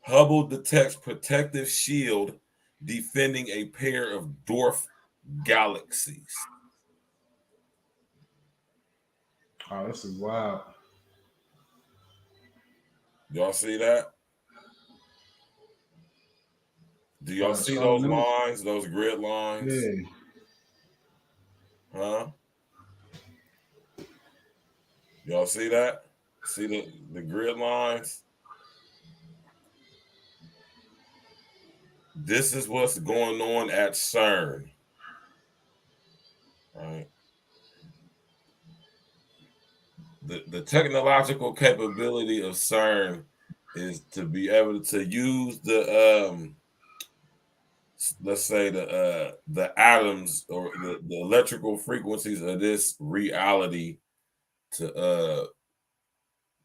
Hubble detects protective shield defending a pair of dwarf galaxies. Oh, this is wild. Y'all see that? Do y'all see those lines, those grid lines? Yeah. Huh? Y'all see that? See the grid lines? This is what's going on at CERN. Right? The technological capability of CERN is to be able to use the let's say the atoms or the electrical frequencies of this reality to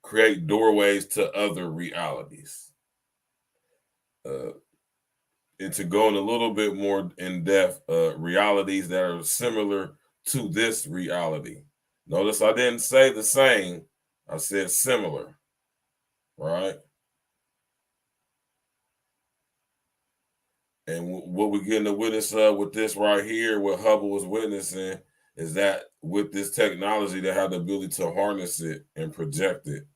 create doorways to other realities. And to go in a little bit more in depth, realities that are similar to this reality. Notice I didn't say the same, I said similar, right? And what we're getting to witness with this right here, what Hubble was witnessing, is that with this technology, they have the ability to harness it and project it.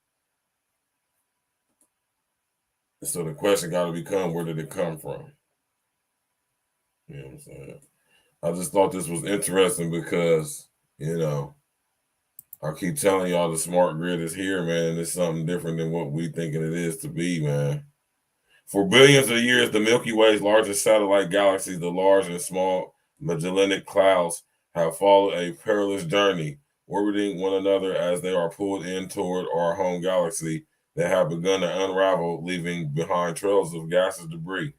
And so the question got to become, where did it come from? You know what I'm saying? I just thought this was interesting because, you know, I keep telling y'all the smart grid is here, man, and it's something different than what we thinking it is to be, man. For billions of years, the Milky Way's largest satellite galaxies, the large and small Magellanic Clouds, have followed a perilous journey, orbiting one another as they are pulled in toward our home galaxy that have begun to unravel, leaving behind trails of gaseous debris.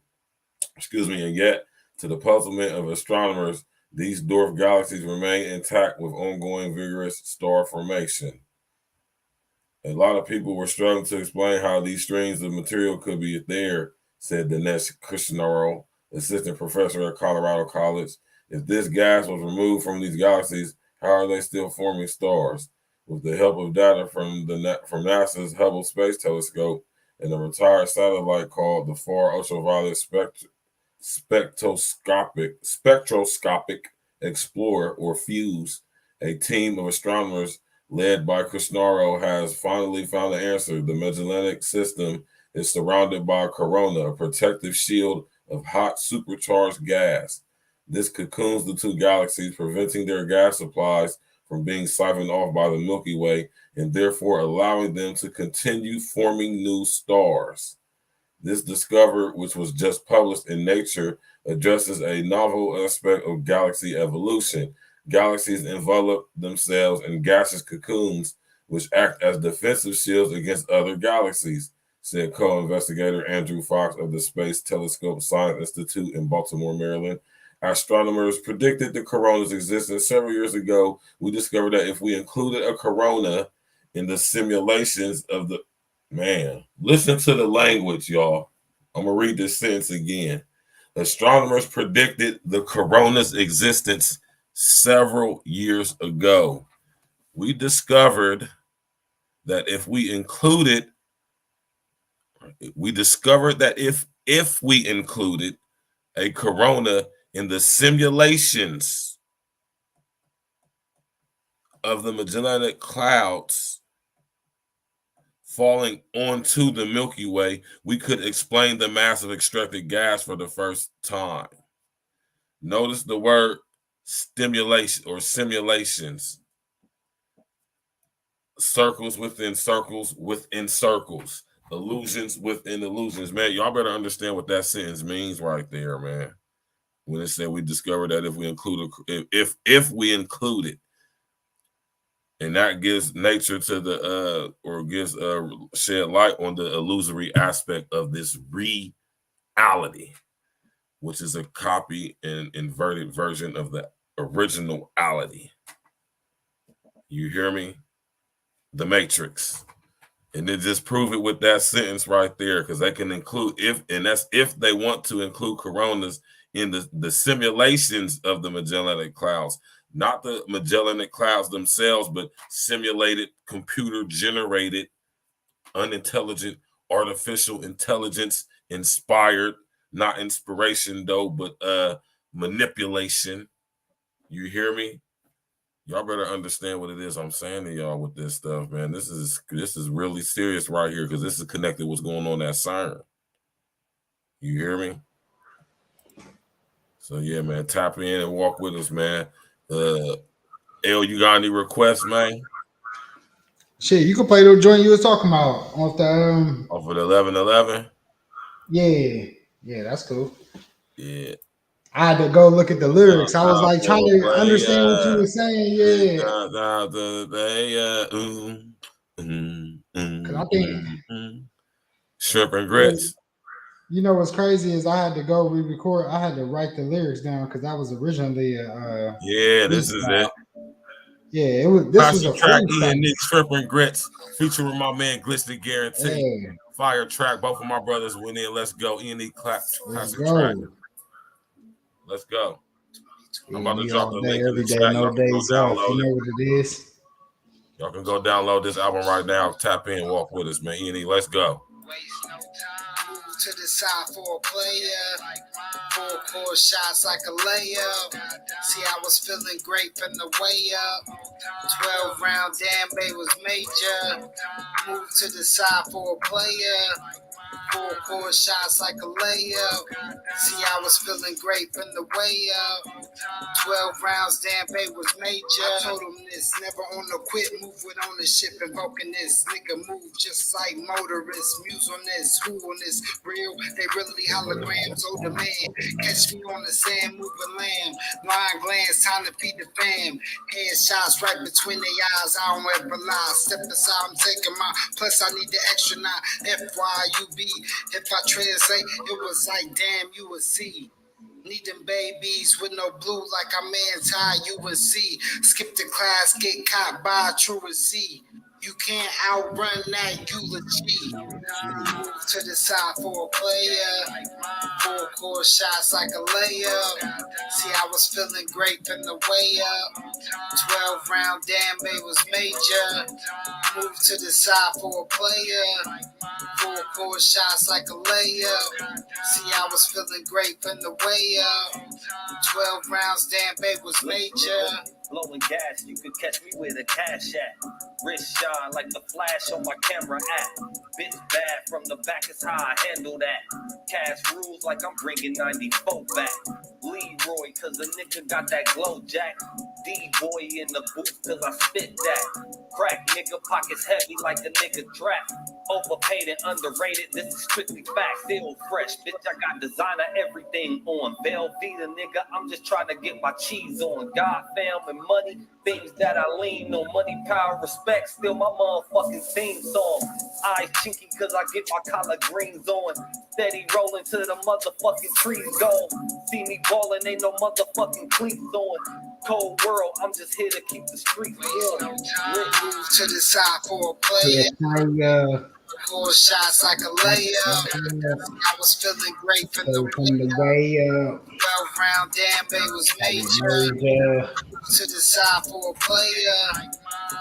And yet, to the puzzlement of astronomers, these dwarf galaxies remain intact with ongoing vigorous star formation. A lot of people were struggling to explain how these streams of material could be there, said Dinesh Krishnaro, assistant professor at Colorado College. If this gas was removed from these galaxies, how are they still forming stars? With the help of data from NASA's Hubble Space Telescope and a retired satellite called the Far Ultraviolet Spectroscopic Explorer, or FUSE, a team of astronomers led by Krishnaro has finally found the answer. The Magellanic System is surrounded by a corona, a protective shield of hot supercharged gas. This cocoons the two galaxies, preventing their gas supplies from being siphoned off by the Milky Way and therefore allowing them to continue forming new stars. This discovery, which was just published in Nature, addresses a novel aspect of galaxy evolution. Galaxies envelop themselves in gaseous cocoons, which act as defensive shields against other galaxies, said co-investigator Andrew Fox of the Space Telescope Science Institute in Baltimore, Maryland. Astronomers predicted the corona's existence several years ago. We discovered that if we included a corona in the simulations of the man, listen to the language, y'all. I'm gonna read this sentence again. Astronomers predicted the corona's existence several years ago. We discovered that if we included a corona in the simulations of the Magellanic Clouds falling onto the Milky Way, we could explain the mass of extracted gas for the first time. Notice the word stimulation or simulations. Circles within circles within circles. Illusions within illusions. Man, y'all better understand what that sentence means right there, man. When it said we discovered that if we include it, and that gives nature to the or gives shed light on the illusory aspect of this reality, which is a copy and inverted version of the originality. You hear me? The Matrix. And then just prove it with that sentence right there, because they can include that's if they want to include coronas in the simulations of the Magellanic Clouds, not the Magellanic Clouds themselves, but simulated, computer-generated, unintelligent, artificial intelligence inspired, not inspiration though, but manipulation. You hear me? Y'all better understand what it is I'm saying to y'all with this stuff, man. This is really serious right here, because this is connected to what's going on at CERN. You hear me? So yeah, man, tap in and walk with us, man. L, you got any requests, man? Shit, you can play the joint you was talking about off the off of the 1111. Yeah, that's cool. Yeah. I had to go look at the lyrics. I was like trying to understand what you were saying. Yeah. Cause I think shrimp and grits. You know what's crazy is I had to go re-record. I had to write the lyrics down because that was originally a this is it. Yeah, it was. This was a track. Ian Nick, shrimp and grits, featuring my man Glitch the Guarantee. Yeah. Fire track. Both of my brothers went in. Let's go. Ian Nick classic track. Let's go. Yeah, I'm about to drop the link every in the day, chat. no days off. You know what it is. Y'all can go download this album right now. Tap in, walk with us, man. Ian, let's go. To the side for a player, 4 core shots like a layup. See, I was feeling great from the way up. 12 round damn bay was major. Move to the side for a player. 4 core shots like a layup. See, I was feeling great from the way up. 12 rounds, damn bay was major. I told him this, never on the quit, move with ownership, invoking this. Nigga move just like motorists. Muse on this, who on this? Real, they really holograms. Older man, catch me on the sand, moving lamb. Line glance, time to feed the fam. Headshots right between the eyes, I don't ever lie. Step aside, I'm taking my, plus I need the extra 9. FYUB, if I translate, it was like, damn, you would see. Need them babies with no blue like I'm anti-UNC. Skip the class, get caught by a truancy. You can't outrun that eulogy. Move to the side for a player. 4 core shots like a layup. See, I was feeling great from the way up. 12 round damn bay was major. Move to the side for a player. 4 core shots like a layup. See, I was feeling great from the way up. 12 rounds, damn babe was major. Blowing gas, you could catch me with a cash at. Wrist shine like the flash on my camera app. Bitch bad from the back is how I handle that. Cash rules like I'm bringing 94 back. Leroy, cause the nigga got that glow jack. D-boy in the booth cause I spit that. Crack nigga pockets heavy like a nigga draft. Overpaid and underrated, this is strictly fact. Still fresh, bitch, I got designer everything on. Velveeta nigga, I'm just trying to get my cheese on. God, fam, and money, things that I lean on. Money, power, respect, still my motherfucking theme song. Eyes chinky cause I get my collard greens on. Steady rolling to the motherfucking trees gone. See me ballin', ain't no motherfucking cleats on. Cold world, I'm just here to keep the streets warm. Move to the side for a player. Four shots like a layup. I was feeling great from the way up. 12-round damn bay was major. To the side for a player.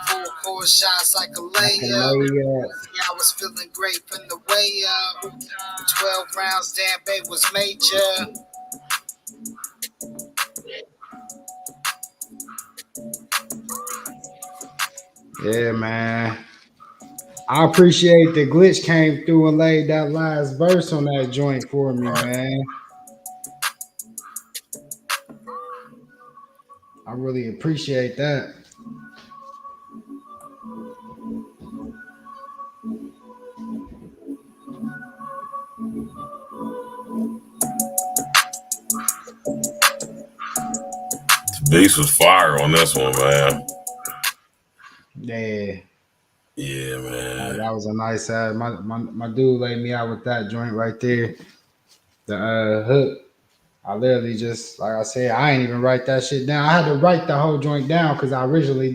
Full court shots like a layup. I was feeling great from the way up. 12 rounds damn bay was major. Yeah, man. I appreciate the glitch came through and laid that last verse on that joint for me, man. I really appreciate that. Bass was fire on this one, man. Yeah. Yeah, man. That was a nice my dude laid me out with that joint right there. The hook. I literally just, like I said, I ain't even write that shit down. I had to write the whole joint down because I originally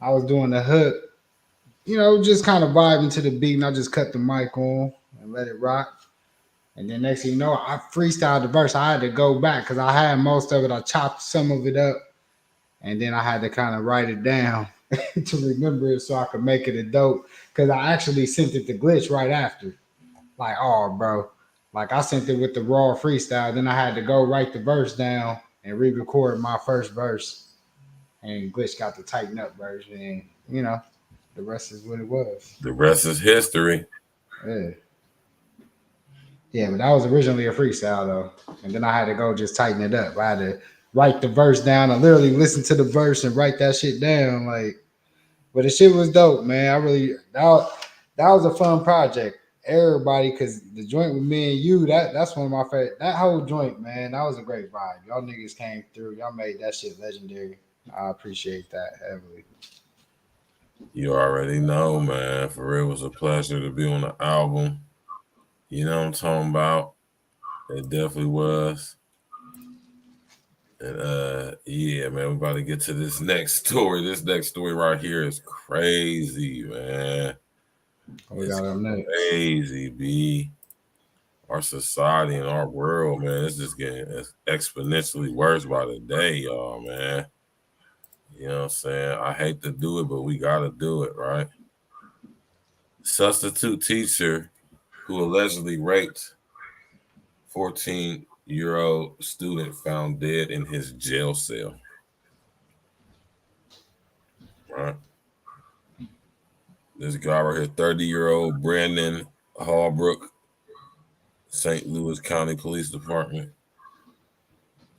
I was doing the hook, you know, just kind of vibing to the beat, and I just cut the mic on and let it rock. And then next thing you know, I freestyled the verse. I had to go back because I had most of it. I chopped some of it up, and then I had to kind of write it down to remember it so I could make it a dope. Because I actually sent it to Glitch right after. Like, oh, bro. Like, I sent it with the raw freestyle. Then I had to go write the verse down and re-record my first verse. And Glitch got the tighten up version. And, you know, the rest is what it was. The rest is history. Yeah. Yeah, but that was originally a freestyle, though. And then I had to go just tighten it up. I had to write the verse down. I literally listen to the verse and write that shit down. Like, but the shit was dope, man. I really, that was a fun project. Everybody, because the joint with me and you, that's one of my favorite. That whole joint, man, that was a great vibe. Y'all niggas came through. Y'all made that shit legendary. I appreciate that heavily. You already know, man. For real, it was a pleasure to be on the album. You know what I'm talking about? It definitely was. And yeah, man, we're about to get to this next story. This next story right here is crazy, man. We got them next. Crazy, B. Our society and our world, man, it's just getting exponentially worse by the day, y'all, man. You know what I'm saying? I hate to do it, but we gotta do it, right? Substitute teacher who allegedly raped 14-year-old student found dead in his jail cell. Right? This guy right here, 30-year-old Brandon Hallbrook, St. Louis County Police Department.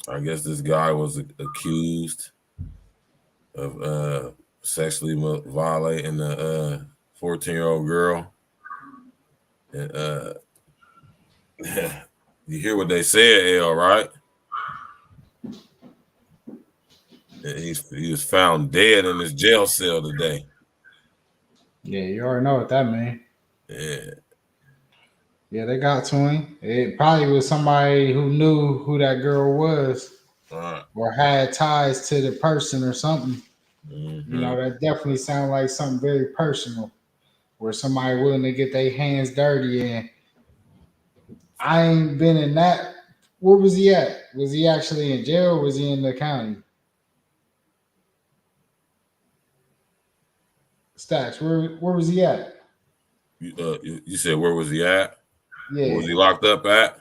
I guess this guy was accused of sexually violating a 14-year-old girl. And you hear what they said, L, right? And he was found dead in his jail cell today. Yeah, you already know what that means. Yeah. Yeah, they got to him. It probably was somebody who knew who that girl was, or had ties to the person or something. Mm-hmm. You know, that definitely sounds like something very personal, where somebody willing to get their hands dirty. And I ain't been in that. Where was he at? Was he actually in jail, or was he in the county? Stacks, where was he at? You said where was he at? Yeah. Where was he locked up at?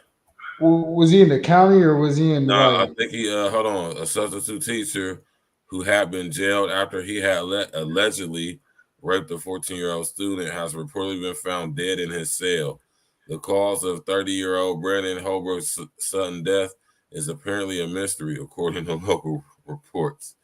Was he in the county or was he in the I think he hold on, a substitute teacher who had been jailed after he had allegedly raped a 14-year-old student has reportedly been found dead in his cell. The cause of 30-year-old Brandon Holbrook's sudden death is apparently a mystery, according to local reports.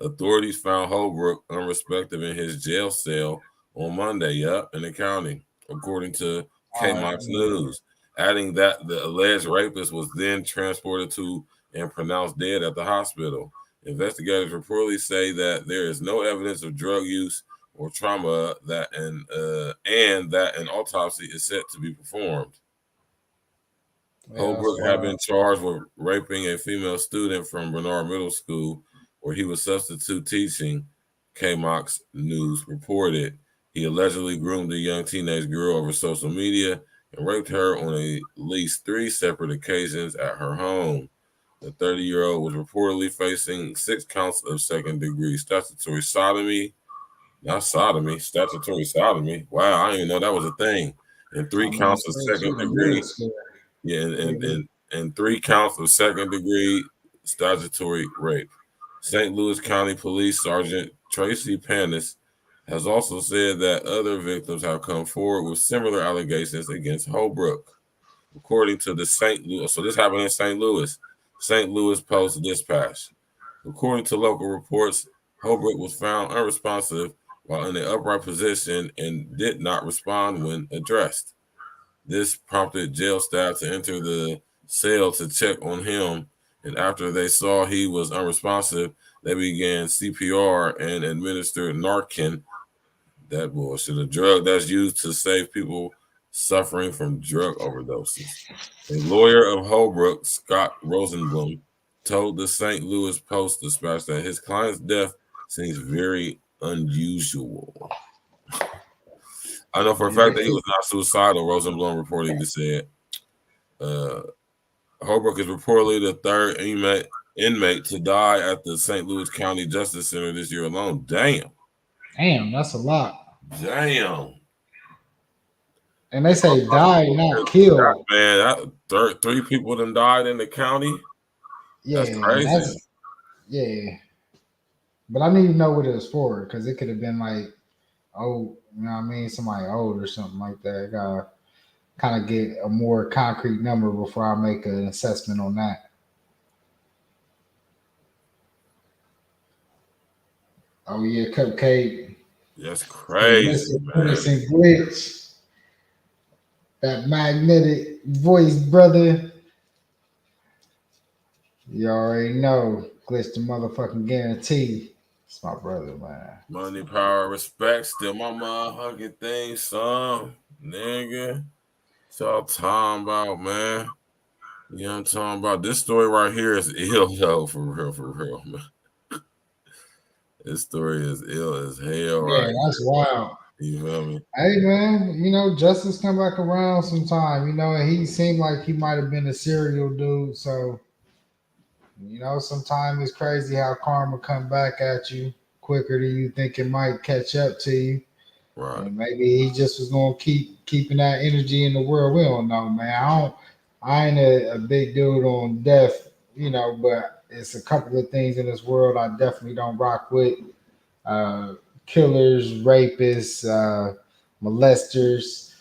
Authorities found Holbrook unresponsive in his jail cell on Monday, in the county, according to KMOX News, adding that the alleged rapist was then transported to and pronounced dead at the hospital. Investigators reportedly say that there is no evidence of drug use or trauma that and that an autopsy is set to be performed. Holbrook had been charged with raping a female student from Bernard Middle School, where he was substitute teaching, KMOX News reported. He allegedly groomed a young teenage girl over social media and raped her on at least 3 separate occasions at her home. The 30-year-old was reportedly facing 6 counts of second-degree statutory sodomy. Not sodomy, statutory sodomy. Wow, I didn't even know that was a thing. And 3 counts of second-degree. Yeah, and 3 counts of second-degree statutory rape. St. Louis County Police Sergeant Tracy Panis has also said that other victims have come forward with similar allegations against Holbrook. According to the St. Louis, so this happened in St. Louis Post-Dispatch. According to local reports, Holbrook was found unresponsive while in the upright position and did not respond when addressed. This prompted jail staff to enter the cell to check on him, and after they saw he was unresponsive, they began CPR and administered Narcan, that bullshit, a drug that's used to save people suffering from drug overdoses. A lawyer of Holbrook, Scott Rosenblum, told the St. Louis Post-Dispatch that his client's death seems very unusual. I know for a fact that he was not suicidal, Rosenblum reportedly said. Holbrook is reportedly the 3rd inmate to die at the St. Louis County Justice Center this year alone. Damn, that's a lot. Damn. And they say died, not killed. Man, 3 people done died in the county. Yeah, that's crazy. But I need to know what it was for, because it could have been like, oh, you know what I mean, somebody old or something like that. I gotta kind of get a more concrete number before I make an assessment on that. Oh yeah, Cupcake. That's crazy, man. Glitch. That magnetic voice, brother. You already know. Glitch the motherfucking guarantee. It's my brother, man. Money, power, respect. Still my motherfucking thing, son. Nigga. That's all I'm talking about, man. You know what I'm talking about? This story right here is ill, though, for real, man. This story is ill as hell, right? Yeah, that's wild. You feel me? Hey, man, you know, justice come back around sometime, you know, and he seemed like he might have been a serial dude. So, you know, sometimes it's crazy how karma come back at you quicker than you think it might catch up to you. Right. And maybe he just was going to keeping that energy in the world. We don't know, man. I ain't a big dude on death, you know, but it's a couple of things in this world I definitely don't rock with. Killers, rapists, molesters,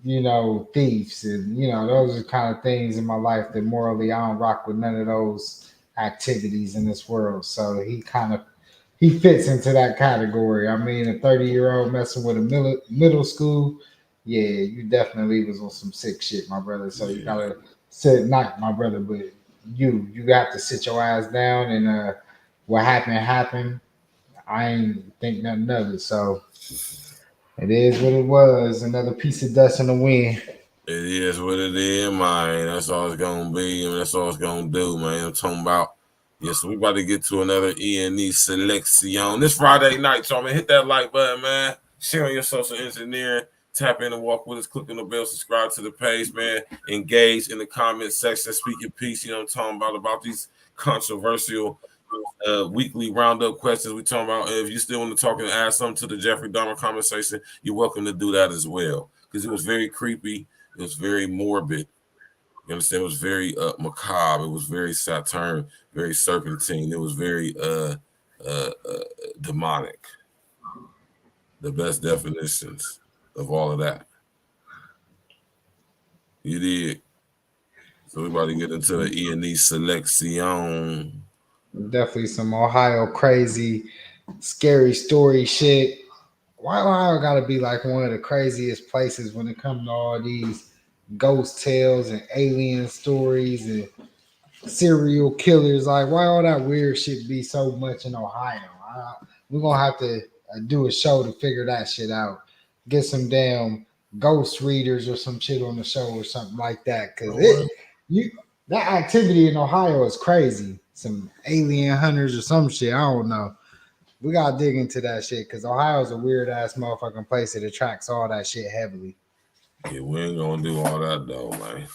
you know, thieves, and you know, those are kind of things in my life that morally I don't rock with none of those activities in this world. So he fits into that category. I mean, a 30-year-old messing with a middle school, yeah, you definitely was on some sick shit, my brother. So you gotta sit, not my brother, but you got to sit your ass down, and what happened. I ain't think nothing of it. So it is what it was. Another piece of dust in the wind. It is what it is, man. That's all it's gonna be, and that's all it's gonna do, man. I'm talking about. Yeah, so we about to get to another E&E selection this Friday night. So I'm gonna hit that like button, man. Share on your social engineering. Tap in and walk with us. Click on the bell. Subscribe to the page, man. Engage in the comment section. Speak your piece. You know what I'm talking about these controversial weekly roundup questions. We talking about. If you still want to talk and add something to the Jeffrey Dahmer conversation, you're welcome to do that as well. Because it was very creepy. It was very morbid. You understand? It was very macabre. It was very Saturn, very serpentine. It was very demonic. The best definitions of all of that. You did. So we about to get into the E&E selection. Definitely some Ohio crazy, scary story shit. Why Ohio gotta be like one of the craziest places when it comes to all these ghost tales and alien stories and serial killers? Like, why all that weird shit be so much in Ohio? We're gonna have to do a show to figure that shit out. Get some damn ghost readers or some shit on the show or something like that. Cause that activity in Ohio is crazy. Some alien hunters or some shit. I don't know. We gotta dig into that shit because Ohio's a weird ass motherfucking place that attracts all that shit heavily. Yeah, we ain't gonna do all that though, man.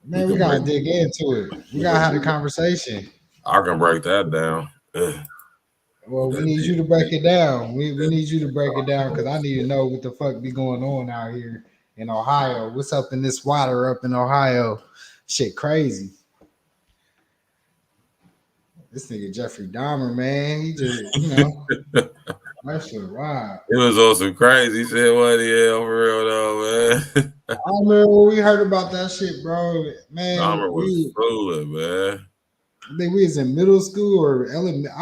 Man, we gotta dig into it. We gotta have a conversation. I can break that down. Well, we need you to break it down. We need you to break it down because I need to know what the fuck be going on out here in Ohio. What's up in this water up in Ohio? Shit crazy. This nigga Jeffrey Dahmer, man, he just, that shit wild. It was on some crazy shit, what the hell, for real though, man. I remember when we heard about that shit, bro. Man, Dahmer was fooling, man. I think we was in middle school or I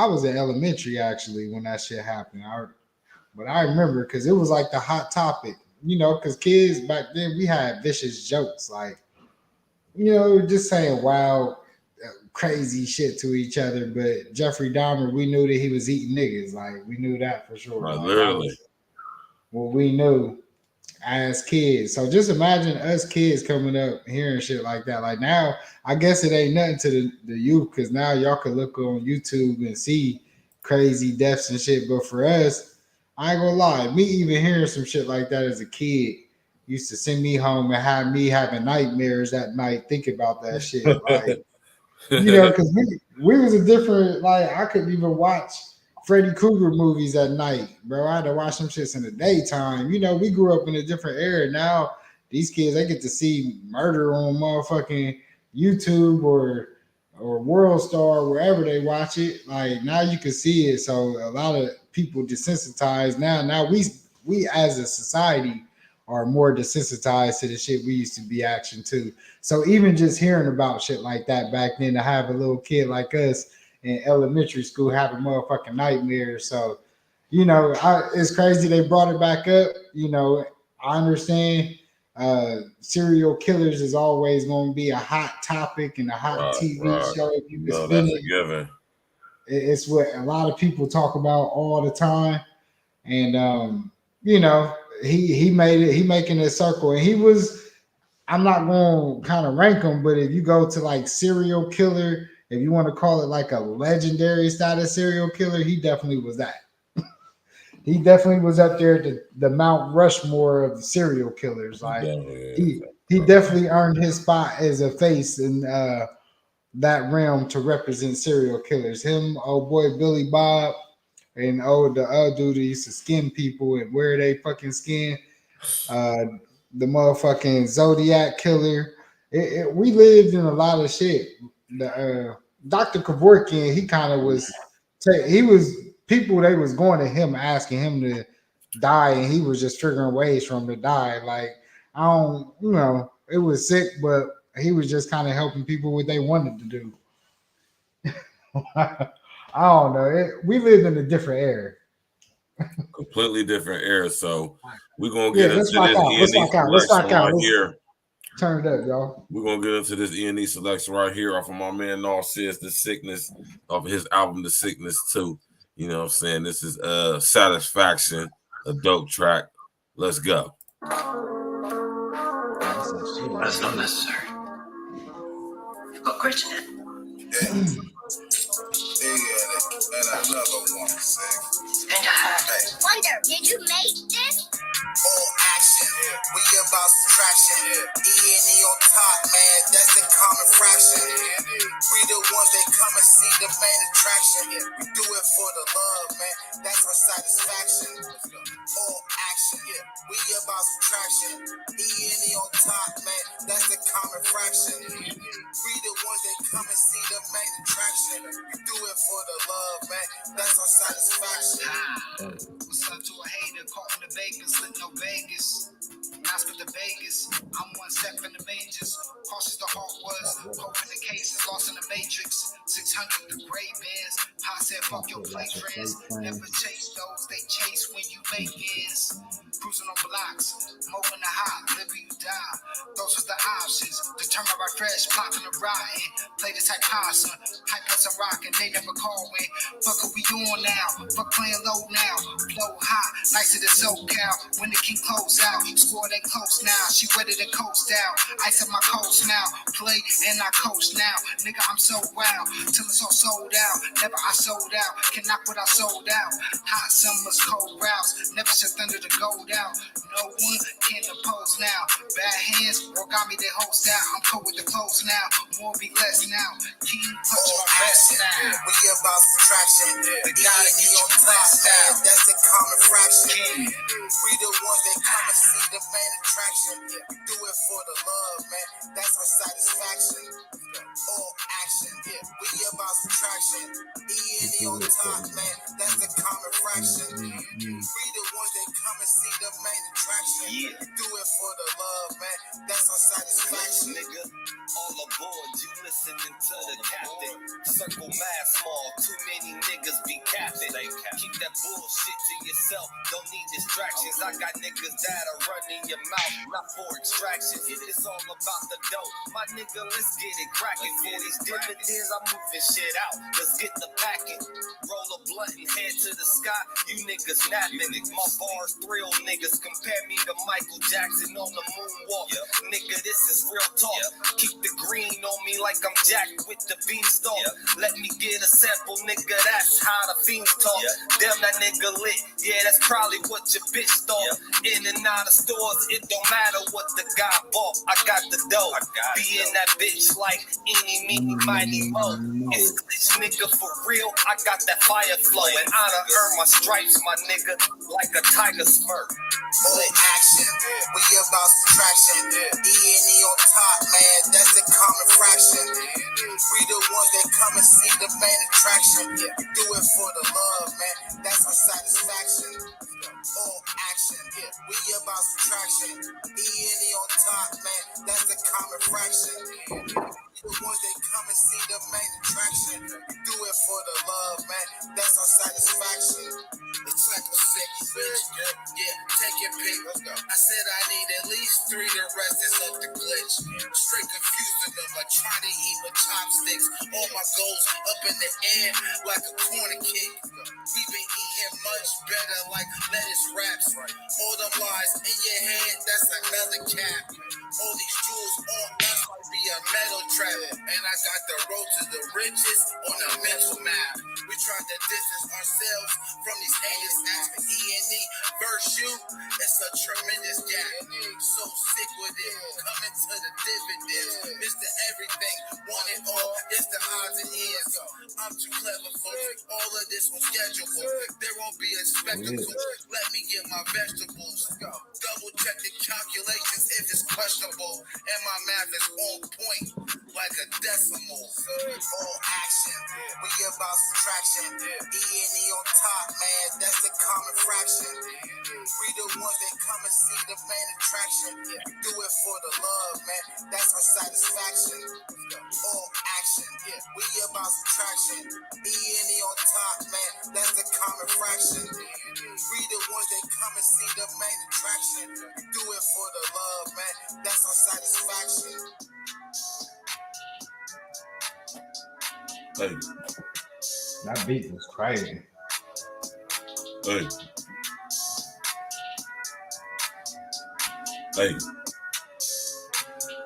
was in elementary actually when that shit happened. But I remember because it was like the hot topic, because kids back then we had vicious jokes, like, just saying wild, crazy shit to each other. But Jeffrey Dahmer, we knew that he was eating niggas. Like, we knew that for sure. Right, like, literally. What we knew as kids. So just imagine us kids coming up hearing shit like that. Like now, I guess it ain't nothing to the youth because now y'all can look on YouTube and see crazy deaths and shit. But for us, I ain't gonna lie, me even hearing some shit like that as a kid used to send me home and have me having nightmares at night thinking about that shit. Like, because we was a different, like, I couldn't even watch Freddy Krueger movies at night, bro. I had to watch some shits in the daytime. We grew up in a different era. Now these kids, they get to see murder on motherfucking YouTube or World Star, wherever they watch it. Like now you can see it. So a lot of people desensitized now. Now we as a society are more desensitized to the shit we used to be action to. So even just hearing about shit like that back then, to have a little kid like us in elementary school having motherfucking nightmares. So, it's crazy they brought it back up. I understand serial killers is always going to be a hot topic and a hot TV show. If you that's a given. It's what a lot of people talk about all the time. And, he made it, he making a circle. And I'm not going to kind of rank him, but if you go to like serial killer, if you want to call it like a legendary status serial killer, he definitely was that. He definitely was up there at the Mount Rushmore of serial killers. Like he definitely earned his spot as a face in that realm to represent serial killers. Him, old boy Billy Bob, and the other dude that used to skin people and wear they fucking skin. The motherfucking Zodiac killer. We lived in a lot of shit. The Dr. Kevorkian, he kind of was. He was people. They was going to him asking him to die, and he was just figuring ways for him to die. Like I don't, it was sick, but he was just kind of helping people what they wanted to do. I don't know. We lived in a different era. Completely different era. So we're gonna get into this E&E selection right here. Turn it up, y'all. We're gonna get into this E&E selection right here off of my man Narcissus, The Sickness, of his album The Sickness 2. You know what I'm saying? This is Satisfaction, a dope track. Let's go. That's not necessary. Got grit in it. And another one. It's going to hurt. Wonder, did you make this? All action, we about subtraction. E&E on top, man, that's the common fraction. We the ones that come and see the main attraction. We do it for the love, man, that's our satisfaction. All action, we about subtraction. E&E on top, man, that's the common fraction. We the ones that come and see the main attraction. We do it for the love, man, that's our satisfaction. What's up to a hater caught in the Vegas, lit no Vegas. Mask of the Vegas, I'm one step in the majors. Cautious the heart was, hoping the cases lost in the matrix. 600 the gray bears, I said fuck your play friends. Never chase those they chase when you make ends. Cruising on blocks, mowing the hot, live or you die. Those are the options. The Turn my fresh, popping the rotten. Play this like casa, hype us a rockin'. They never call when. Fuck what we doing now? Fuck playing low now. Flow high, nicer than SoCal. When the king close out, score they close now. She ready to coast out. Ice up my coast now. Play and I coach now. Nigga, I'm so wild. Till it's all sold out. Never I sold out. Can knock what I sold out. Hot summers, cold routes. Never shut thunder to gold out. No one can oppose now. Bad hands, or got me they host out. I'm cold with the clothes now. More be less now. King punch my best now. We about subtraction. We gotta get you blessed out. That's a common fraction. We the ones that come and see the main attraction. Do it for the love, man. That's our satisfaction. All action. We about subtraction. E&E on top, man. That's a common fraction. We the ones that come and see the main attraction. Do it for the love, man. That's our satisfaction. Nigga, all aboard, you listening to the captain. Circle mass small, too many niggas be capping. Keep that bullshit to yourself, don't need distractions. I got niggas that are running your mouth, not for extractions. It's all about the dough. My nigga, let's get it cracking. For these dividends, I'm moving shit out. Let's get the packing. Roll a blunt and head to the sky. You niggas napping. My bars thrill niggas. Compare me to Michael Jackson on the moonwalk. Nigga, this is real talk. Keep the green on me like I'm Jack with the beanstalk. Let me get a sample, nigga. That's how the fiends talk. Damn, that nigga lit. Yeah, that's probably what your bitch thought. In and out of stores, it don't matter what the guy bought. I got the dough. Be in that bitch like eeny, meeny, miny, mo. It's glitch, nigga, for real. I got that fire flow. And I done earned my stripes, my nigga, like a tiger spurt. All action. We about subtraction. E&E on top, man. That's a common fraction. We the ones that come and see the main attraction. Do it for the love, man. That's our satisfaction. All action. We about subtraction. E&E on top, man. That's a common fraction. The ones that come and see the main attraction. Do it for the love, man. That's our satisfaction. It's like a sick bitch. Take your pick. Let's go. I said I need at least 3. The rest is up the glitch. Straight confusing them like trying to eat with chopsticks. All my goals up in the air like a corner kick. We've been eating much better like lettuce wraps. All them lies in your head, that's another cap. All these jewels on us might be a metal trap. And I got the road to the riches on a mental map. We tried to distance ourselves from these haters. Ask for E&E, Virgil, it's a tremendous gap. So sick with it, coming to the dividends. Mr. Everything, want it all, it's the odds and ends. I'm too clever for all of this was schedulable. There won't be a spectacle. Let me get my vegetables. Double check the calculations if it's questionable. And my math is on point like a decimal. All action, we about subtraction. E&E on top, man, that's the common fraction. We the ones that come and see the main attraction. Do it for the love, man, that's our satisfaction. All action, we about subtraction. E&E on top, man, that's the common fraction. We the ones that come and see the main attraction. Do it for the love, man, that's our satisfaction. Hey. That beat was crazy. Hey. Hey.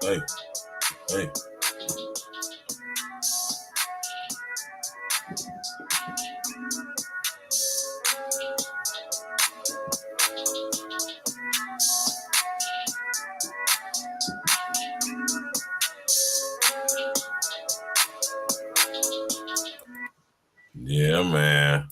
Hey. Hey. Yeah, man.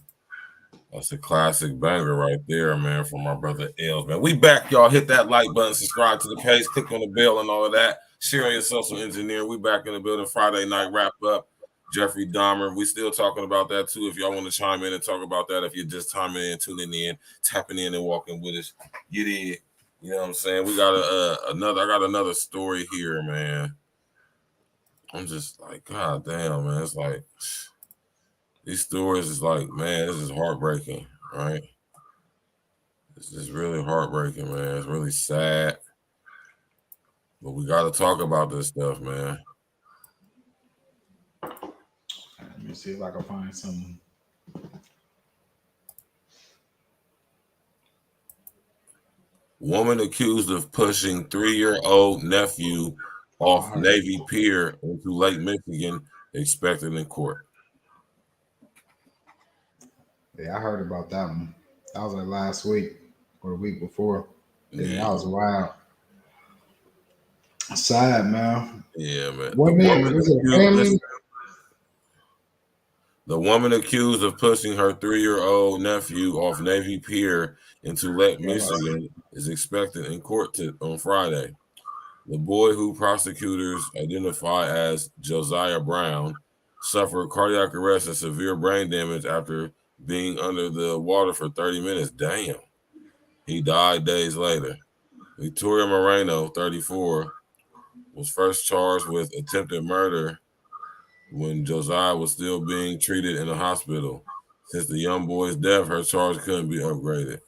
That's a classic banger right there, man, from my brother Els, man. We back, y'all. Hit that like button, subscribe to the page, click on the bell and all of that. Share your social engineer. We back in the building. Friday night wrap up. Jeffrey Dahmer. We still talking about that too. If y'all want to chime in and talk about that, if you're just chiming in, tuning in, tapping in and walking with us, get in. You know what I'm saying? We got I got another story here, man. I'm just like, God damn, man. It's like these stories is like, man, this is heartbreaking, right? This is really heartbreaking, man. It's really sad. But we got to talk about this stuff, man. Let me see if I can find some. Woman accused of pushing 3-year-old nephew off Navy Pier into Lake Michigan expected in court. Yeah, I heard about that one. That was like last week or the week before. Yeah, that was wild. Sad, man. Yeah, man. The woman accused of pushing her 3-year-old nephew off Navy Pier into Lake Michigan is expected in court on Friday. The boy, who prosecutors identify as Josiah Brown, suffered cardiac arrest and severe brain damage after being under the water for 30 minutes. Damn. He died days later. Victoria Moreno, 34, was first charged with attempted murder when Josiah was still being treated in a hospital. Since the young boy's death, her charge couldn't be upgraded.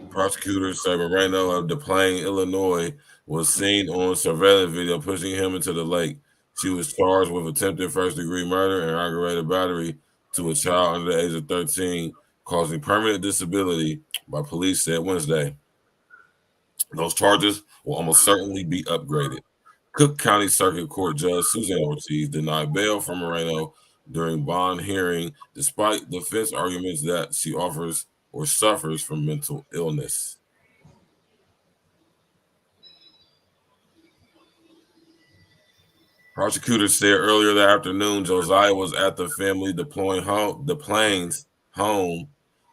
Prosecutors say Moreno of DePlain, Illinois, was seen on surveillance video pushing him into the lake. She was charged with attempted first-degree murder and aggravated battery to a child under the age of 13, causing permanent disability, by police said Wednesday. Those charges will almost certainly be upgraded. Cook County Circuit Court Judge Suzanne Ortiz denied bail for Moreno during bond hearing, despite defense arguments that she offers or suffers from mental illness. Prosecutors said earlier that afternoon Josiah was at the family DePlain's home,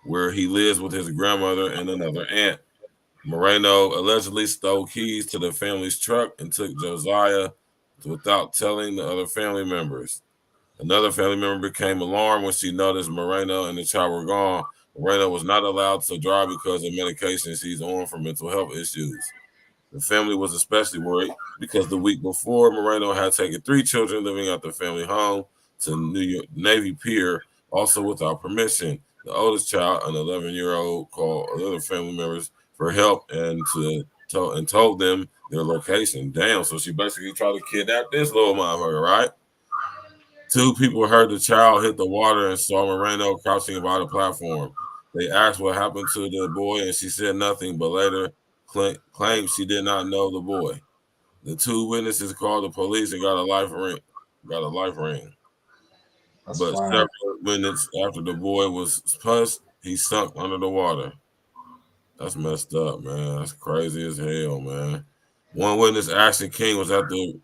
where he lives with his grandmother and another aunt. Moreno allegedly stole keys to the family's truck and took Josiah without telling the other family members. Another family member became alarmed when she noticed Moreno and the child were gone. Moreno was not allowed to drive because of medications he's on for mental health issues. The family was especially worried because the week before, Moreno had taken 3 children living at the family home to New York Navy Pier, also without permission. The oldest child, an 11-year-old, called other family members for help and told them their location. Damn, so she basically tried to kidnap this little motherfucker, right? 2 people heard the child hit the water and saw Moreno crouching by the platform. They asked what happened to the boy, and she said nothing, but later claimed she did not know the boy. The 2 witnesses called the police and got a life ring. That's but fine. Several minutes after the boy was pushed, he sunk under the water. That's messed up, man. That's crazy as hell, man. One witness, Ashton King, was at the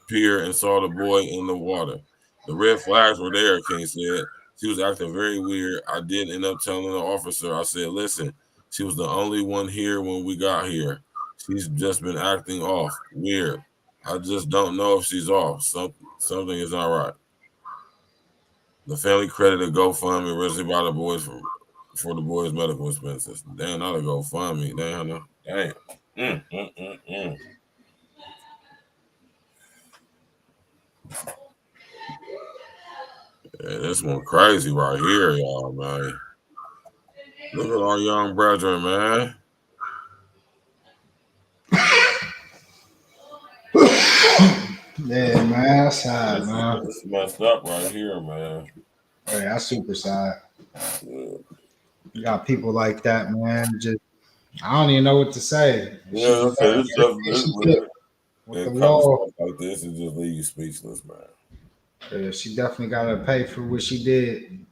pier and saw the boy in the water. The red flags were there, King said. She was acting very weird. I did end up telling the officer, I said, listen, she was the only one here when we got here. She's just been acting off. Weird. I just don't know if she's off. Something is not right. The family credited GoFundMe originally by the boys for the boys' medical expenses. Damn, not a GoFundMe. Damn. Yeah, this one crazy right here, y'all, man. Look at our young brethren, man. Yeah, man, that's sad, man. It's messed up right here, man. Yeah, that's super sad. Yeah. You got people like that, man. Just I don't even know what to say. Yeah, okay. With the law like this, it just leave you speechless, man. Yeah, she definitely got to pay for what she did.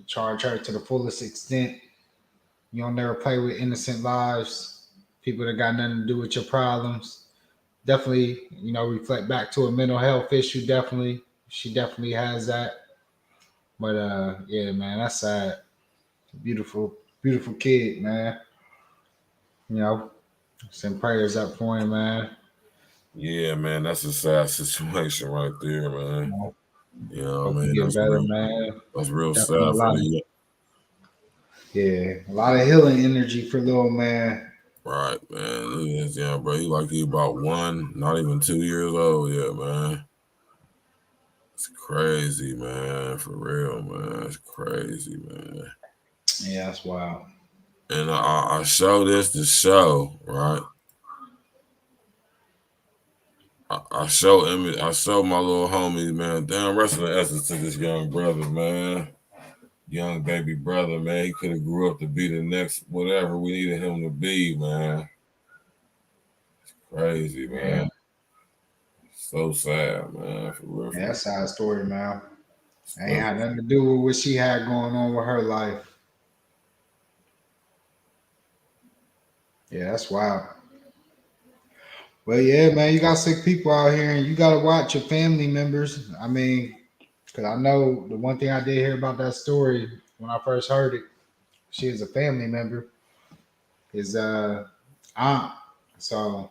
Charge her to the fullest extent. You don't never play with innocent lives. People that got nothing to do with your problems. Definitely, reflect back to a mental health issue. She definitely has that. But yeah, man, that's sad. Beautiful, beautiful kid, man. Send prayers up for him, man. Yeah, man, that's a sad situation right there, man. You know what I mean? That's better, man. That's real Definitely sad for you. Yeah, a lot of healing energy for little man. Right, man. Look at this young bro. He about 1, not even 2 years old yet, man. It's crazy, man. For real, man. It's crazy, man. Yeah, that's wild. And I show this to show, right? I show my little homies, man. Damn, rest in essence to this young brother, man. Young baby brother, man. He could have grew up to be the next whatever we needed him to be, man. It's crazy, man. So sad, man. For real. Yeah, that's a sad story, man. Ain't had nothing to do with what she had going on with her life. Yeah, that's wild. Well, yeah, man, you got sick people out here, and you got to watch your family members. I mean, because I know the one thing I did hear about that story when I first heard it, she is a family member, his aunt. So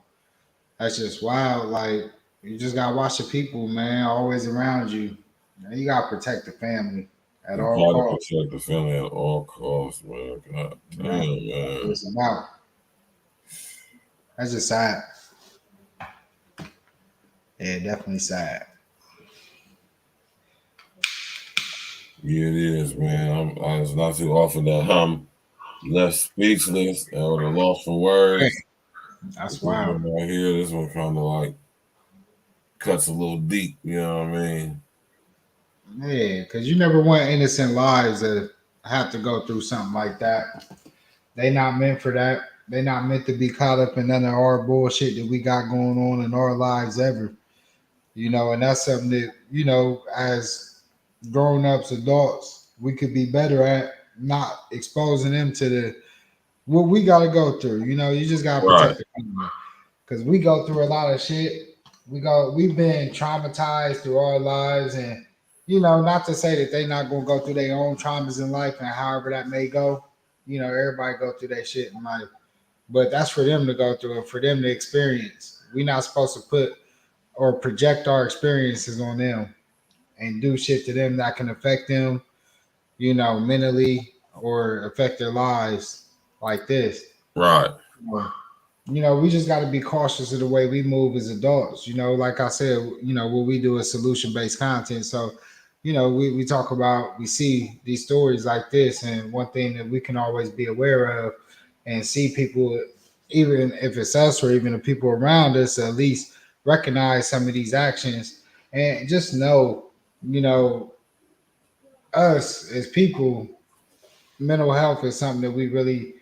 that's just wild. Like, you just got to watch the people, man, always around you. You got to protect the family at You all gotta costs. protect the family at all costs, man. God damn, That's what man. it's about. That's just sad. Yeah, definitely sad. Yeah, it is, man. It's not too often that I'm left speechless or the lost for words. That's This wild. one right here, this one kind of like cuts a little deep. You know what I mean? Yeah, because you never want innocent lives to have to go through something like that. They not meant for that. They not meant to be caught up in none of our bullshit that we got going on in our lives ever. And that's something that, as grown ups, adults, we could be better at not exposing them to what we gotta go through. You just gotta Right. protect the family. Because we go through a lot of shit. We've been traumatized through our lives, and not to say that they not gonna go through their own traumas in life, and however that may go. Everybody go through that shit in life, but that's for them to go through and for them to experience. We're not supposed to put or project our experiences on them and do shit to them that can affect them, mentally or affect their lives like this. Right. We just got to be cautious of the way we move as adults. Like I said, what we do is solution based content. So, we talk about, we see these stories like this. And one thing that we can always be aware of and see people, even if it's us or even the people around us, at least recognize some of these actions and just know, us as people, mental health is something that we really,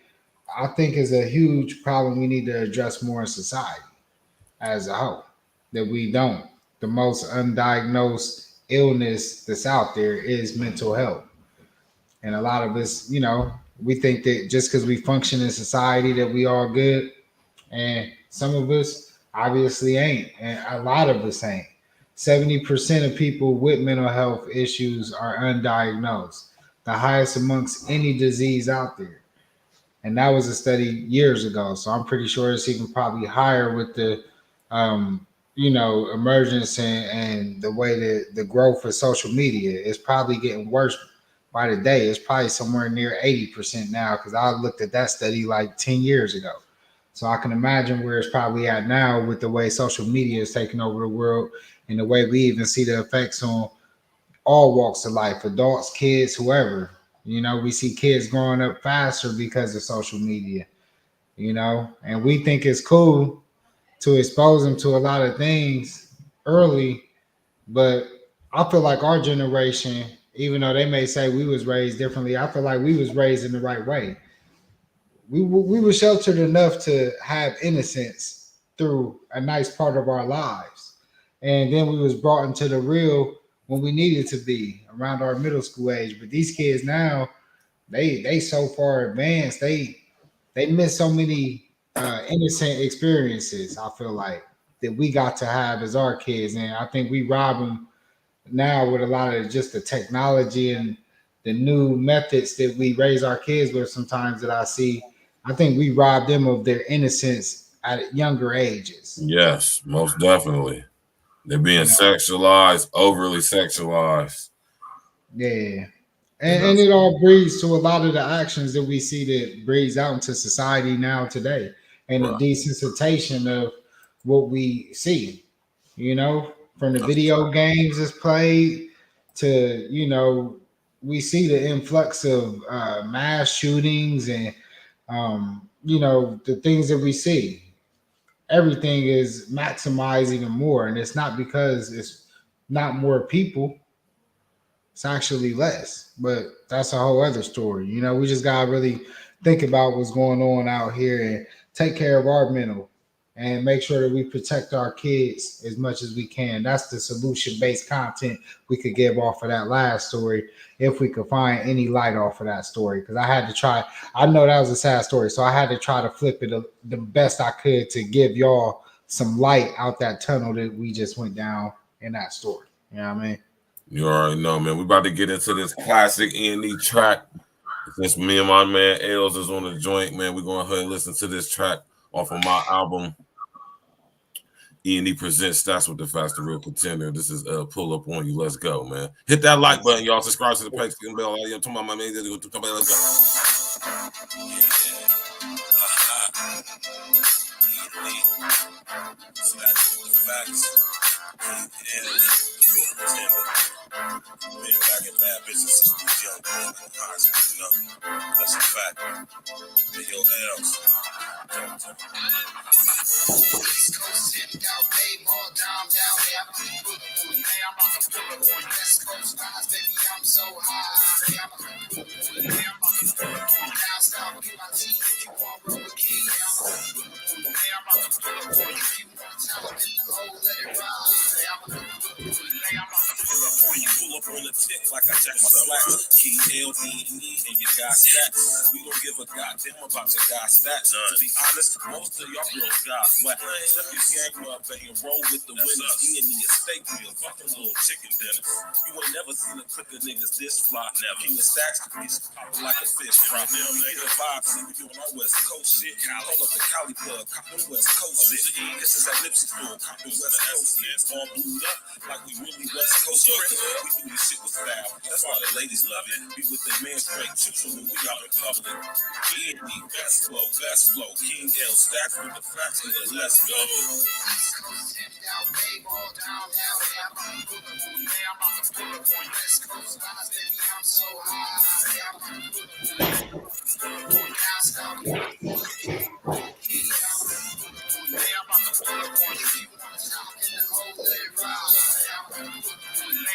I think, is a huge problem we need to address more in society as a whole. That we don't. The most undiagnosed illness that's out there is mental health. And a lot of us, we think that just because we function in society that we all good. And some of us obviously ain't. And a lot of us ain't. 70% of people with mental health issues are undiagnosed, the highest amongst any disease out there. And that was a study years ago. So I'm pretty sure it's even probably higher with the, emergence and the way that the growth of social media is probably getting worse by the day. It's probably somewhere near 80% now because I looked at that study like 10 years ago. So I can imagine where it's probably at now with the way social media is taking over the world and the way we even see the effects on all walks of life, adults, kids, whoever. We see kids growing up faster because of social media, and we think it's cool to expose them to a lot of things early. But I feel like our generation, even though they may say we was raised differently, I feel like we was raised in the right way. We were sheltered enough to have innocence through a nice part of our lives. And then we was brought into the real when we needed to be around our middle school age. But these kids now, they so far advanced, they miss so many innocent experiences, I feel like, that we got to have as our kids. And I think we rob them now with a lot of just the technology and the new methods that we raise our kids with sometimes that I see. I think we rob them of their innocence at younger ages. Yes, most definitely. They're being sexualized, overly sexualized. Yeah. And it all breeds to a lot of the actions that we see that breeds out into society now today. And the desensitization of what we see, from the video games that's played to, we see the influx of mass shootings and, the things that we see. everything is maximized even more. And it's not because it's not more people, it's actually less. But that's a whole other story. You know, we just gotta really think about what's going on out here and take care of our mental and make sure that we protect our kids as much as we can. That's the solution based content we could give off of that last story if we could find any light off of that story. Because I had to try, I know that was a sad story, so I had to try to flip it the best I could to give y'all some light out that tunnel that we just went down in that story. You know what I mean? You already know, man. We about to get into this classic E&E track. Since me and my man Els is on the joint, man, we're going to go ahead and listen to this track off of my album. E&E presents Stats with the Facts, the Real Contender. This is Pull Up On You. Let's go, man. Hit that like button, y'all. Subscribe to the page. Bell. I'm talking about my man. Let's go. Stats with the Facts. Been back in bad business since we was young, man. High school, you know? That's a fact. Hey, yo, Els. East Coast tipped out, babe, all down, I'm about to pull up on you. West Coast lines, baby, I'm so high. I'm about to pull up on you. Now stop, get my teeth if you want roll with key. I'm about to pull up on you. If you want talent in the hole, let it ride. I'm about to pull up on you. Pull up on the tip like I jack my slacks. King LD&E and your guy stats. We don't give a goddamn about your guy stats. To be honest, most of y'all girls got flat. Step your gang up and roll with the winners. E&E is steak meal, fucking little chicken dinners. You ain't never seen a clique of niggas this fly. Never. King of stacks, he's popping like a fish fry. Now get a vibe, see we doing our West Coast shit. Call up the Cali Plug, copping West Coast shit. This is that Lipsy store, copping West Coast shit. All blued up like we really West Coast friends. We do this shit with style. That's why the ladies love it. Be with their man straight chips when we out in public. E&E, best flow. King L, Stacks with the Facts, nigga, let's go. East Coast tipped out, babe, all down, I'm about to pull up on you. I'm about to pull up on you. West Coast lines, baby, I'm so high. I'm about to pull up on you. Now stop, get my teeth if you want key. I'm about to pull up on you. If you want to talk in the hole, let it ride. I'm about to pull up on you.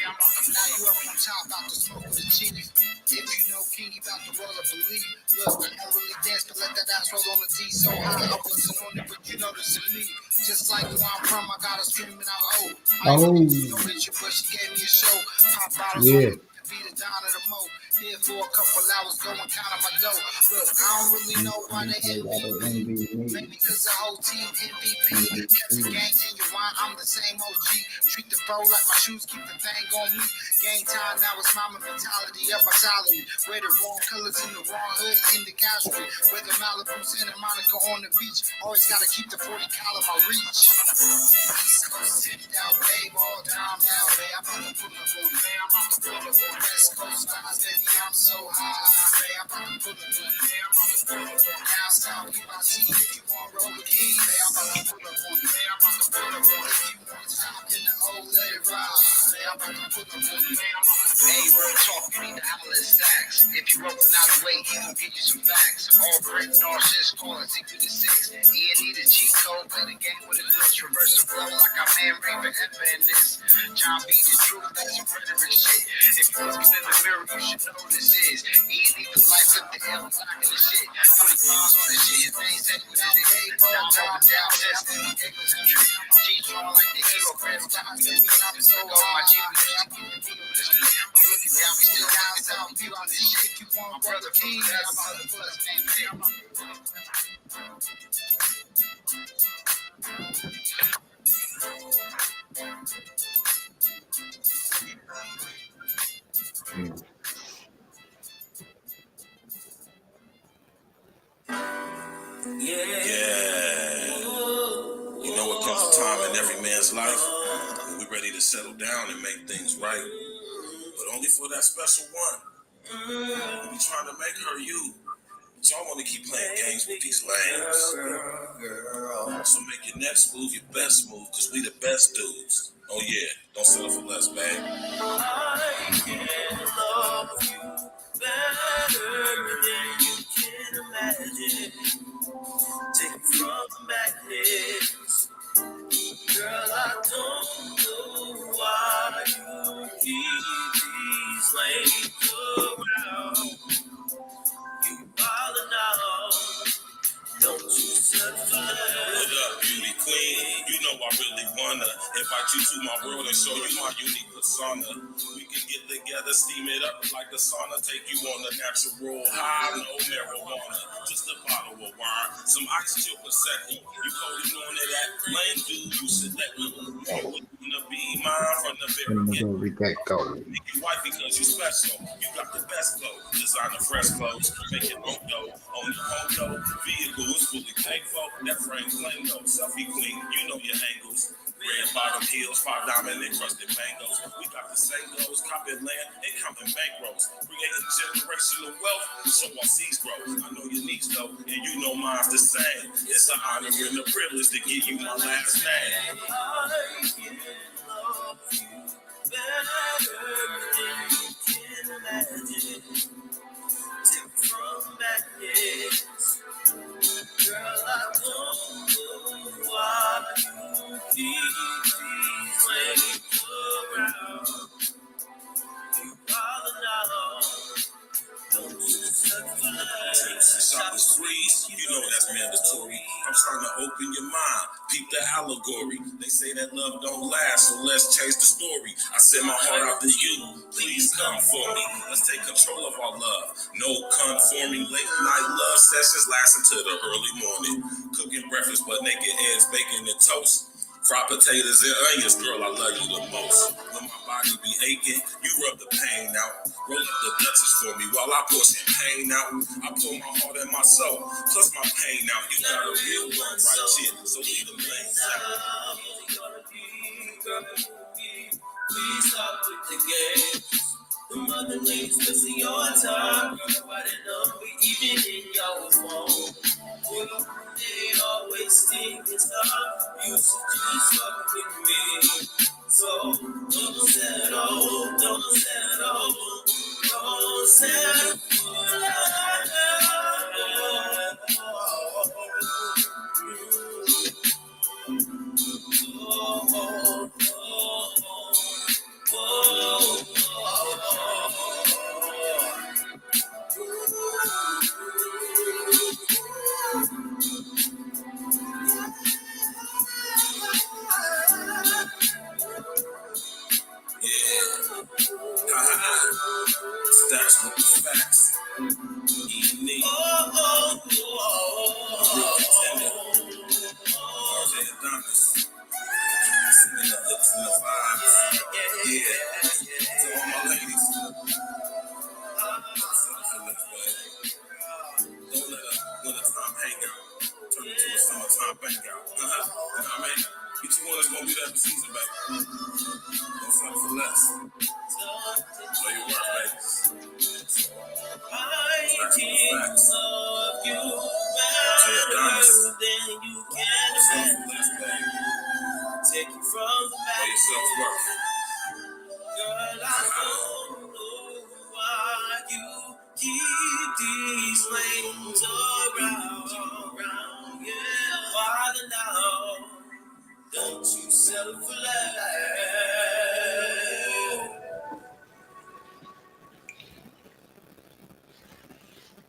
Now you up on top, about to smoke with the chief. If you know King, you about to roll up a leaf. Look, I don't really dance, but let that ass roll on the D so high. I wasn't on it, but you know this is me. Just like where I'm from, I got her screaming out, oh. I ain't you know Richard, but she gave me a show. Pop bottles on me, be the Don of the Mo. Here for a couple hours, going counting my dough. Look, I don't really know why they envy me. Maybe because the whole team MVP. Catch the gang in your wine, I'm the same OG. Treat the bro like my shoes, keep the thing on me. Game time, now it's mama mentality up my salary. Wear the wrong colors in the wrong hood, in the casualty. Wear the Malibu, Santa Monica on the beach. Always gotta keep the 40 cal in my reach. East Coast tipped out, babe, all down, babe. I'm about to pull up on you. I'm about to pull up on West Coast lines, baby, I'm so high. Babe, I'm about to pull up on you. I'm about to pull up on you. Now stop, keep my teeth if you want roll with key. Babe, I'm about to pull up on you. Babe, I'm about to pull up on you. If you want top in the hole, let it ride. Babe, I'm about to pull up on you. Hey, real talk, you need the outlet stacks. If you're roping out of weight, he gon' get you some facts. All great narcissists call it equal to 6. E&E the cheat code, play the game with a glitch. Reverse the flow like our man Raven Ever in this. John B. the truth, that's some rhetoric shit. If you're looking in the mirror, you should know who this is. E&E the life with the L, knocking the shit. 40 pounds on the shit, his name said who that is. Down, up and down, testing, echoes and tricks. G-Tron like the hero, crabs, diamonds, baby, I'm so hard. My G, we just keep the beat on this shit. We looking down, we still down, south, view on this shit. If you want brother King, that's about the buzz, man, Yeah. You know what comes a time in every man's life when we're ready to settle down and make things right. But only for that special one. We be trying to make her you. But y'all want to keep playing games with these lames. So make your next move your best move, because we the best dudes. Oh yeah, don't settle for less, babe. I can love you better than you can imagine. Take you from the madness Girl, I don't know why you keep these lanes around. You wildin' out. Don't you settle for less. What up, beauty queen? You know I really wanna invite you to my world and show you my unique persona. We can get together, steam it up like the sauna, take you on a natural high, no marijuana, just a bottle of wine, some ice chill Prosecco. You holding on to that lame dude, you should let me. You wanna be mine from the very beginning. Make you wifey cause you special. You got the best flow, designer fresh clothes, make it look dope on your home dope. Vehicle is fully thankful. That frame flame though, selfie queen, you know your angles. Red bottom heels, 5 diamond encrusted bangles. We got the same goals, copping land and counting bankrolls. Creating generational wealth, so our seeds grow. I know your needs though, and you know mine's the same. It's an honor and a privilege to give you my last name. I can love you better than you can imagine. Tip from madness. Girl, I don't know why you keep these lanes around. You wildin' out. Don't you settle for less. Shop the streets, you know that's mandatory. I'm trying to open your mind, peep the allegory. They say that love don't last, so let's change the story. I send my heart out to you, please come for me. Let's take control of our love. No conforming, late night love sessions lasting till the early morning. Cooking breakfast, but naked eggs, bacon and toast. Fried potatoes and onions, girl, I love you the most. When my body be aching, you rub the pain out. Roll up the Dutchess for me while I pour champagne out. I pour my heart and my soul, plus my pain out. You got a real one right here, so leave the lanes out. Please stop with the games. The mother lanes missing your time. Girl, why they love me even in your phone? They always think it's hard. You should just fuck with me. So don't settle, don't settle, don't settle for love. Stacks with the facts. Evening. RJ Adonis. Singing the hooks and the vibes. Yeah. To all my ladies. Don't let a wintertime hangout turn into a summertime bang out. You know what I mean? Each one is gonna be there for season, baby. Don't settle for less. Show your work, baby. I can love you better than you can imagine. Take you from the back. Girl, I don't know why you keep these lanes around. Yeah, why the now? Don't you settle for less.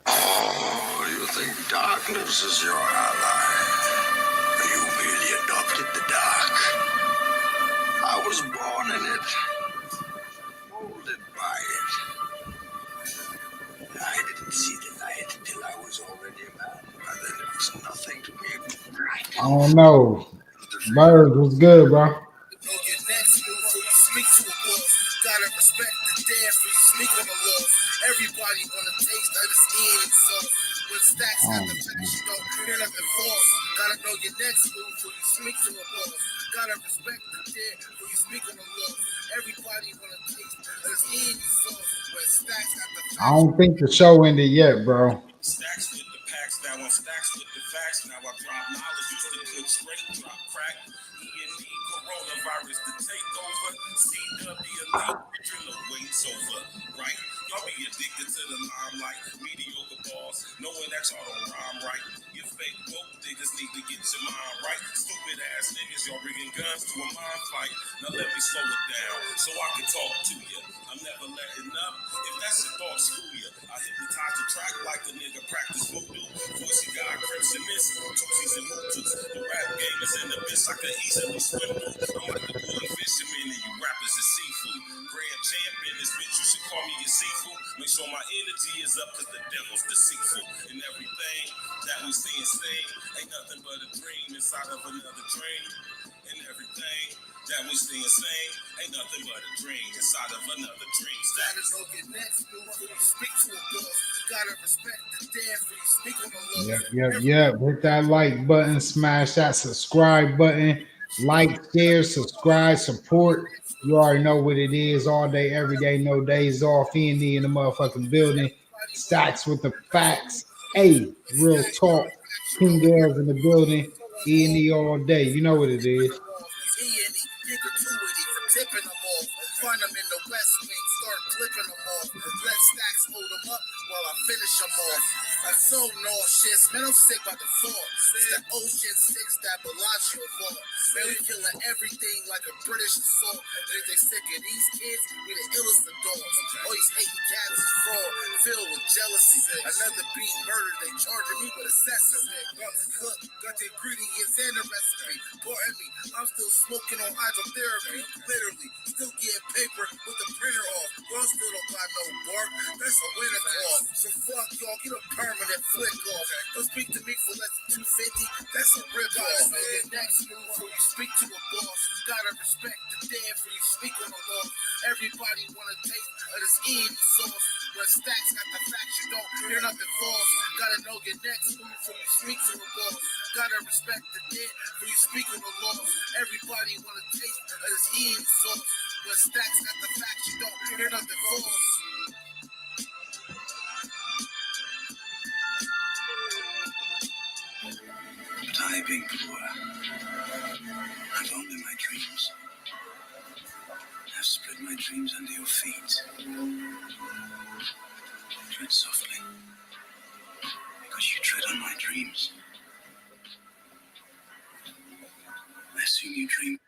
Oh, you think darkness is your ally? You merely adopted the dark. I was born in it, molded by it. I didn't see the light until I was already a man. By then it was nothing to me. I don't know. Bird was good, bro. Speak to a boss, gotta respect the dance when you speak on the laws. Everybody wanna taste of the skin and sauce. When stacks got the finish, you don't hear nothing false. Gotta know your next move when you speak to a boss. Gotta respect the dance when you speak on the laws. Everybody wanna taste of the skin and sauce. When stacks got the I don't think the show ended yet, bro. Stacks with the packs, now I'm stacks with the facts. Now I drop knowledge, used to cook straight, drop crack. E&E, coronavirus, the takeover. CW, elite, the wait's over, right? Y'all be addicted to the limelight, mediocre balls, knowing that y'all don't rhyme right. You fake woke niggas need to get your mind right. Stupid ass niggas, y'all bringing guns to a mind fight. Now let me slow it down so I can talk to you. I'm never letting up. If that's your thought, screw you. I hypnotize the track like a nigga practice voodoo. Voice got crimson mist, tootsies and moochies. The rap game is in the abyss, I can easily swim through. I'm like the bully fisherman and you rappers is seafood. Grand champion, this bitch, you should call me your seafood. Make sure my energy is up cause the devil's deceitful. And everything that we see and say ain't nothing but a dream inside of another dream. And everything that we see and say ain't nothing but a dream inside of another dream. Status don't get next, new when you speak to a boss. Gotta respect the dead for you speak on the law. Yep. Hit that like button, smash that subscribe button, like, share, subscribe, support. You already know what it is. All day, every day, no days off. E&E in the motherfucking building. Stacks with the facts. Hey, real talk. King Girls in the building. E&E all day. You know what it is. Tipping them off, find them in the West Wing, start clipping them off. Let Stacks hold them up while I finish them off. I so nauseous, man, I'm sick by the thought. It's the Ocean 6 that Bellagio vault. Man, we killing everything like a British assault. And if they sick of these kids, we the illest of dogs. All these hating cats is fraud, filled with jealousy. Another being murdered, they charging me with accessory. Look, got the ingredients and the recipe. Pardon me, I'm still smoking on hydrotherapy. Literally, still getting paper with the printer off. Y'all still don't got no bark. That's a winner call. So fuck y'all, get a permanent flick off. Don't speak to me for less than $250. That's a rip off. And next move, when you speak to a boss, gotta respect the dead for you speak on the law. Everybody wanna taste of this Ian sauce. When Stacks got the facts, you don't hear nothing false. Gotta know your next move before you speak to a boss. Gotta respect the dead when you speak on the law. Everybody wanna taste of this Ian sauce. When Stacks got the facts, you don't hear nothing false. But I, being poor, have only my dreams. I've spread my dreams under your feet. Tread softly, because you tread on my dreams. I assume you dream.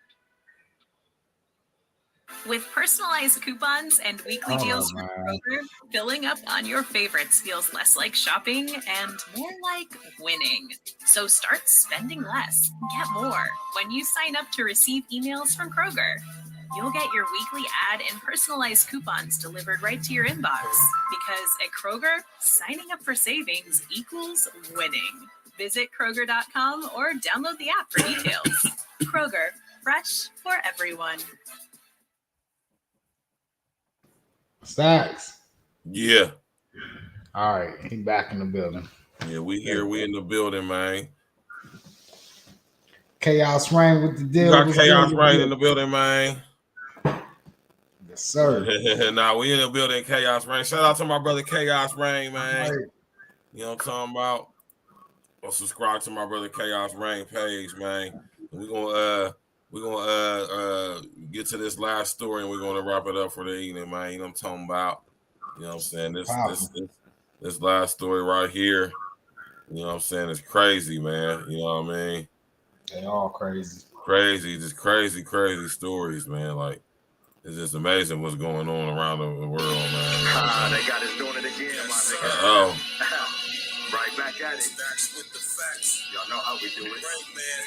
With personalized coupons and weekly deals from Kroger, filling up on your favorites feels less like shopping and more like winning. So start spending less, get more when you sign up to receive emails from Kroger. You'll get your weekly ad and personalized coupons delivered right to your inbox. Because at Kroger, signing up for savings equals winning. Visit Kroger.com or download the app for details. Kroger, fresh for everyone. Stacks. Yeah. All right, he back in the building. Yeah, we here. We in the building, man. Chaos Reign with the deal. We got Chaos Reign in the building, man. Yes, sir. Nah, we in the building, Chaos Reign. Shout out to my brother Chaos Reign, man. Right. You know what I'm talking about? Or subscribe to my brother Chaos Reign page, man. We're gonna get to this last story and we're gonna wrap it up for the evening, man. You know what I'm talking about? You know what I'm saying? This last story right here, you know what I'm saying, it's crazy, man. You know what I mean? They all crazy. Just crazy stories, man. Like, it's just amazing what's going on around the world, man. They got us doing it again, my nigga. Oh. Right back at it. Stacks with the facts. Y'all know how we do it. Right, man.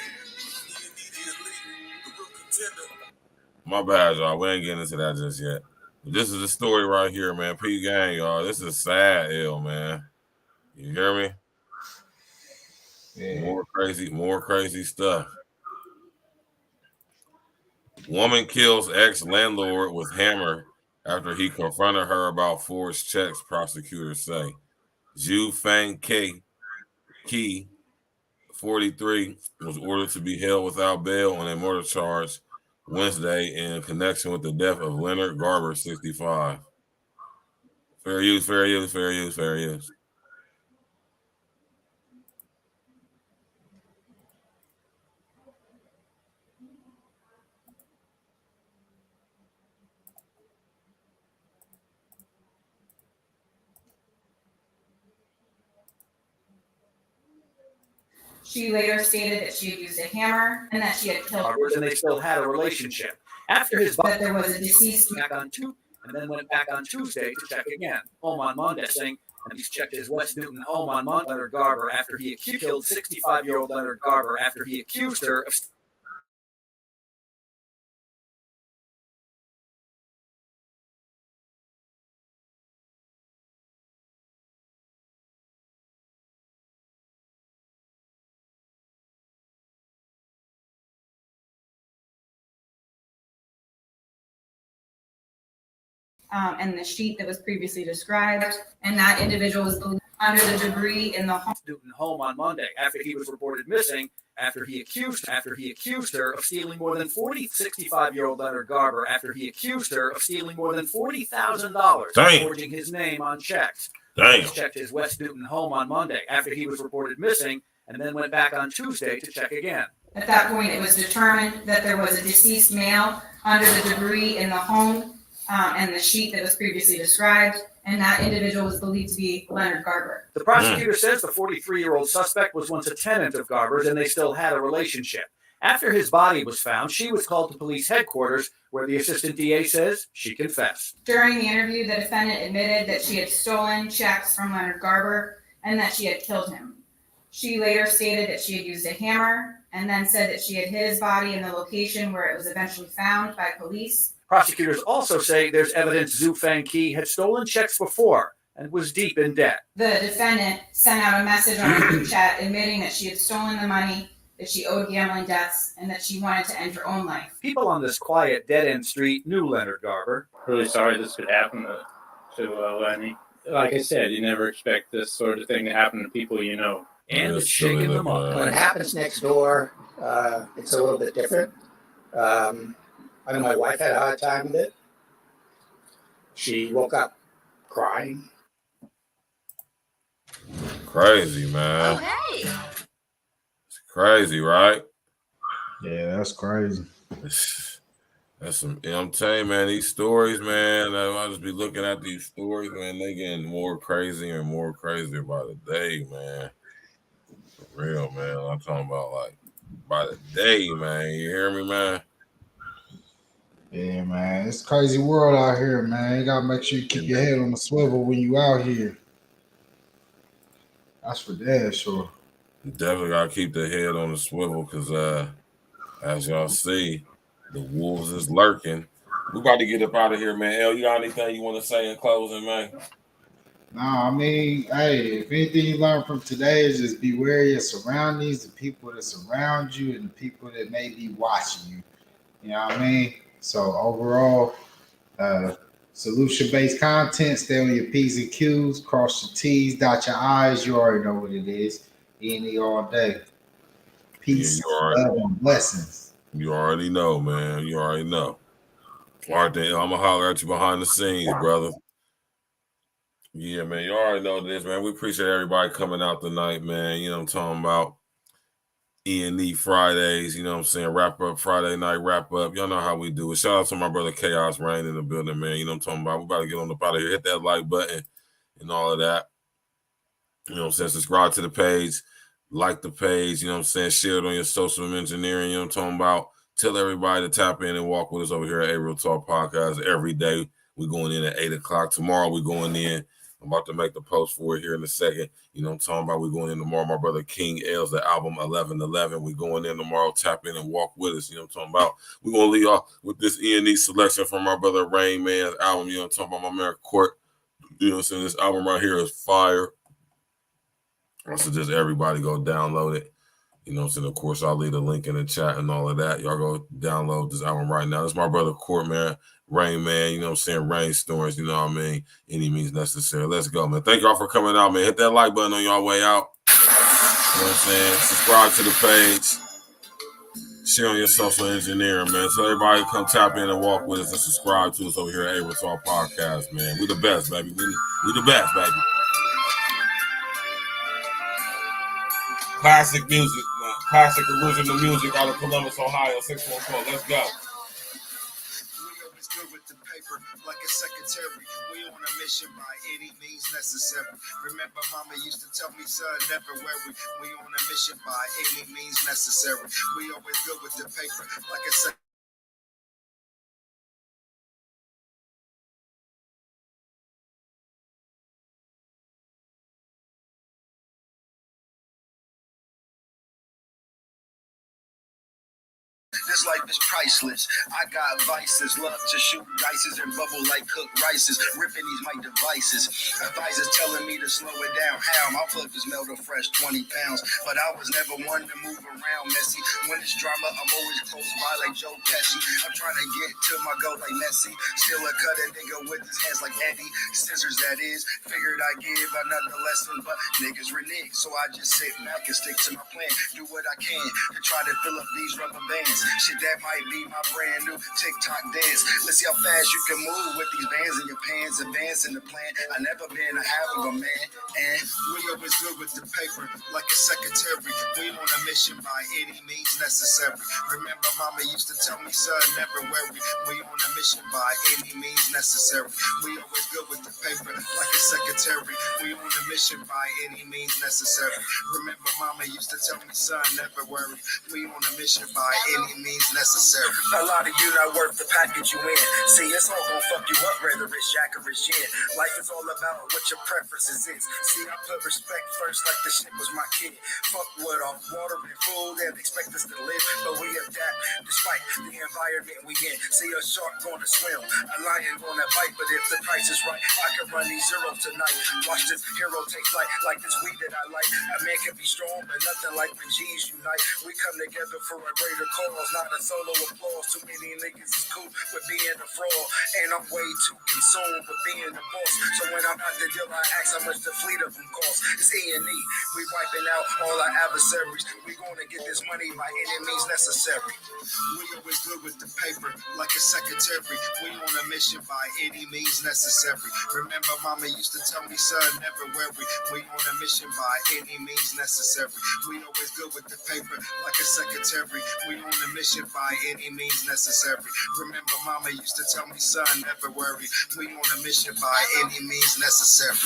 My bad, y'all. We ain't getting into that just yet. This is the story right here, man. P gang, y'all. This is sad, ill, man. You hear me? Yeah. More crazy stuff. Woman kills ex-landlord with hammer after he confronted her about forged checks, prosecutors say. Zhu Fang Key, 43, was ordered to be held without bail on a murder charge Wednesday in connection with the death of Leonard Garber, 65. Fair use. She later stated that she had used a hammer and that she had killed him. And they still had a relationship. After his that there was a deceased back on Tuesday, and then went back on Tuesday to check again. Home on Monday, saying, and he's checked his West Newton home on Monday. Leonard Garber after he killed 65-year-old Leonard Garber after he accused her of. And the sheet that was previously described, and that individual was believed under the debris in the Newton home on Monday after he was reported missing after he accused her of stealing more than 65-year-old Leonard Garber after he accused her of stealing more than $40,000, forging his name on checks. He checked his West Newton home on Monday after he was reported missing and then went back on Tuesday to check again. At that point, it was determined that there was a deceased male under the debris in the home and the sheet that was previously described, and that individual was believed to be Leonard Garber. The prosecutor says the 43-year-old suspect was once a tenant of Garber's and they still had a relationship. After his body was found, she was called to police headquarters where the assistant DA says she confessed. During the interview, the defendant admitted that she had stolen checks from Leonard Garber and that she had killed him. She later stated that she had used a hammer and then said that she had hid his body in the location where it was eventually found by police. Prosecutors also say there's evidence Zhu Fang Qi had stolen checks before and was deep in debt. The defendant sent out a message on her group chat admitting that she had stolen the money, that she owed gambling debts, and that she wanted to end her own life. People on this quiet, dead-end street knew Leonard Garber. Really sorry this could happen to Lenny. Like I said, you never expect this sort of thing to happen to people you know. And it's shaking them up. When it happens next door, it's a little bit different. I know my wife had a hard time with it. She woke up crying. Crazy, man. Oh, hey. It's crazy, right? Yeah, that's crazy. That's some, you know what I'm telling you, man, these stories, man, I just be looking at these stories, man, they getting more crazy and more crazy by the day, man. For real, man. I'm talking about like by the day, man. You hear me, man? Yeah, man. It's a crazy world out here, man. You gotta make sure you keep your head on the swivel when you out here. That's for damn sure. Definitely gotta keep the head on the swivel because as y'all see, the wolves is lurking. We about to get up out of here, man. El, you got anything you want to say in closing, man? No, I mean, hey, if anything you learn from today is just be wary of your surroundings, the people that surround you, and the people that may be watching you. You know what I mean? So overall, solution-based content, stay on your P's and Q's, cross your T's, dot your I's. You already know what it is. E&E all day. Peace, love, and blessings. You already know, man. You already know. All right, then, I'm going to holler at you behind the scenes, brother. Yeah, man. You already know this, man. We appreciate everybody coming out tonight, man. You know what I'm talking about. E&E Fridays, you know what I'm saying? Wrap up Friday night, wrap up. Y'all know how we do it. Shout out to my brother Chaos Rain in the building, man. You know what I'm talking about? We about to get on up out of here. Hit that like button and all of that. You know what I'm saying? Subscribe to the page, like the page, you know what I'm saying? Share it on your social engineering, you know what I'm talking about? Tell everybody to tap in and walk with us over here at A Real Talk Podcast every day. We're going in at 8 o'clock. Tomorrow we're going in. I'm about to make the post for it here in a second. You know what I'm talking about? We're going in tomorrow. My brother King L's, the album 1111. We're going in tomorrow. Tap in and walk with us. You know what I'm talking about? We're going to lead off with this E&E selection from my brother Rain Man's album. You know what I'm talking about? My man Court. You know what I'm saying? This album right here is fire. I suggest everybody go download it. You know what I'm saying? Of course, I'll leave a link in the chat and all of that. Y'all go download this album right now. This is my brother Court, man. Rain Man, you know what I'm saying? Rainstorms, you know what I mean? Any means necessary. Let's go, man. Thank y'all for coming out, man. Hit that like button on y'all way out. You know what I'm saying? Subscribe to the page. Share on your social engineering, man. So everybody come tap in and walk with us and subscribe to us over here at A Real Talk Podcast, man. We the best, baby. We the best, baby. Classic music, man. Classic original music out of Columbus, Ohio, 614. Let's go. with the paper like a secretary. We on a mission by any means necessary. Remember, mama used to tell me, son, never worry. We on a mission by any means necessary. We always good with the paper like a secretary. This life is priceless. I got vices, love to shoot dices and bubble like cooked rices, ripping these mic devices. Advisors telling me to slow it down. How? My plug is melt a fresh 20 pounds. But I was never one to move around messy. When it's drama, I'm always close by like Joe Pesci. I'm trying to get to my goal like Messi. Still a cut a nigga with his hands like Eddie. Scissors, that is. Figured I'd give another lesson, but niggas renege. So I just sit back and stick to my plan. Do what I can to try to fill up these rubber bands. Shit, that might be my brand new TikTok dance. Let's see how fast you can move with these bands in your pants. Advancing the plan. I never been a half of a man. And we always good with the paper like a secretary. We on a mission by any means necessary. Remember, mama used to tell me, son, never worry. We on a mission by any means necessary. We always good with the paper like a secretary. We on a mission by any means necessary. Remember, mama used to tell me, son, never worry. We on a mission by any means necessary. A lot of you not worth the package you in. See, it's all gonna fuck you up, whether it's Jack or it's gin. Life is all about what your preferences is. See, I put respect first like the shit was my kid. Fuck wood off water and food and expect us to live, but we adapt despite the environment we in. See, a shark gonna swim, a lion gonna bite, but if the price is right, I can run these zeros tonight. Watch this hero take flight like this weed that I like. A man can be strong, but nothing like when G's unite. We come together for a greater cause, not a solo applause. Too many niggas is cool with being a fraud, and I'm way too consumed with being the boss. So when I'm out the deal, I ask how much the fleet of them costs. It's E&E, we wiping out all our adversaries. We gonna get this money by any means necessary. We always good with the paper like a secretary. We on a mission by any means necessary. Remember, mama used to tell me, son, never worry. We on a mission by any means necessary. We always good with the paper like a secretary. We on a mission by any means necessary. Remember, mama used to tell me, son, never worry. We on a mission by any means necessary.